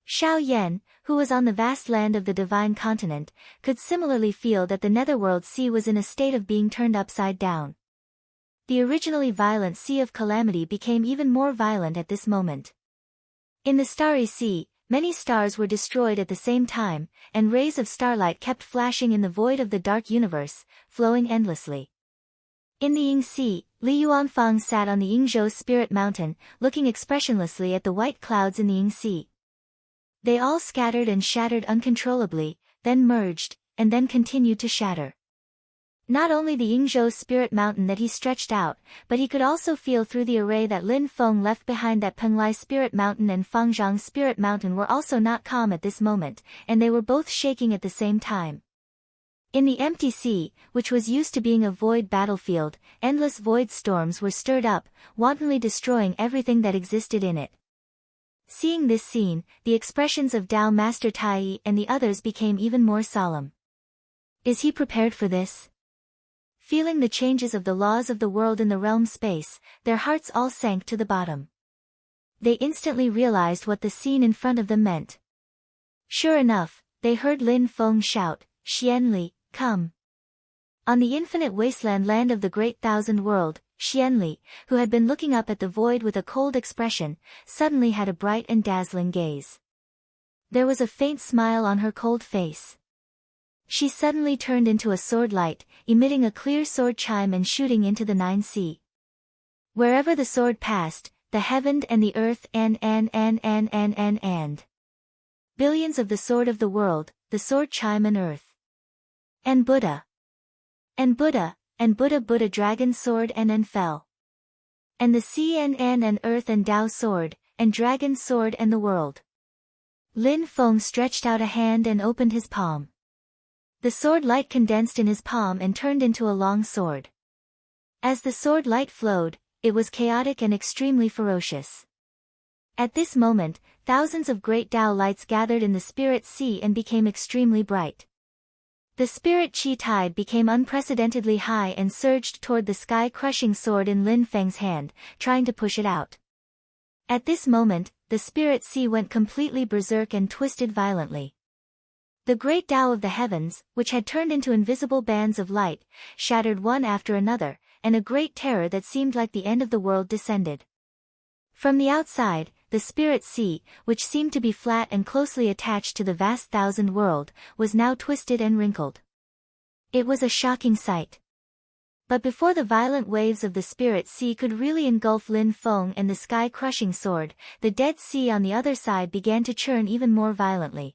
Xiao Yan, who was on the vast land of the divine continent, could similarly feel that the netherworld sea was in a state of being turned upside down. The originally violent sea of calamity became even more violent at this moment. In the starry sea, many stars were destroyed at the same time, and rays of starlight kept flashing in the void of the dark universe, flowing endlessly. In the Ying Sea, Li Yuanfang sat on the Yingzhou Spirit Mountain, looking expressionlessly at the white clouds in the Ying Sea. They all scattered and shattered uncontrollably, then merged, and then continued to shatter. Not only the Yingzhou Spirit Mountain that he stretched out, but he could also feel through the array that Lin Feng left behind that Penglai Spirit Mountain and Fangzhang Spirit Mountain were also not calm at this moment, and they were both shaking at the same time. In the empty sea, which was used to being a void battlefield, endless void storms were stirred up, wantonly destroying everything that existed in it. Seeing this scene, the expressions of Tao Master Tai and the others became even more solemn. Is he prepared for this? Feeling the changes of the laws of the world in the realm space, their hearts all sank to the bottom. They instantly realized what the scene in front of them meant. Sure enough, they heard Lin Feng shout, "Xianli, come." On the infinite wasteland land of the great thousand world, Xianli, who had been looking up at the void with a cold expression, suddenly had a bright and dazzling gaze. There was a faint smile on her cold face. She suddenly turned into a sword light, emitting a clear sword chime and shooting into the nine sea. Wherever the sword passed, the heaven and the earth and billions of the sword of the world, the sword chime and earth. And Buddha. And Buddha, and Buddha dragon sword and fell. And the sea and earth and Tao sword, and dragon sword and the world. Lin Feng stretched out a hand and opened his palm. The sword light condensed in his palm and turned into a long sword. As the sword light flowed, it was chaotic and extremely ferocious. At this moment, thousands of great Tao lights gathered in the Spirit Sea and became extremely bright. The Spirit Chi tide became unprecedentedly high and surged toward the sky-crushing sword in Lin Feng's hand, trying to push it out. At this moment, the Spirit Sea went completely berserk and twisted violently. The great Tao of the heavens, which had turned into invisible bands of light, shattered one after another, and a great terror that seemed like the end of the world descended. From the outside, the Spirit Sea, which seemed to be flat and closely attached to the vast thousand world, was now twisted and wrinkled. It was a shocking sight. But before the violent waves of the Spirit Sea could really engulf Lin Feng and the sky-crushing sword, the Dead Sea on the other side began to churn even more violently.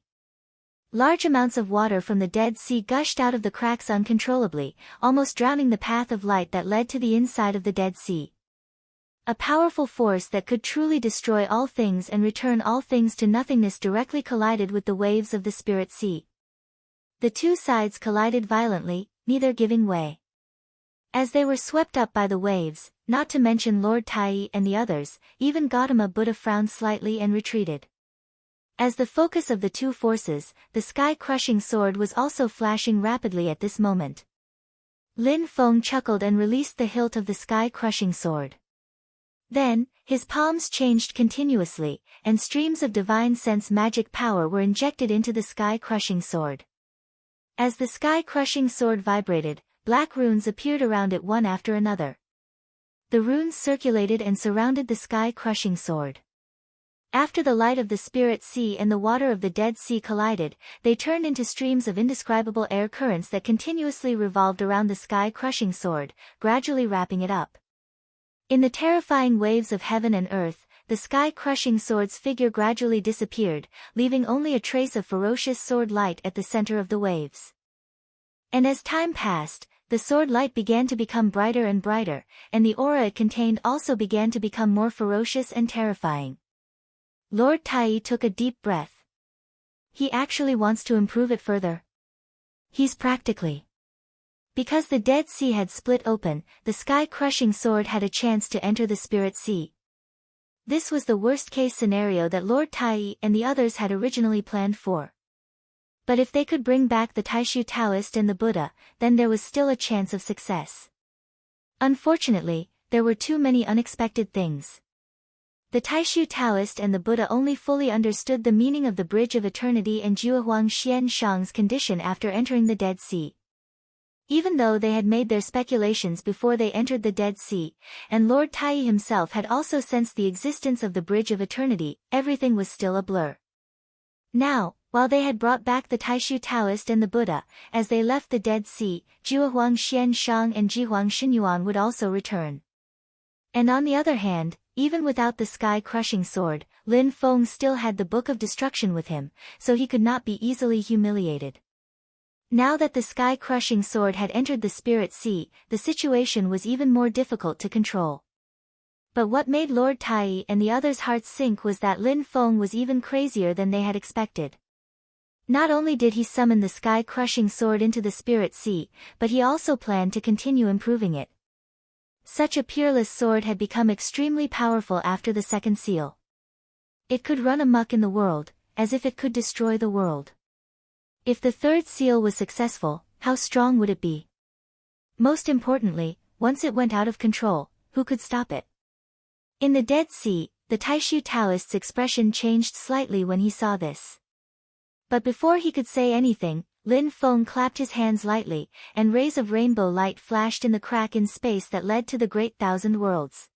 Large amounts of water from the Dead Sea gushed out of the cracks uncontrollably, almost drowning the path of light that led to the inside of the Dead Sea. A powerful force that could truly destroy all things and return all things to nothingness directly collided with the waves of the Spirit Sea. The two sides collided violently, neither giving way. As they were swept up by the waves, not to mention Lord Tai and the others, even Gautama Buddha frowned slightly and retreated. As the focus of the two forces, the sky-crushing sword was also flashing rapidly at this moment. Lin Feng chuckled and released the hilt of the sky-crushing sword. Then, his palms changed continuously, and streams of divine sense magic power were injected into the sky-crushing sword. As the sky-crushing sword vibrated, black runes appeared around it one after another. The runes circulated and surrounded the sky-crushing sword. After the light of the Spirit Sea and the water of the Dead Sea collided, they turned into streams of indescribable air currents that continuously revolved around the sky-crushing sword, gradually wrapping it up. In the terrifying waves of heaven and earth, the sky-crushing sword's figure gradually disappeared, leaving only a trace of ferocious sword light at the center of the waves. And as time passed, the sword light began to become brighter and brighter, and the aura it contained also began to become more ferocious and terrifying. Lord Tai took a deep breath. He actually wants to improve it further. He's practically. Because the Dead Sea had split open, the sky-crushing sword had a chance to enter the Spirit Sea. This was the worst-case scenario that Lord Tai and the others had originally planned for. But if they could bring back the Taishu Taoist and the Buddha, then there was still a chance of success. Unfortunately, there were too many unexpected things. The Taishu Taoist and the Buddha only fully understood the meaning of the Bridge of Eternity and Juehuang Xian Shang's condition after entering the Dead Sea. Even though they had made their speculations before they entered the Dead Sea, and Lord Tai himself had also sensed the existence of the Bridge of Eternity, everything was still a blur. Now, while they had brought back the Taishu Taoist and the Buddha, as they left the Dead Sea, Juehuang Xian Shang and Jihuang Xinyuan would also return. And on the other hand, even without the sky-crushing sword, Lin Feng still had the Book of Destruction with him, so he could not be easily humiliated. Now that the sky-crushing sword had entered the Spirit Sea, the situation was even more difficult to control. But what made Lord Tai and the others' hearts sink was that Lin Feng was even crazier than they had expected. Not only did he summon the sky-crushing sword into the Spirit Sea, but he also planned to continue improving it. Such a peerless sword had become extremely powerful after the second seal. It could run amok in the world, as if it could destroy the world. If the third seal was successful, how strong would it be? Most importantly, once it went out of control, who could stop it? In the Dead Sea, the Taishu Taoist's expression changed slightly when he saw this. But before he could say anything, Lin Feng clapped his hands lightly, and rays of rainbow light flashed in the crack in space that led to the Great Thousand Worlds.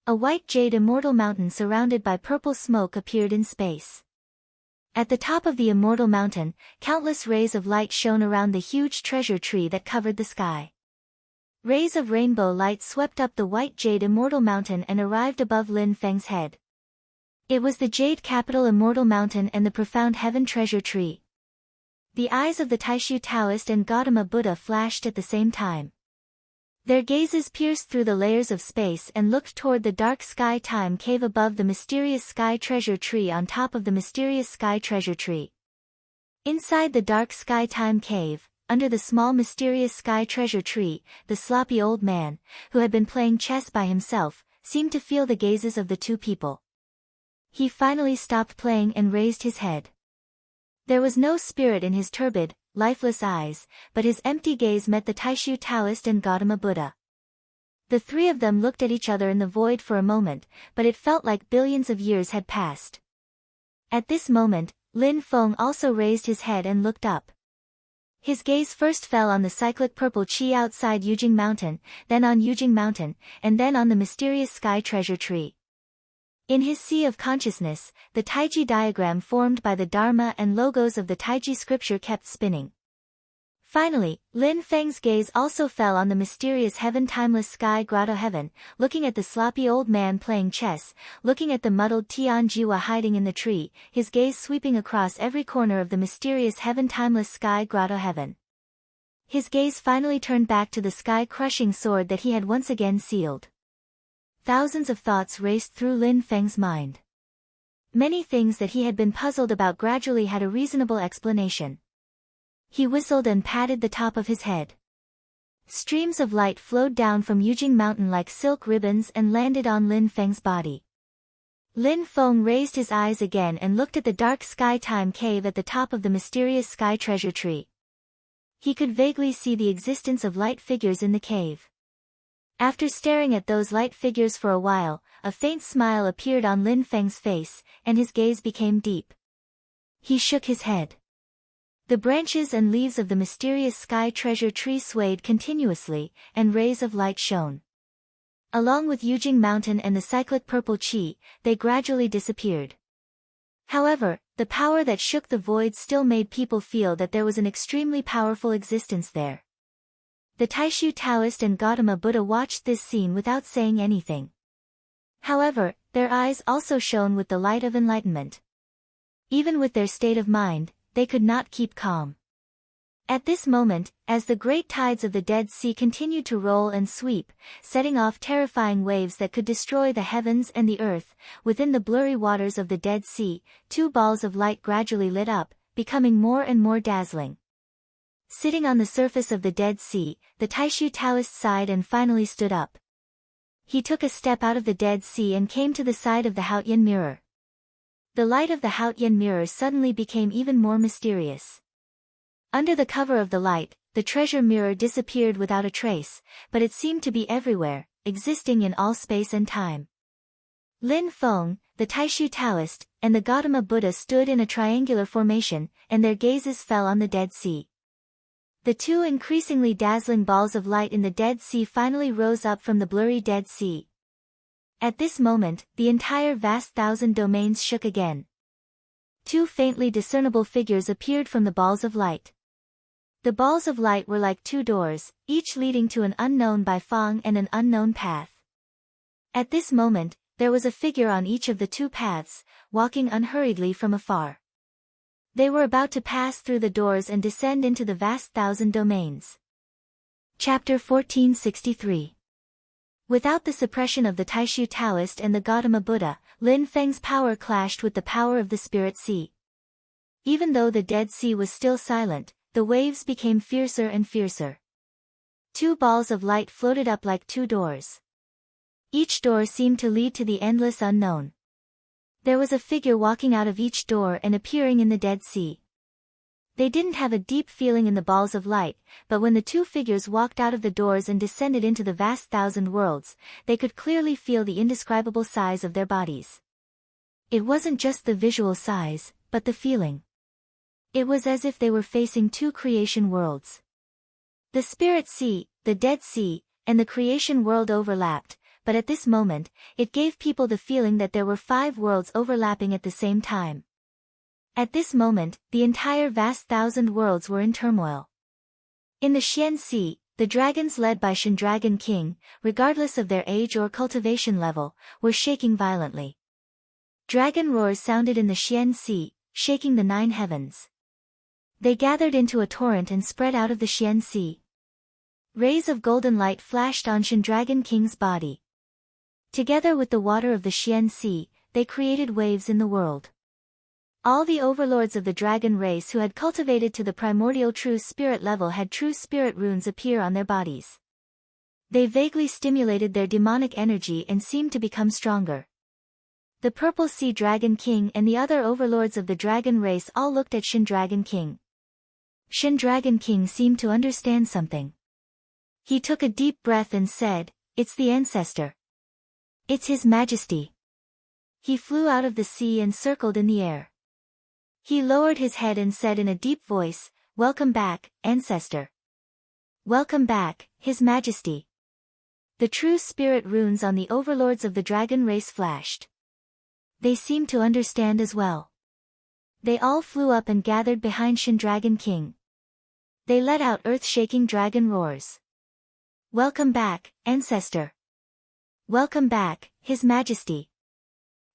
A white jade immortal mountain surrounded by purple smoke appeared in space. At the top of the immortal mountain, countless rays of light shone around the huge treasure tree that covered the sky. Rays of rainbow light swept up the white jade immortal mountain and arrived above Lin Feng's head. It was the jade capital immortal mountain and the profound heaven treasure tree. The eyes of the Taishu Taoist and Gautama Buddha flashed at the same time. Their gazes pierced through the layers of space and looked toward the dark sky time cave above the mysterious sky treasure tree on top of the mysterious sky treasure tree. Inside the dark sky time cave, under the small mysterious sky treasure tree, the sloppy old man, who had been playing chess by himself, seemed to feel the gazes of the two people. He finally stopped playing and raised his head. There was no spirit in his turbid, lifeless eyes, but his empty gaze met the Taishu Taoist and Gautama Buddha. The three of them looked at each other in the void for a moment, but it felt like billions of years had passed. At this moment, Lin Feng also raised his head and looked up. His gaze first fell on the cyclic purple chi outside Yujing Mountain, then on Yujing Mountain, and then on the mysterious sky treasure tree. In his sea of consciousness, the Taiji diagram formed by the Dharma and logos of the Taiji scripture kept spinning. Finally, Lin Feng's gaze also fell on the mysterious heaven timeless sky grotto heaven, looking at the sloppy old man playing chess, looking at the muddled Tianjiwa hiding in the tree, his gaze sweeping across every corner of the mysterious heaven timeless sky grotto heaven. His gaze finally turned back to the sky-crushing sword that he had once again sealed. Thousands of thoughts raced through Lin Feng's mind. Many things that he had been puzzled about gradually had a reasonable explanation. He whistled and patted the top of his head. Streams of light flowed down from Yujing Mountain like silk ribbons and landed on Lin Feng's body. Lin Feng raised his eyes again and looked at the dark sky time cave at the top of the mysterious sky treasure tree. He could vaguely see the existence of light figures in the cave. After staring at those light figures for a while, a faint smile appeared on Lin Feng's face, and his gaze became deep. He shook his head. The branches and leaves of the mysterious sky treasure tree swayed continuously, and rays of light shone. Along with Yujing Mountain and the cyclic purple qi, they gradually disappeared. However, the power that shook the void still made people feel that there was an extremely powerful existence there. The Taishu Taoist and Gautama Buddha watched this scene without saying anything. However, their eyes also shone with the light of enlightenment. Even with their state of mind, they could not keep calm. At this moment, as the great tides of the Dead Sea continued to roll and sweep, setting off terrifying waves that could destroy the heavens and the earth, within the blurry waters of the Dead Sea, two balls of light gradually lit up, becoming more and more dazzling. Sitting on the surface of the Dead Sea, the Taishu Taoist sighed and finally stood up. He took a step out of the Dead Sea and came to the side of the Haotian mirror. The light of the Haotian mirror suddenly became even more mysterious. Under the cover of the light, the treasure mirror disappeared without a trace, but it seemed to be everywhere, existing in all space and time. Lin Feng, the Taishu Taoist, and the Gautama Buddha stood in a triangular formation, and their gazes fell on the Dead Sea. The two increasingly dazzling balls of light in the Dead Sea finally rose up from the blurry Dead Sea. At this moment, the entire vast thousand domains shook again. Two faintly discernible figures appeared from the balls of light. The balls of light were like two doors, each leading to an unknown Baifang and an unknown path. At this moment, there was a figure on each of the two paths, walking unhurriedly from afar. They were about to pass through the doors and descend into the vast thousand domains. Chapter 1463. Without the suppression of the Taishu Taoist and the Gautama Buddha, Lin Feng's power clashed with the power of the Spirit Sea. Even though the Dead Sea was still silent, the waves became fiercer and fiercer. Two balls of light floated up like two doors. Each door seemed to lead to the endless unknown. There was a figure walking out of each door and appearing in the Dead Sea. They didn't have a deep feeling in the balls of light, but when the two figures walked out of the doors and descended into the vast thousand worlds, they could clearly feel the indescribable size of their bodies. It wasn't just the visual size, but the feeling. It was as if they were facing two creation worlds. The Spirit Sea, the Dead Sea, and the creation world overlapped, but at this moment, it gave people the feeling that there were 5 worlds overlapping at the same time. At this moment, the entire vast thousand worlds were in turmoil. In the Xian Sea, the dragons led by Shen Dragon King, regardless of their age or cultivation level, were shaking violently. Dragon roars sounded in the Xian Sea, shaking the 9 heavens. They gathered into a torrent and spread out of the Xian Sea. Rays of golden light flashed on Shen Dragon King's body. Together with the water of the Xian Sea, they created waves in the world. All the overlords of the dragon race who had cultivated to the primordial true spirit level had true spirit runes appear on their bodies. They vaguely stimulated their demonic energy and seemed to become stronger. The Purple Sea Dragon King and the other overlords of the dragon race all looked at Shen Dragon King. Shen Dragon King seemed to understand something. He took a deep breath and said, "It's the ancestor. It's His Majesty." He flew out of the sea and circled in the air. He lowered his head and said in a deep voice, "Welcome back, ancestor. Welcome back, His Majesty." The true spirit runes on the overlords of the dragon race flashed. They seemed to understand as well. They all flew up and gathered behind Shen Dragon King. They let out earth-shaking dragon roars. "Welcome back, ancestor. Welcome back, His Majesty."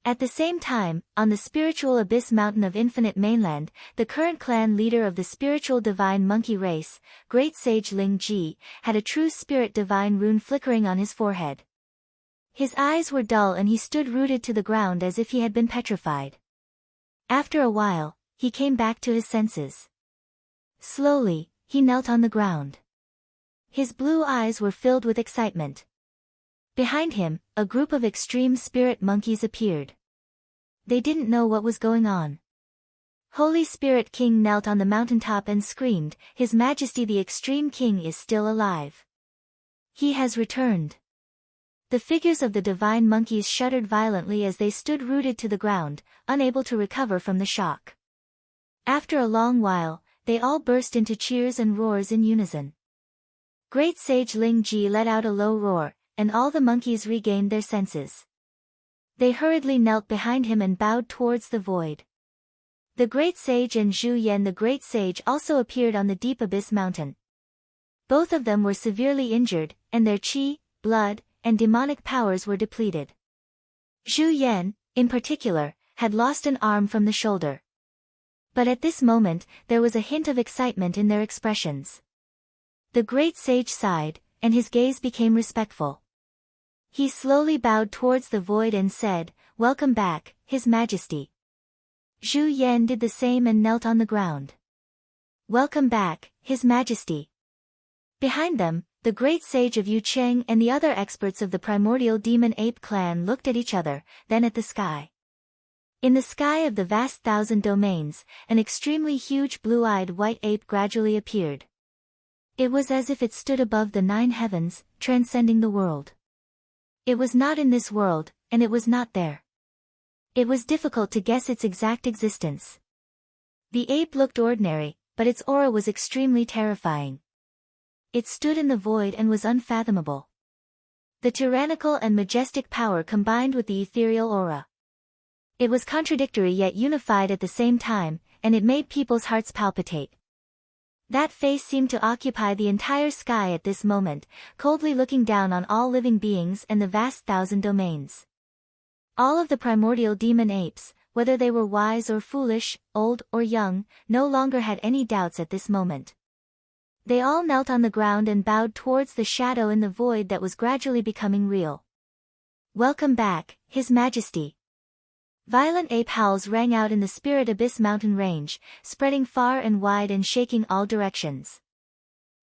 At the same time, on the spiritual abyss mountain of Infinite Mainland, the current clan leader of the spiritual divine monkey race, Great Sage Ling Ji, had a true spirit divine rune flickering on his forehead. His eyes were dull and he stood rooted to the ground as if he had been petrified. After a while, he came back to his senses. Slowly, he knelt on the ground. His blue eyes were filled with excitement. Behind him, a group of extreme spirit monkeys appeared. They didn't know what was going on. Holy Spirit King knelt on the mountaintop and screamed, "His Majesty the Extreme King is still alive. He has returned." The figures of the divine monkeys shuddered violently as they stood rooted to the ground, unable to recover from the shock. After a long while, they all burst into cheers and roars in unison. Great Sage Ling Ji let out a low roar, and all the monkeys regained their senses. They hurriedly knelt behind him and bowed towards the void. The Great Sage and Zhu Yan the Great Sage also appeared on the deep abyss mountain. Both of them were severely injured, and their qi, blood, and demonic powers were depleted. Zhu Yan, in particular, had lost an arm from the shoulder. But at this moment, there was a hint of excitement in their expressions. The Great Sage sighed, and his gaze became respectful. He slowly bowed towards the void and said, "Welcome back, His Majesty." Zhu Yan did the same and knelt on the ground. "Welcome back, His Majesty." Behind them, the Great Sage of Yucheng and the other experts of the primordial demon ape clan looked at each other, then at the sky. In the sky of the vast thousand domains, an extremely huge blue-eyed white ape gradually appeared. It was as if it stood above the 9 heavens, transcending the world. It was not in this world, and it was not there. It was difficult to guess its exact existence. The ape looked ordinary, but its aura was extremely terrifying. It stood in the void and was unfathomable. The tyrannical and majestic power combined with the ethereal aura. It was contradictory yet unified at the same time, and it made people's hearts palpitate. That face seemed to occupy the entire sky at this moment, coldly looking down on all living beings and the vast thousand domains. All of the primordial demon apes, whether they were wise or foolish, old or young, no longer had any doubts at this moment. They all knelt on the ground and bowed towards the shadow in the void that was gradually becoming real. "Welcome back, His Majesty." Violent ape howls rang out in the spirit abyss mountain range, spreading far and wide and shaking all directions.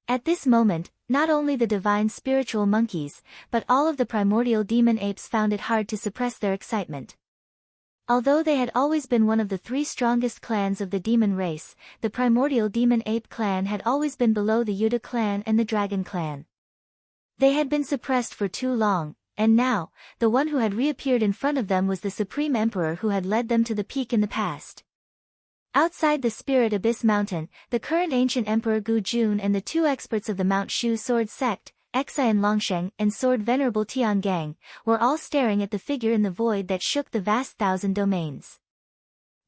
At this moment, not only the divine spiritual monkeys, but all of the primordial demon apes found it hard to suppress their excitement. Although they had always been one of the 3 strongest clans of the demon race, the primordial demon ape clan had always been below the Yuda clan and the dragon clan. They had been suppressed for too long, and now, the one who had reappeared in front of them was the supreme emperor who had led them to the peak in the past. Outside the Spirit Abyss Mountain, the current ancient Emperor Gu Jun and the 2 experts of the Mount Shu Sword Sect, Exayan Longsheng and Sword Venerable Tiangang, were all staring at the figure in the void that shook the vast thousand domains.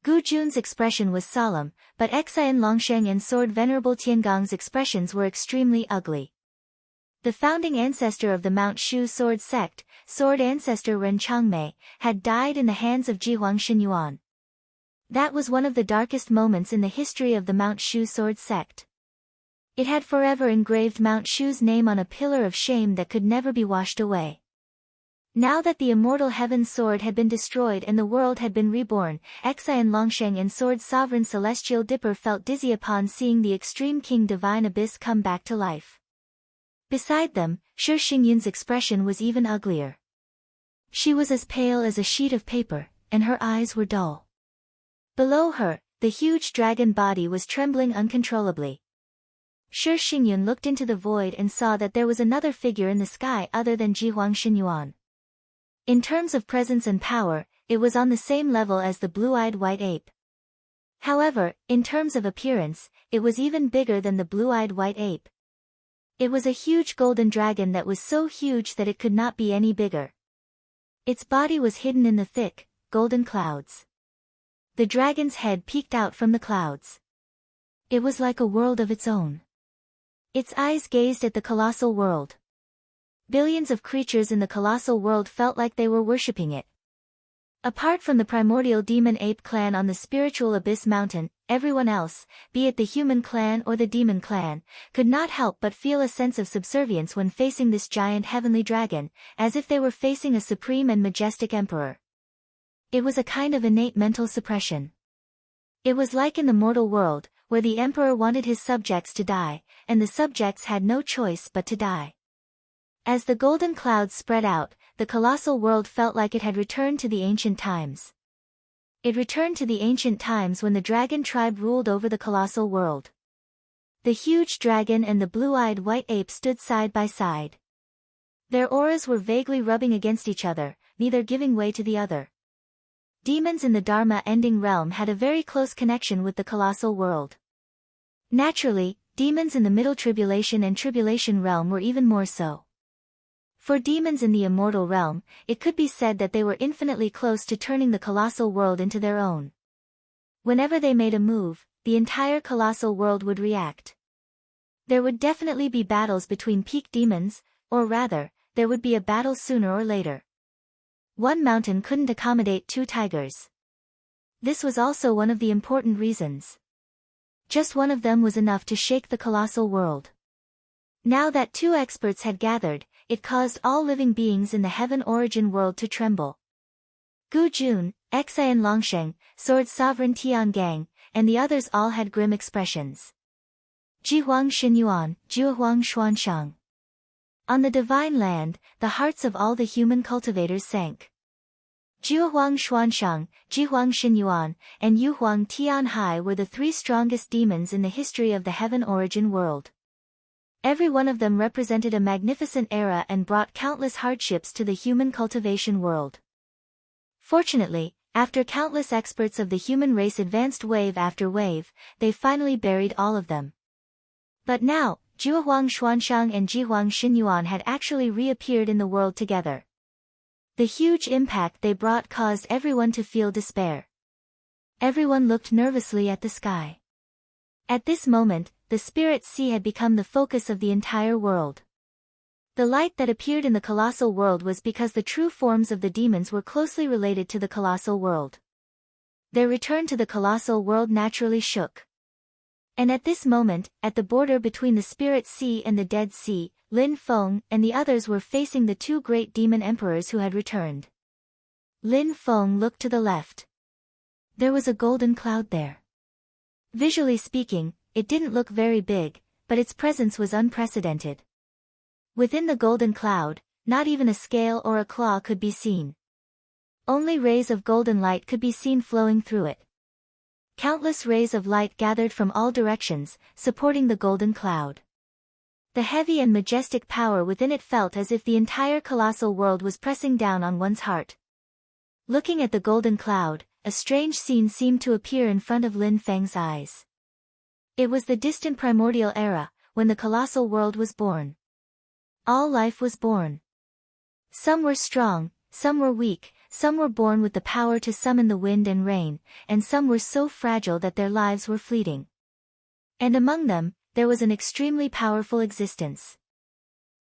Gu Jun's expression was solemn, but Exayan Longsheng and Sword Venerable Tiangang's expressions were extremely ugly. The founding ancestor of the Mount Shu Sword Sect, Sword Ancestor Ren Changmei, had died in the hands of Jihuang Xinyuan. That was one of the darkest moments in the history of the Mount Shu Sword Sect. It had forever engraved Mount Shu's name on a pillar of shame that could never be washed away. Now that the immortal heaven sword had been destroyed and the world had been reborn, Exayan Longsheng and Sword Sovereign Celestial Dipper felt dizzy upon seeing the Extreme King Divine Abyss come back to life. Beside them, Shi Xingyun's expression was even uglier. She was as pale as a sheet of paper, and her eyes were dull. Below her, the huge dragon body was trembling uncontrollably. Shi Xingyun looked into the void and saw that there was another figure in the sky other than Jihuang Xinyuan. In terms of presence and power, it was on the same level as the blue-eyed white ape. However, in terms of appearance, it was even bigger than the blue-eyed white ape. It was a huge golden dragon that was so huge that it could not be any bigger. Its body was hidden in the thick, golden clouds. The dragon's head peeked out from the clouds. It was like a world of its own. Its eyes gazed at the colossal world. Billions of creatures in the colossal world felt like they were worshipping it. Apart from the primordial demon ape clan on the spiritual abyss mountain, everyone else, be it the human clan or the demon clan, could not help but feel a sense of subservience when facing this giant heavenly dragon, as if they were facing a supreme and majestic emperor. It was a kind of innate mental suppression. It was like in the mortal world, where the emperor wanted his subjects to die, and the subjects had no choice but to die. As the golden clouds spread out, the colossal world felt like it had returned to the ancient times. It returned to the ancient times when the dragon tribe ruled over the colossal world. The huge dragon and the blue-eyed white ape stood side by side. Their auras were vaguely rubbing against each other, neither giving way to the other. Demons in the Dharma-ending realm had a very close connection with the colossal world. Naturally, demons in the Middle Tribulation and Tribulation realm were even more so. For demons in the immortal realm, it could be said that they were infinitely close to turning the colossal world into their own. Whenever they made a move, the entire colossal world would react. There would definitely be battles between peak demons, or rather, there would be a battle sooner or later. One mountain couldn't accommodate two tigers. This was also one of the important reasons. Just one of them was enough to shake the colossal world. Now that two experts had gathered, it caused all living beings in the heaven origin world to tremble. Gu Jun, Xian Longsheng, Sword Sovereign Tian Gang, and the others all had grim expressions. Jihuang Xinyuan, Jiuhuang Xuanshang. On the divine land, the hearts of all the human cultivators sank. Jiuhuang Xuanshang, Jihuang Xinyuan, and Yuhuang Tianhai were the three strongest demons in the history of the heaven origin world. Every one of them represented a magnificent era and brought countless hardships to the human cultivation world. Fortunately, after countless experts of the human race advanced wave after wave, they finally buried all of them. But now, Jiuhuang Xuanshang and Jihuang Xinyuan had actually reappeared in the world together. The huge impact they brought caused everyone to feel despair. Everyone looked nervously at the sky. At this moment, the spirit sea had become the focus of the entire world. The light that appeared in the colossal world was because the true forms of the demons were closely related to the colossal world. Their return to the colossal world naturally shook. And at this moment, at the border between the Spirit Sea and the Dead Sea, Lin Feng and the others were facing the two great demon emperors who had returned. Lin Feng looked to the left. There was a golden cloud there. Visually speaking, it didn't look very big, but its presence was unprecedented. Within the golden cloud, not even a scale or a claw could be seen. Only rays of golden light could be seen flowing through it. Countless rays of light gathered from all directions, supporting the golden cloud. The heavy and majestic power within it felt as if the entire colossal world was pressing down on one's heart. Looking at the golden cloud, a strange scene seemed to appear in front of Lin Feng's eyes. It was the distant primordial era, when the colossal world was born. All life was born. Some were strong, some were weak, some were born with the power to summon the wind and rain, and some were so fragile that their lives were fleeting. And among them, there was an extremely powerful existence.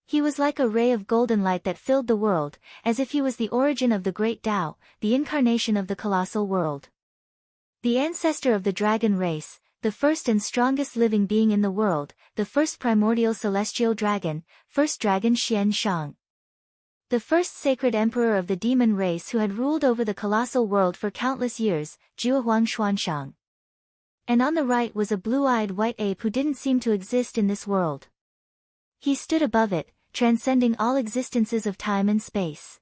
He was like a ray of golden light that filled the world, as if he was the origin of the great Tao, the incarnation of the colossal world. The ancestor of the dragon race, the first and strongest living being in the world, the first primordial celestial dragon, first dragon Xian Shang. The first sacred emperor of the demon race who had ruled over the colossal world for countless years, Jiuhuang Xuanshang. And on the right was a blue-eyed white ape who didn't seem to exist in this world. He stood above it, transcending all existences of time and space.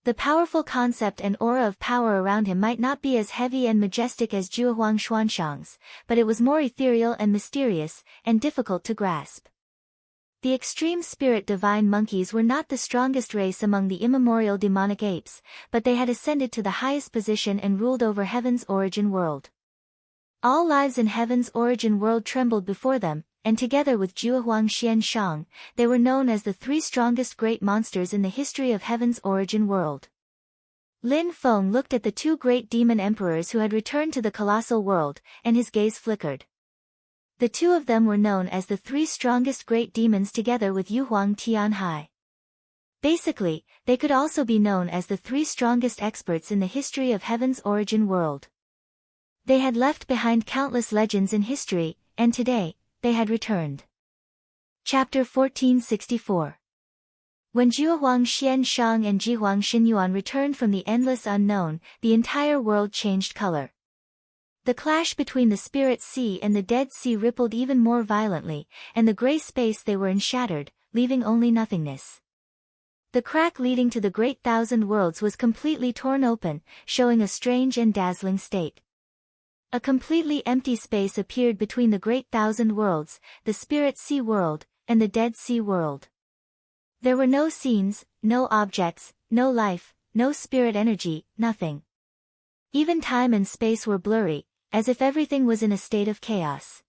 The powerful concept and aura of power around him might not be as heavy and majestic as Jiuhuang Xuanshang's, but it was more ethereal and mysterious, and difficult to grasp. The extreme spirit divine monkeys were not the strongest race among the immemorial demonic apes, but they had ascended to the highest position and ruled over heaven's origin world. All lives in heaven's origin world trembled before them, and together with Jiuhuang Xianshang, they were known as the three strongest great monsters in the history of heaven's origin world. Lin Feng looked at the two great demon emperors who had returned to the colossal world, and his gaze flickered. The two of them were known as the three strongest great demons together with Yuhuang Tianhai. Basically, they could also be known as the three strongest experts in the history of heaven's origin world. They had left behind countless legends in history, and today, they had returned. Chapter 1464. When Jiuhuang Xianshang and Jihuang Xinyuan returned from the endless unknown, the entire world changed color. The clash between the Spirit Sea and the Dead Sea rippled even more violently, and the gray space they were in shattered, leaving only nothingness. The crack leading to the Great Thousand Worlds was completely torn open, showing a strange and dazzling state. A completely empty space appeared between the Great Thousand Worlds, the Spirit Sea World, and the Dead Sea World. There were no scenes, no objects, no life, no spirit energy, nothing. Even time and space were blurry, as if everything was in a state of chaos.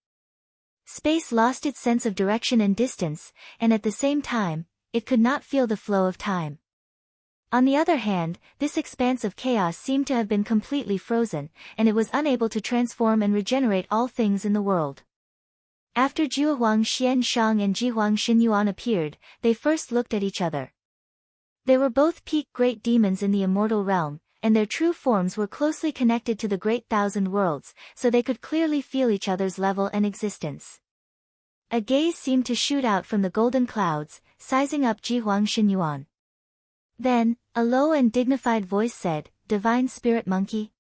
Space lost its sense of direction and distance, and at the same time, it could not feel the flow of time. On the other hand, this expanse of chaos seemed to have been completely frozen, and it was unable to transform and regenerate all things in the world. After Juehuang Xianshang and Jihuang Xinyuan appeared, they first looked at each other. They were both peak great demons in the immortal realm, and their true forms were closely connected to the Great Thousand Worlds, so they could clearly feel each other's level and existence. A gaze seemed to shoot out from the golden clouds, sizing up Jihuang Xinyuan. Then, a low and dignified voice said, "Divine Spirit Monkey?"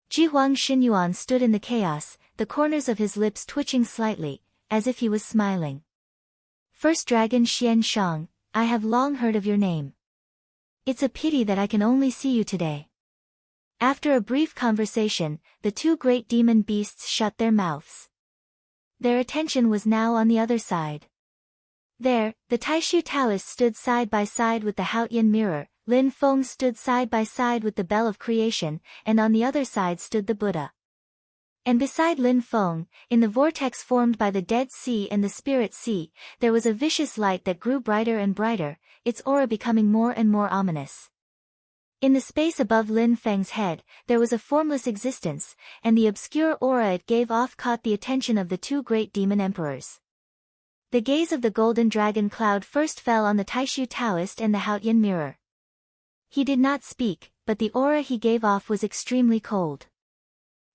Jihuang Xinyuan stood in the chaos, the corners of his lips twitching slightly, as if he was smiling. "First Dragon Xianshang, I have long heard of your name. It's a pity that I can only see you today." After a brief conversation, the two great demon beasts shut their mouths. Their attention was now on the other side. There, the Taishu Taoists stood side by side with the Haotian mirror, Lin Feng stood side by side with the Bell of Creation, and on the other side stood the Buddha. And beside Lin Feng, in the vortex formed by the Dead Sea and the Spirit Sea, there was a vicious light that grew brighter and brighter, its aura becoming more and more ominous. In the space above Lin Feng's head, there was a formless existence, and the obscure aura it gave off caught the attention of the two great demon emperors. The gaze of the golden dragon cloud first fell on the Taishu Taoist and the Haotian mirror. He did not speak, but the aura he gave off was extremely cold.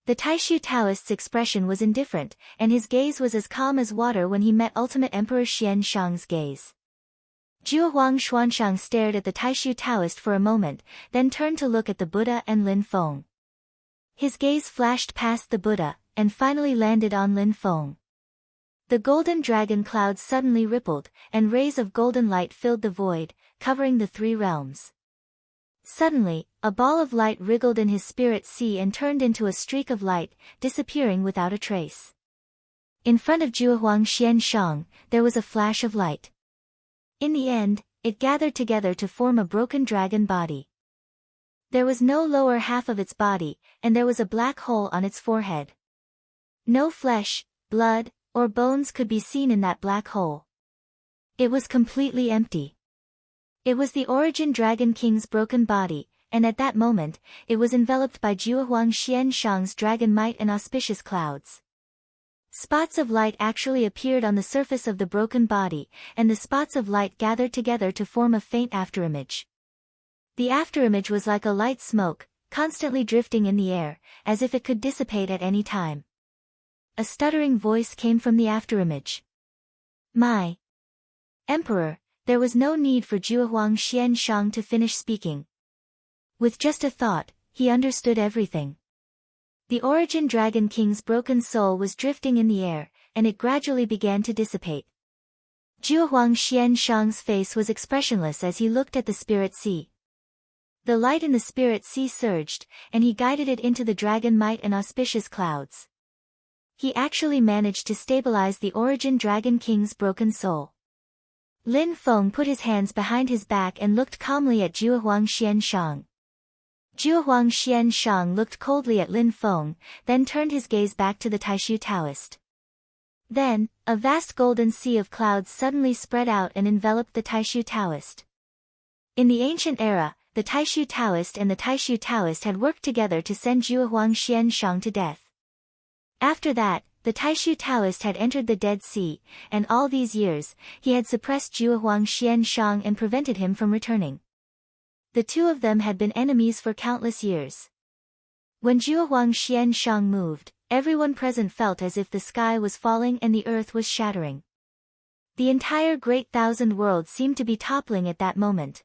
The Taishu Taoist's expression was indifferent, and his gaze was as calm as water when he met Ultimate Emperor Xianshang's gaze. Juehuang Xuanshang stared at the Taishu Taoist for a moment, then turned to look at the Buddha and Lin Feng. His gaze flashed past the Buddha, and finally landed on Lin Feng. The golden dragon cloud suddenly rippled, and rays of golden light filled the void, covering the three realms. Suddenly, a ball of light wriggled in his Spirit Sea and turned into a streak of light, disappearing without a trace. In front of Juehuang Xianshang, there was a flash of light. In the end, it gathered together to form a broken dragon body. There was no lower half of its body, and there was a black hole on its forehead. No flesh, blood, or bones could be seen in that black hole. It was completely empty. It was the Origin Dragon King's broken body, and at that moment, it was enveloped by Juehuang Xianshang's dragon might and auspicious clouds. Spots of light actually appeared on the surface of the broken body, and the spots of light gathered together to form a faint afterimage. The afterimage was like a light smoke, constantly drifting in the air, as if it could dissipate at any time. A stuttering voice came from the afterimage. "My Emperor," there was no need for Juehuang Xianshang to finish speaking. With just a thought, he understood everything. The Origin Dragon King's broken soul was drifting in the air, and it gradually began to dissipate. Juehuang Xianshang's face was expressionless as he looked at the Spirit Sea. The light in the Spirit Sea surged, and he guided it into the dragon might and auspicious clouds. He actually managed to stabilize the Origin Dragon King's broken soul. Lin Feng put his hands behind his back and looked calmly at Juehuang Xianshang. Juehuang Xianshang looked coldly at Lin Feng, then turned his gaze back to the Taishu Taoist. Then, a vast golden sea of clouds suddenly spread out and enveloped the Taishu Taoist. In the ancient era, the Taishu Taoist and the Taishu Taoist had worked together to send Juehuang Xianshang to death. After that, the Taishu Taoist had entered the Dead Sea, and all these years, he had suppressed Juehuang Xianshang and prevented him from returning. The two of them had been enemies for countless years. When Juehuang Xianshang moved, everyone present felt as if the sky was falling and the earth was shattering. The entire Great Thousand Worlds seemed to be toppling at that moment.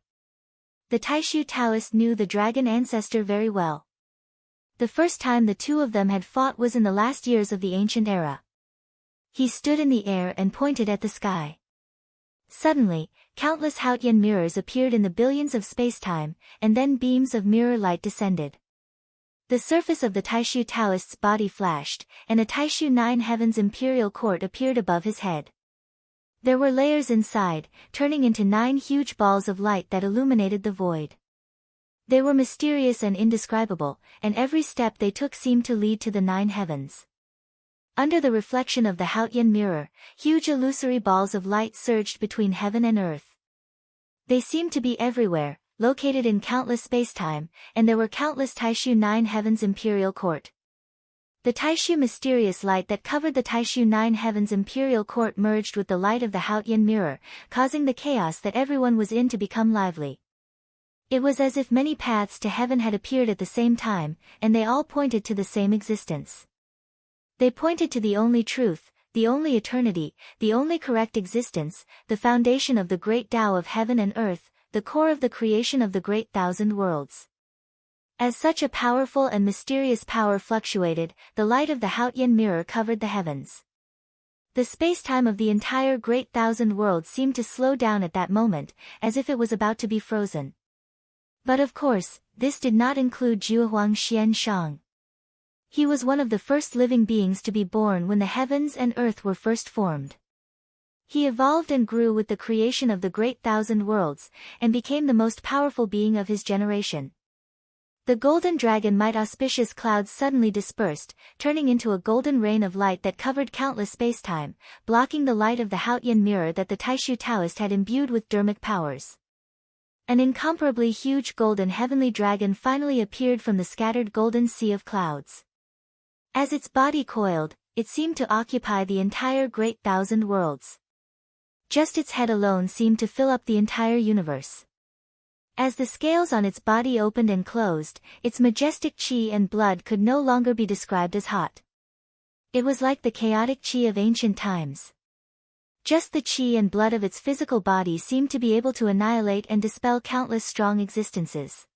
The Taishu Taoist knew the dragon ancestor very well. The first time the two of them had fought was in the last years of the ancient era. He stood in the air and pointed at the sky. Suddenly, countless Haotian mirrors appeared in the billions of space-time, and then beams of mirror light descended. The surface of the Taishu Taoist's body flashed, and a Taishu 9 Heavens Imperial Court appeared above his head. There were layers inside, turning into 9 huge balls of light that illuminated the void. They were mysterious and indescribable, and every step they took seemed to lead to the 9 heavens. Under the reflection of the Haotian mirror, huge illusory balls of light surged between heaven and earth. They seemed to be everywhere, located in countless spacetime, and there were countless Taishu 9 Heavens Imperial Court. The Taishu mysterious light that covered the Taishu 9 Heavens Imperial Court merged with the light of the Haotian mirror, causing the chaos that everyone was in to become lively. It was as if many paths to heaven had appeared at the same time, and they all pointed to the same existence. They pointed to the only truth, the only eternity, the only correct existence, the foundation of the great Tao of heaven and earth, the core of the creation of the great thousand worlds. As such a powerful and mysterious power fluctuated, the light of the Haotian mirror covered the heavens. The space-time of the entire great thousand worlds seemed to slow down at that moment, as if it was about to be frozen. But of course, this did not include Jiuhuang Xian Shang. He was one of the first living beings to be born when the heavens and earth were first formed. He evolved and grew with the creation of the great thousand worlds, and became the most powerful being of his generation. The golden dragon might auspicious clouds suddenly dispersed, turning into a golden rain of light that covered countless spacetime, blocking the light of the Haotian mirror that the Taishu Taoist had imbued with dharmic powers. An incomparably huge golden heavenly dragon finally appeared from the scattered golden sea of clouds. As its body coiled, it seemed to occupy the entire great thousand worlds. Just its head alone seemed to fill up the entire universe. As the scales on its body opened and closed, its majestic qi and blood could no longer be described as hot. It was like the chaotic qi of ancient times. Just the qi and blood of its physical body seemed to be able to annihilate and dispel countless strong existences.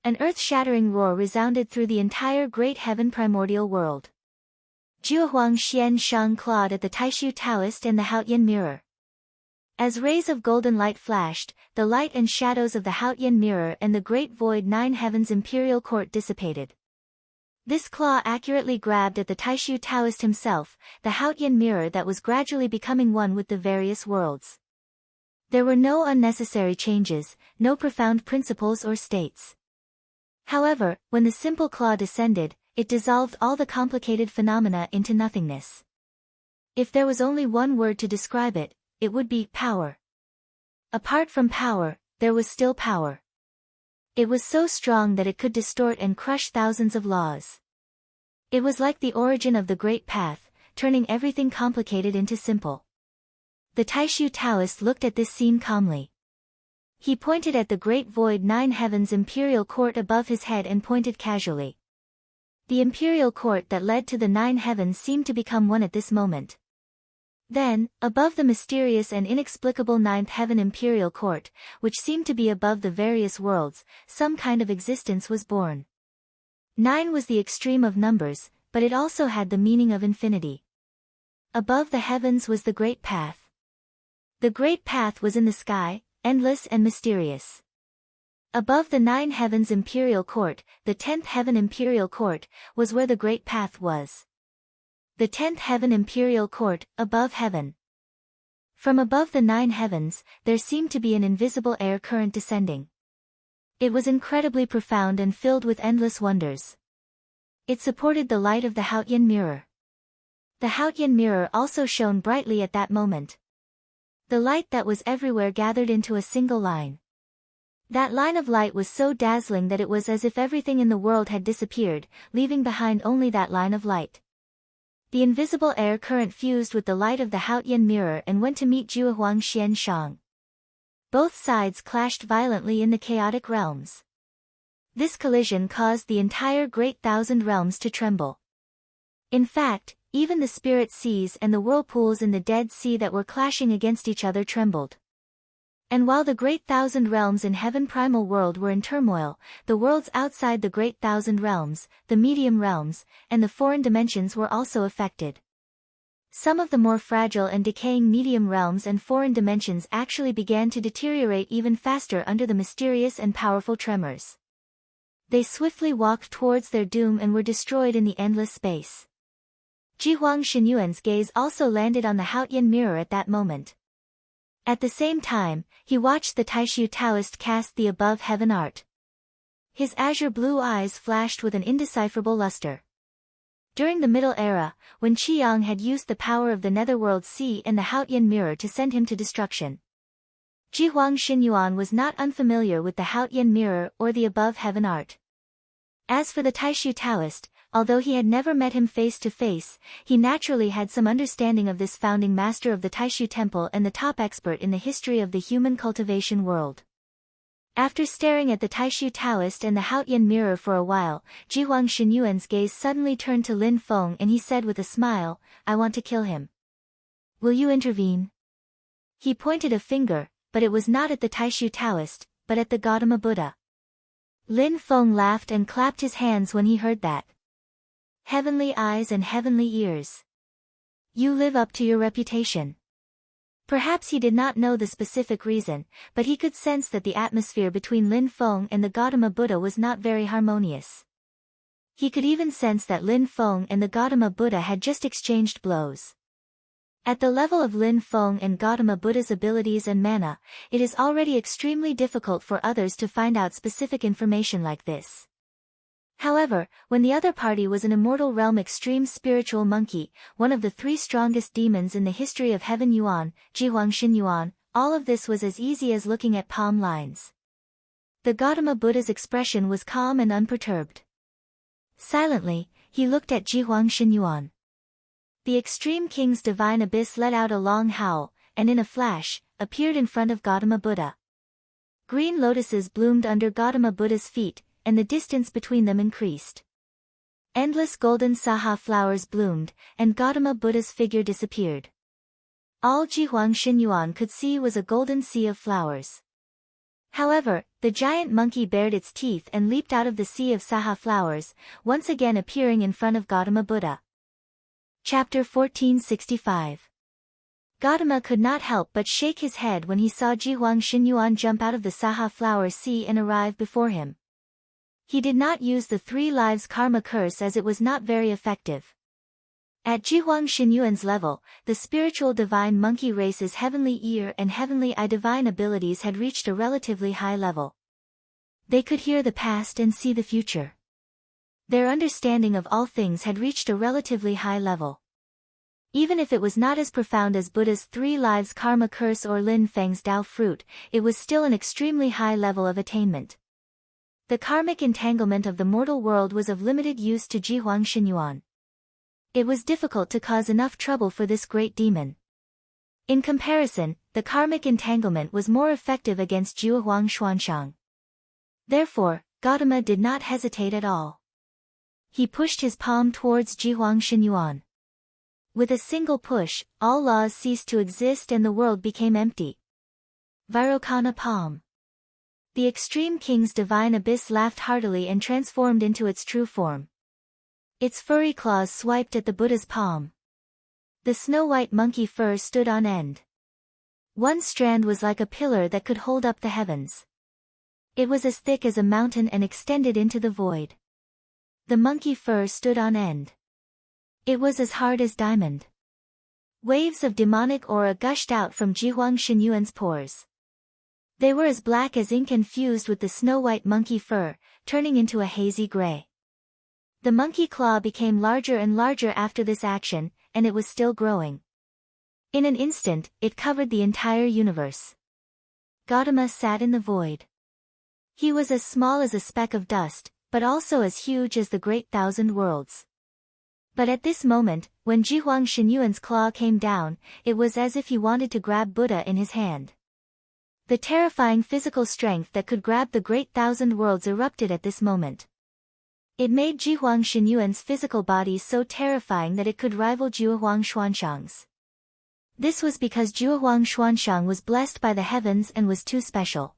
An earth-shattering roar resounded through the entire great heaven primordial world. Jiuhuang Xian Shang clawed at the Taishu Taoist and the Haotian mirror. As rays of golden light flashed, the light and shadows of the Haotian mirror and the great void 9 heavens imperial court dissipated. This claw accurately grabbed at the Taishu Taoist himself, the Haotian mirror that was gradually becoming one with the various worlds. There were no unnecessary changes, no profound principles or states. However, when the simple claw descended, it dissolved all the complicated phenomena into nothingness. If there was only one word to describe it, it would be power. Apart from power, there was still power. It was so strong that it could distort and crush thousands of laws. It was like the origin of the great path, turning everything complicated into simple. The Taishu Taoist looked at this scene calmly. He pointed at the great void 9 heavens imperial court above his head and pointed casually. The imperial court that led to the 9 heavens seemed to become one at this moment. Then, above the mysterious and inexplicable 9th heaven imperial court, which seemed to be above the various worlds, some kind of existence was born. 9 was the extreme of numbers, but it also had the meaning of infinity. Above the heavens was the great path. The great path was in the sky, endless and mysterious. Above the 9 heavens imperial court, the 10th heaven imperial court, was where the great path was. The 10th heaven imperial court, above heaven. From above the 9 heavens, there seemed to be an invisible air current descending. It was incredibly profound and filled with endless wonders. It supported the light of the Haotian mirror. The Haotian mirror also shone brightly at that moment. The light that was everywhere gathered into a single line. That line of light was so dazzling that it was as if everything in the world had disappeared, leaving behind only that line of light. The invisible air current fused with the light of the Haotian mirror and went to meet Jiuhuang Xian Shang. Both sides clashed violently in the chaotic realms. This collision caused the entire great thousand realms to tremble. In fact, even the spirit seas and the whirlpools in the Dead Sea that were clashing against each other trembled. And while the great thousand realms in heaven primal world were in turmoil, the worlds outside the great thousand realms, the medium realms, and the foreign dimensions were also affected. Some of the more fragile and decaying medium realms and foreign dimensions actually began to deteriorate even faster under the mysterious and powerful tremors. They swiftly walked towards their doom and were destroyed in the endless space. Ji Huang Xinyuan's gaze also landed on the Haotian mirror at that moment. At the same time, he watched the Taishu Taoist cast the above heaven art. His azure blue eyes flashed with an indecipherable luster. During the Middle Era, when Qiyang had used the power of the Netherworld Sea and the Haotian mirror to send him to destruction, Ji Huang Xinyuan was not unfamiliar with the Haotian mirror or the above heaven art. As for the Taishu Taoist, although he had never met him face to face, he naturally had some understanding of this founding master of the Taishu Temple and the top expert in the history of the human cultivation world. After staring at the Taishu Taoist and the Haotian mirror for a while, Ji Huang Xinyuan's gaze suddenly turned to Lin Feng and he said with a smile, "I want to kill him. Will you intervene?" He pointed a finger, but it was not at the Taishu Taoist, but at the Gautama Buddha. Lin Feng laughed and clapped his hands when he heard that. Heavenly eyes and heavenly ears. You live up to your reputation. Perhaps he did not know the specific reason, but he could sense that the atmosphere between Lin Feng and the Gautama Buddha was not very harmonious. He could even sense that Lin Feng and the Gautama Buddha had just exchanged blows. At the level of Lin Feng and Gautama Buddha's abilities and mana, it is already extremely difficult for others to find out specific information like this. However, when the other party was an immortal realm extreme spiritual monkey, one of the three strongest demons in the history of Heaven Yuan, Ji Huang Xinyuan, all of this was as easy as looking at palm lines. The Gautama Buddha's expression was calm and unperturbed. Silently, he looked at Ji Huang Xinyuan. The Extreme King's divine abyss let out a long howl, and in a flash, appeared in front of Gautama Buddha. Green lotuses bloomed under Gautama Buddha's feet, and the distance between them increased. Endless golden saha flowers bloomed, and Gautama Buddha's figure disappeared. All Ji Huang Xinyuan could see was a golden sea of flowers. However, the giant monkey bared its teeth and leaped out of the sea of saha flowers, once again appearing in front of Gautama Buddha. Chapter 1465. Gautama could not help but shake his head when he saw Ji Huang Xinyuan jump out of the saha flower sea and arrive before him. He did not use the 3 lives karma curse as it was not very effective. At Ji Huang Xinyuan's level, the spiritual divine monkey race's heavenly ear and heavenly eye divine abilities had reached a relatively high level. They could hear the past and see the future. Their understanding of all things had reached a relatively high level. Even if it was not as profound as Buddha's 3 lives karma curse or Lin Feng's Dao fruit, it was still an extremely high level of attainment. The karmic entanglement of the mortal world was of limited use to Ji Huang Xinyuan. It was difficult to cause enough trouble for this great demon. In comparison, the karmic entanglement was more effective against Jia Huang Xuanshang. Therefore, Gautama did not hesitate at all. He pushed his palm towards Ji Huang Xinyuan. With a single push, all laws ceased to exist and the world became empty. Vairocana palm. The Extreme King's divine abyss laughed heartily and transformed into its true form. Its furry claws swiped at the Buddha's palm. The snow-white monkey fur stood on end. One strand was like a pillar that could hold up the heavens. It was as thick as a mountain and extended into the void. The monkey fur stood on end. It was as hard as diamond. Waves of demonic aura gushed out from Ji Huang Xinyuan's pores. They were as black as ink and fused with the snow-white monkey fur, turning into a hazy gray. The monkey claw became larger and larger after this action, and it was still growing. In an instant, it covered the entire universe. Gautama sat in the void. He was as small as a speck of dust, but also as huge as the great thousand worlds. But at this moment, when Ji Huang Xinyuan's claw came down, it was as if he wanted to grab Buddha in his hand. The terrifying physical strength that could grab the great thousand worlds erupted at this moment. It made Ji Huang Xinyuan's physical body so terrifying that it could rival Jia Huang Xuanshang's. This was because Juehuang Xuanshang was blessed by the heavens and was too special.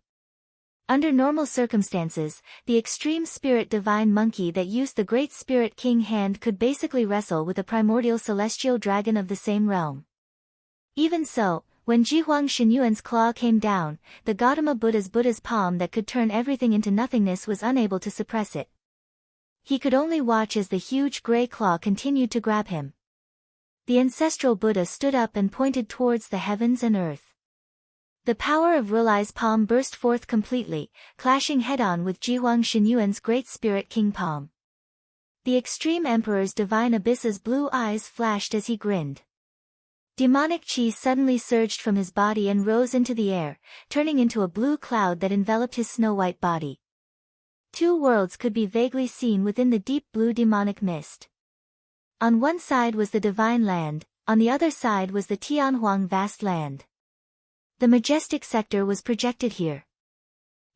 Under normal circumstances, the extreme spirit divine monkey that used the great spirit king hand could basically wrestle with a primordial celestial dragon of the same realm. Even so, when Jihuang Xinyuan's claw came down, the Gautama Buddha's palm that could turn everything into nothingness was unable to suppress it. He could only watch as the huge gray claw continued to grab him. The ancestral Buddha stood up and pointed towards the heavens and earth. The power of Rulai's palm burst forth completely, clashing head-on with Jihuang Xinyuan's great spirit king palm. The extreme emperor's divine abyss's blue eyes flashed as he grinned. Demonic chi suddenly surged from his body and rose into the air, turning into a blue cloud that enveloped his snow-white body. Two worlds could be vaguely seen within the deep blue demonic mist. On one side was the divine land, on the other side was the Tianhuang vast land. The majestic sector was projected here.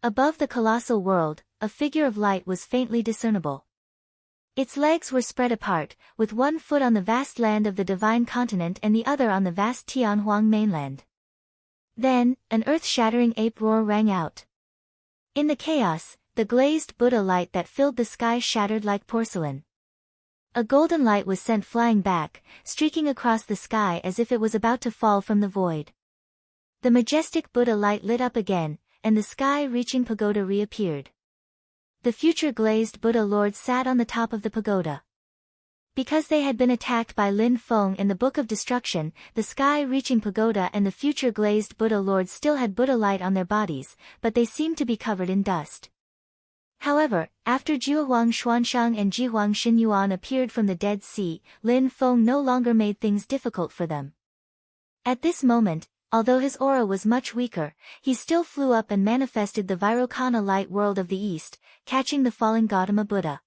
Above the colossal world, a figure of light was faintly discernible. Its legs were spread apart, with one foot on the vast land of the divine continent and the other on the vast Tianhuang mainland. Then, an earth-shattering ape roar rang out. In the chaos, the glazed Buddha light that filled the sky shattered like porcelain. A golden light was sent flying back, streaking across the sky as if it was about to fall from the void. The majestic Buddha light lit up again, and the sky-reaching pagoda reappeared. The future glazed Buddha Lord sat on the top of the pagoda. Because they had been attacked by Lin Feng in the Book of Destruction, the sky-reaching pagoda and the future glazed Buddha Lord still had Buddha light on their bodies, but they seemed to be covered in dust. However, after Juehuang Xuanshang and Jihuang Xinyuan appeared from the Dead Sea, Lin Feng no longer made things difficult for them. At this moment, although his aura was much weaker, he still flew up and manifested the Vairocana light world of the east, catching the falling Gautama Buddha.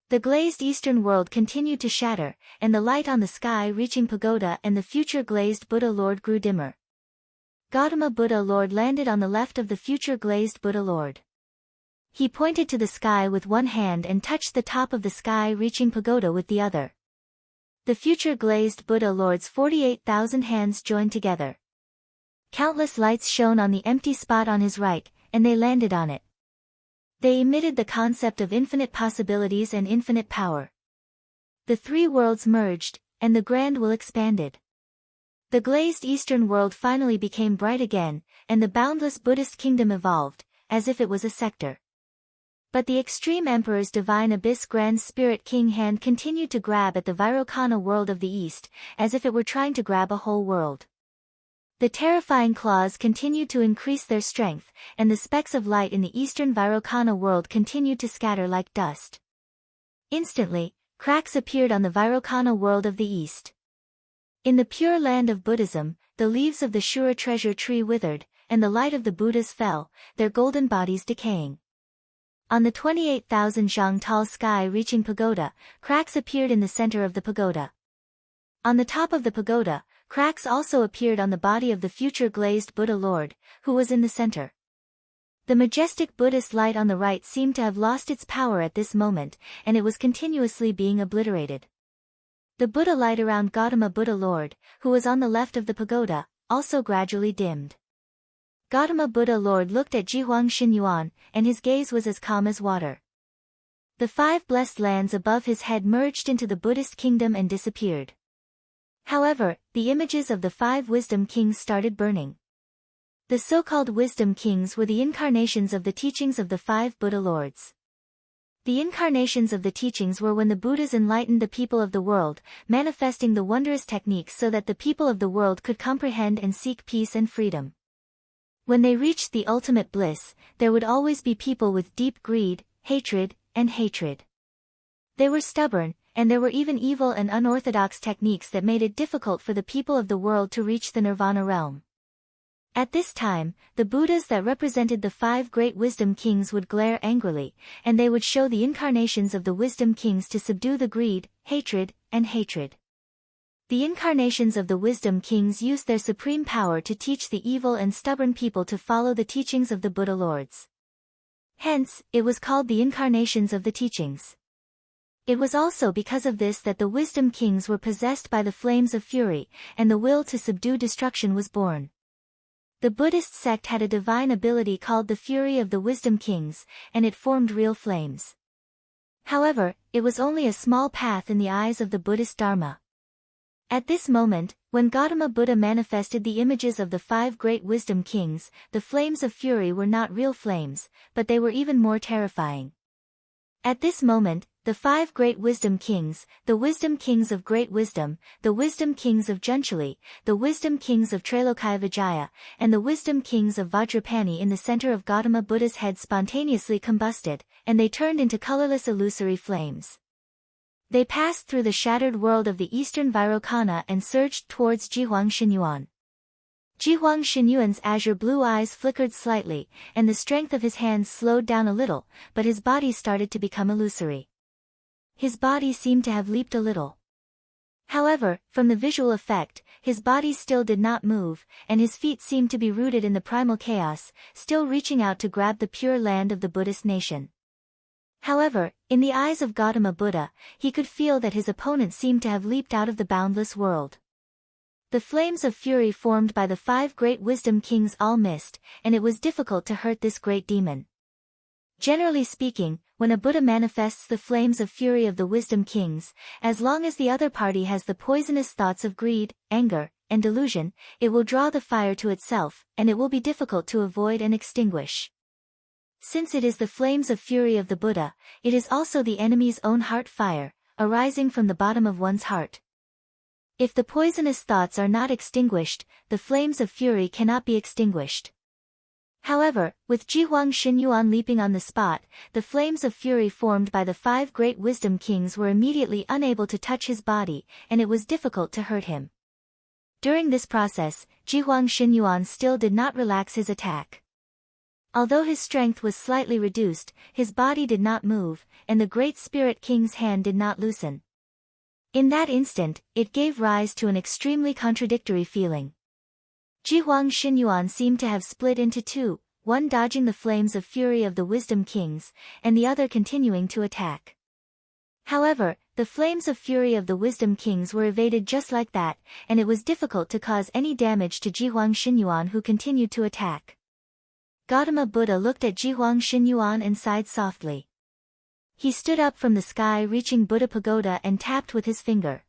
The glazed eastern world continued to shatter, and the light on the sky-reaching pagoda and the future glazed Buddha Lord grew dimmer. Gautama Buddha Lord landed on the left of the future glazed Buddha Lord. He pointed to the sky with one hand and touched the top of the sky-reaching pagoda with the other. The future glazed Buddha Lord's 48,000 hands joined together. Countless lights shone on the empty spot on his right, and they landed on it. They emitted the concept of infinite possibilities and infinite power. The three worlds merged, and the grand will expanded. The glazed eastern world finally became bright again, and the boundless Buddhist kingdom evolved, as if it was a sector. But the extreme emperor's divine abyss grand spirit king hand continued to grab at the Vairocana world of the east, as if it were trying to grab a whole world. The terrifying claws continued to increase their strength, and the specks of light in the eastern Vairocana world continued to scatter like dust. Instantly, cracks appeared on the Vairocana world of the east. In the pure land of Buddhism, the leaves of the Shura treasure tree withered, and the light of the Buddhas fell, their golden bodies decaying. On the 28,000 zhang tall sky-reaching pagoda, cracks appeared in the center of the pagoda. On the top of the pagoda, cracks also appeared on the body of the future glazed Buddha Lord, who was in the center. The majestic Buddhist light on the right seemed to have lost its power at this moment, and it was continuously being obliterated. The Buddha light around Gautama Buddha Lord, who was on the left of the pagoda, also gradually dimmed. Gautama Buddha Lord looked at Jihuang Xinyuan, and his gaze was as calm as water. The five blessed lands above his head merged into the Buddhist kingdom and disappeared. However, the images of the five wisdom kings started burning. The so-called wisdom kings were the incarnations of the teachings of the five Buddha Lords. The incarnations of the teachings were when the Buddhas enlightened the people of the world, manifesting the wondrous techniques so that the people of the world could comprehend and seek peace and freedom. When they reached the ultimate bliss, there would always be people with deep greed, hatred, and hatred. They were stubborn, and there were even evil and unorthodox techniques that made it difficult for the people of the world to reach the nirvana realm. At this time, the Buddhas that represented the five great wisdom kings would glare angrily, and they would show the incarnations of the wisdom kings to subdue the greed, hatred, and hatred. The incarnations of the wisdom kings used their supreme power to teach the evil and stubborn people to follow the teachings of the Buddha Lords. Hence, it was called the incarnations of the teachings. It was also because of this that the wisdom kings were possessed by the flames of fury, and the will to subdue destruction was born. The Buddhist sect had a divine ability called the fury of the wisdom kings, and it formed real flames. However, it was only a small path in the eyes of the Buddhist Dharma. At this moment, when Gautama Buddha manifested the images of the 5 great wisdom kings, the flames of fury were not real flames, but they were even more terrifying. At this moment, the 5 great wisdom kings, the wisdom kings of great wisdom, the wisdom kings of Junchali, the wisdom kings of Trailokaya Vijaya, and the wisdom kings of Vajrapani in the center of Gautama Buddha's head spontaneously combusted, and they turned into colorless illusory flames. They passed through the shattered world of the eastern Vairocana and surged towards Jihuang Xinyuan. Jihuang Xinyuan's azure blue eyes flickered slightly, and the strength of his hands slowed down a little, but his body started to become illusory. His body seemed to have leaped a little. However, from the visual effect, his body still did not move, and his feet seemed to be rooted in the primal chaos, still reaching out to grab the pure land of the Buddhist nation. However, in the eyes of Gautama Buddha, he could feel that his opponent seemed to have leaped out of the boundless world. The flames of fury formed by the 5 great wisdom kings all missed, and it was difficult to hurt this great demon. Generally speaking, when a Buddha manifests the flames of fury of the wisdom kings, as long as the other party has the poisonous thoughts of greed, anger, and delusion, it will draw the fire to itself, and it will be difficult to avoid and extinguish. Since it is the flames of fury of the Buddha, it is also the enemy's own heart fire, arising from the bottom of one's heart. If the poisonous thoughts are not extinguished, the flames of fury cannot be extinguished. However, with Jihuang Xinyuan leaping on the spot, the flames of fury formed by the 5 great wisdom kings were immediately unable to touch his body, and it was difficult to hurt him. During this process, Jihuang Xinyuan still did not relax his attack. Although his strength was slightly reduced, his body did not move, and the great spirit king's hand did not loosen. In that instant, it gave rise to an extremely contradictory feeling. Jihuang Xinyuan seemed to have split into 2, one dodging the flames of fury of the wisdom kings, and the other continuing to attack. However, the flames of fury of the wisdom kings were evaded just like that, and it was difficult to cause any damage to Jihuang Xinyuan, who continued to attack. Gautama Buddha looked at Jihuang Xinyuan and sighed softly. He stood up from the sky-reaching Buddha pagoda and tapped with his finger.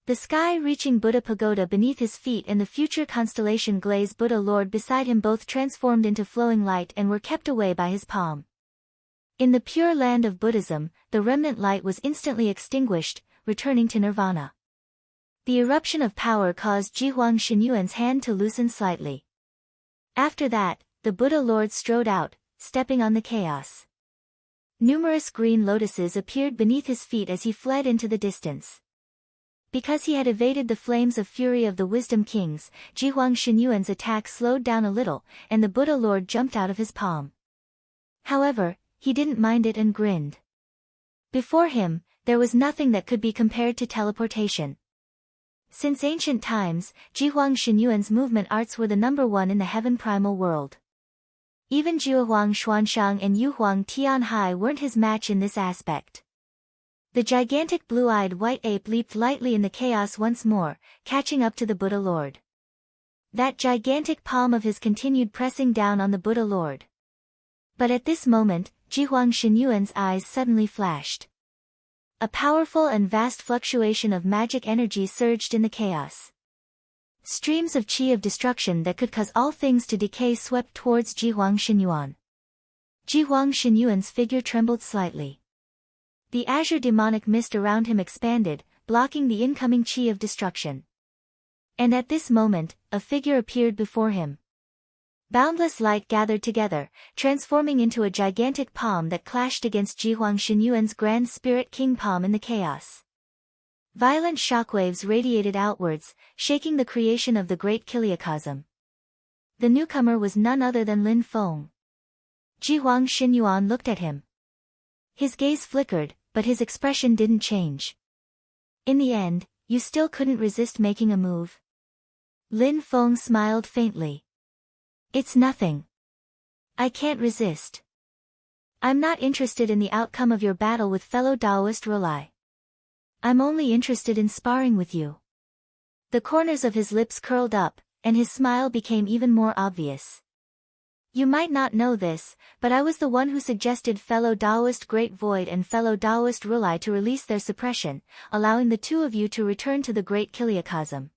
The sky-reaching Buddha pagoda beneath his feet and the future constellation Glaze Buddha Lord beside him both transformed into flowing light and were kept away by his palm. In the pure land of Buddhism, the remnant light was instantly extinguished, returning to nirvana. The eruption of power caused Jihuang Xinyuan's hand to loosen slightly. After that, the Buddha Lord strode out, stepping on the chaos. Numerous green lotuses appeared beneath his feet as he fled into the distance. Because he had evaded the flames of fury of the wisdom kings, Jihuang Xinyuan's attack slowed down a little, and the Buddha Lord jumped out of his palm. However, he didn't mind it and grinned. Before him, there was nothing that could be compared to teleportation. Since ancient times, Jihuang Xinyuan's movement arts were the #1 in the heaven primal world. Even Jiuhuang Xuanshang and Yuhuang Tianhai weren't his match in this aspect. The gigantic blue-eyed white ape leaped lightly in the chaos once more, catching up to the Buddha Lord. That gigantic palm of his continued pressing down on the Buddha Lord. But at this moment, Jihuang Xinyuan's eyes suddenly flashed. A powerful and vast fluctuation of magic energy surged in the chaos. Streams of qi of destruction that could cause all things to decay swept towards Jihuang Xinyuan. Jihuang Xinyuan's figure trembled slightly. The azure demonic mist around him expanded, blocking the incoming qi of destruction. And at this moment, a figure appeared before him. Boundless light gathered together, transforming into a gigantic palm that clashed against Jihuang Xinyuan's grand spirit king palm in the chaos. Violent shockwaves radiated outwards, shaking the creation of the great Kiliacosm. The newcomer was none other than Lin Feng. Jihuang Xinyuan looked at him. His gaze flickered, but his expression didn't change. In the end, you still couldn't resist making a move? Lin Feng smiled faintly. It's nothing. I can't resist. I'm not interested in the outcome of your battle with fellow Taoist Rulai. I'm only interested in sparring with you. The corners of his lips curled up, and his smile became even more obvious. You might not know this, but I was the one who suggested fellow Taoist Great Void and fellow Taoist Rulai to release their suppression, allowing the two of you to return to the Great Kiliakasm.